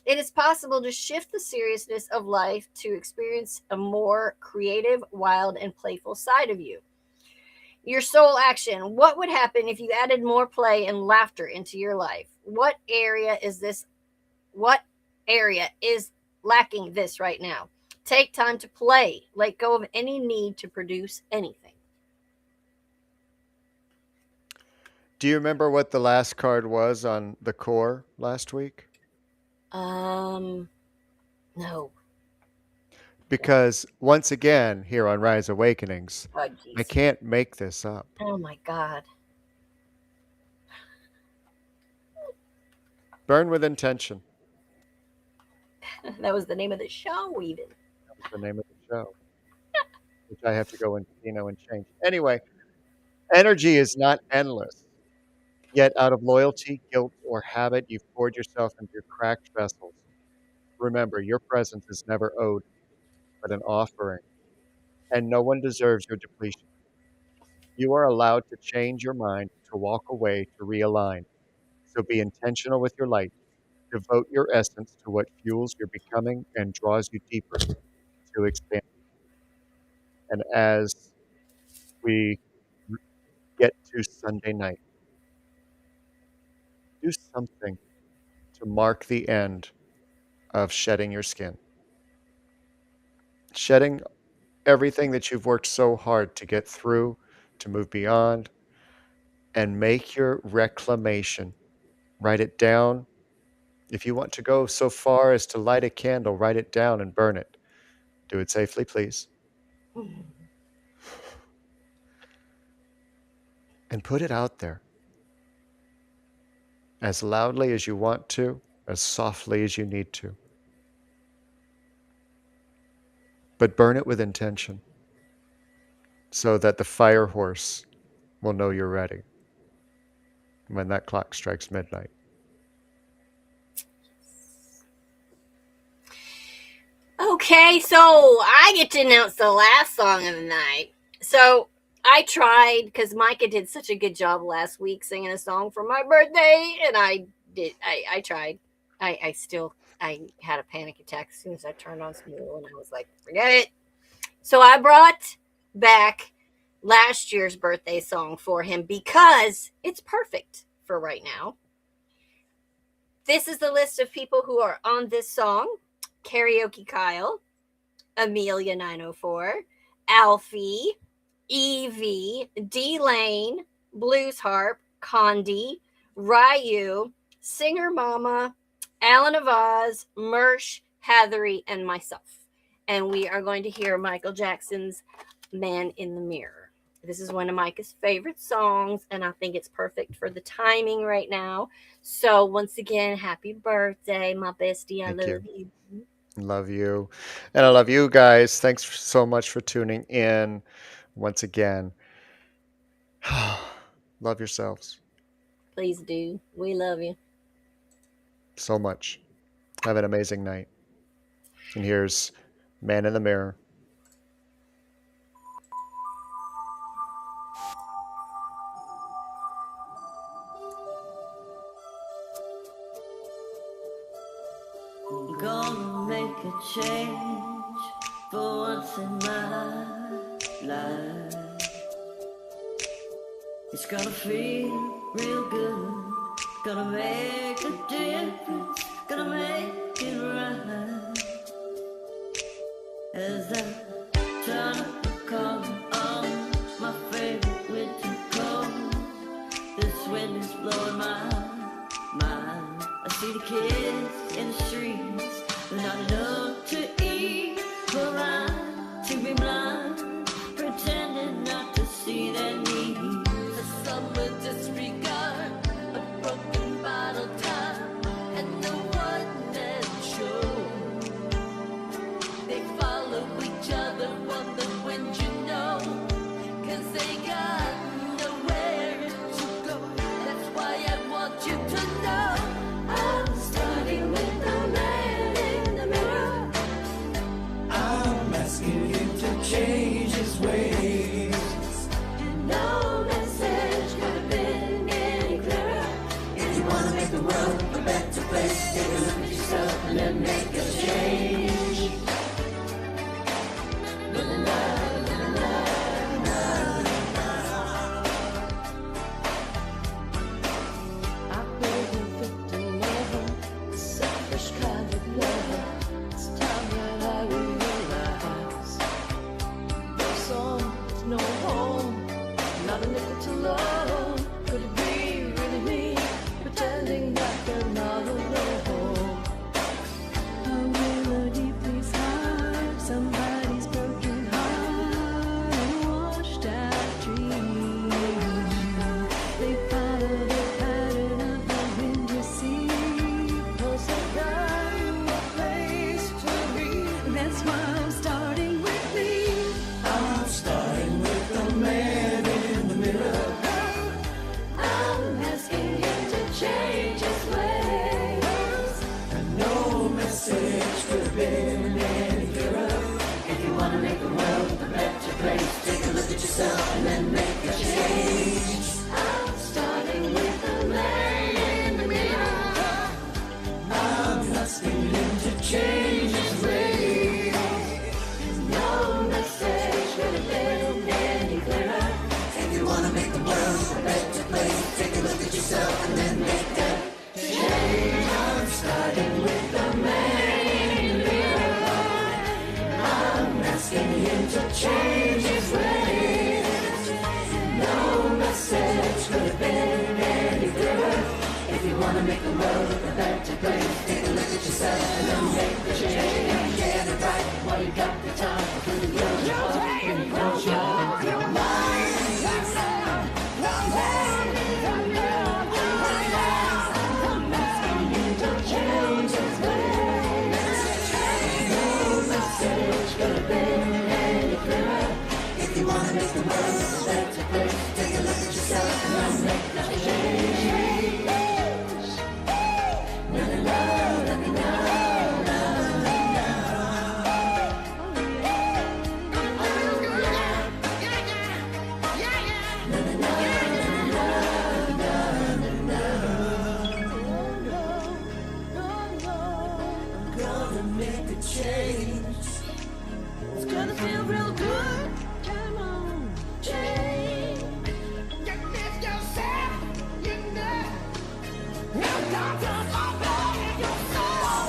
It is possible to shift the seriousness of life to experience a more creative, wild, and playful side of you. Your soul action. What would happen if you added more play and laughter into your life? What area is lacking this right now? Take time to play. Let go of any need to produce anything. Do you remember what the last card was on the core last week? No. Because once again, here on Rise Awakenings, Oh, I can't make this up. Oh my God. Burn with intention. That was the name of the show, even. That was the name of the show. Which I have to go into, and change. Anyway, energy is not endless. Yet out of loyalty, guilt, or habit, you've poured yourself into your cracked vessels. Remember, your presence is never owed, but an offering. And no one deserves your depletion. You are allowed to change your mind, to walk away, to realign. So be intentional with your light. Devote your essence to what fuels your becoming and draws you deeper to expand. And as we get to Sunday night, do something to mark the end of shedding your skin. Shedding everything that you've worked so hard to get through, to move beyond, and make your reclamation. Write it down. If you want to go so far as to light a candle, write it down and burn it. Do it safely, please. And put it out there. As loudly as you want to, as softly as you need to. But burn it with intention so that the fire horse will know you're ready when that clock strikes midnight. Okay, so I get to announce the last song of the night. So I tried, because Micah did such a good job last week singing a song for my birthday, and I tried. I had a panic attack as soon as I turned on Smule, and I was like, forget it. So I brought back last year's birthday song for him because it's perfect for right now. This is the list of people who are on this song. Karaoke Kyle, Amelia 904, Alfie, Evie, D Lane, Blues Harp, Condi, Ryu, Singer Mama, Alan of Oz, Mersh, Hathery, and myself. And we are going to hear Michael Jackson's Man in the Mirror. This is one of Micah's favorite songs, and I think it's perfect for the timing right now. So, once again, happy birthday, my bestie. I Thank love you. you. Love you. And I love you guys. Thanks so much for tuning in once again. Love yourselves Please do. We love you. so much. Have an amazing night. And here's Man in the Mirror. Gonna make a change for once in my life. It's gonna feel real good. Gonna make a difference. Gonna make it right. As I turn up the collar on my favorite winter coat, this wind is blowing my mind. I see the kids in the streets, they're not enough to eat, but I'm to be blind, pretending not to see their needs. The summer disregard, a broken bottle top, and the one that show. They follow each other on the wind, you know, 'cause they got nowhere to go. That's why I want you to know I'm starting with the man in the mirror. I'm asking him to change his ways. No message could have been any clearer. If you wanna make the world a better place, take a look at yourself and then make a change. I beg you, victim lover, selfish kind of lover. It's time that I realize no song, no home, not a nickel to love. Could it be really me pretending that they're not alone? A melody plays hard, somebody's broken heart, and washed out dream. They follow the pattern of the wind you see, 'cause they've got no place to be. That's why I'm starting with me. I'm starting with the man in the mirror. I'm asking him to change his ways. And no message could have been any clearer. If you wanna make the world a better place, take a look at yourself and then make a change. I'm starting with the man in the mirror. I'm asking him to change his ways. No message could have been any clearer. If you wanna make the world a better place, take a look at yourself and then make that change. I'm starting with the Man in the mirror. I'm asking him to change his ways. No message could have been any clearer. If you wanna make the world a better place, take a look at yourself and then make the change. Get it right while you got the time. When you close your heart, when you close your mind. I'm asking him to change his ways. No message could have been any clearer. If you wanna make the world a better place, take a look at yourself and then make the change. Na na na na na na na na. Na na na na na na na. I'm gonna make a change. It's gonna feel real good. Come on, change. You miss yourself, you know. You got to obey yourself.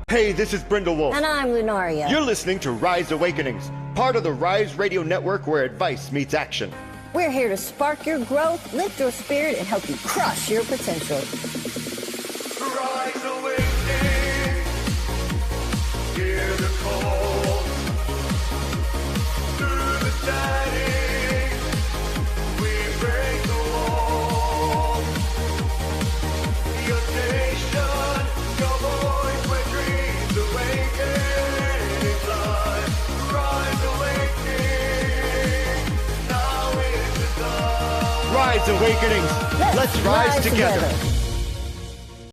Hey, this is BrindleWolf. And I'm Lunaria. You're listening to Rise Awakenings, part of the Rise Radio Network where advice meets action. We're here to spark your growth, lift your spirit, and help you crush your potential. Rise awakening, hear the call. Through the static, we break the wall. Your station, your voice, where dreams awaken, fly. Rise awakening, now is the time. Rise Awakenings. Let's rise together.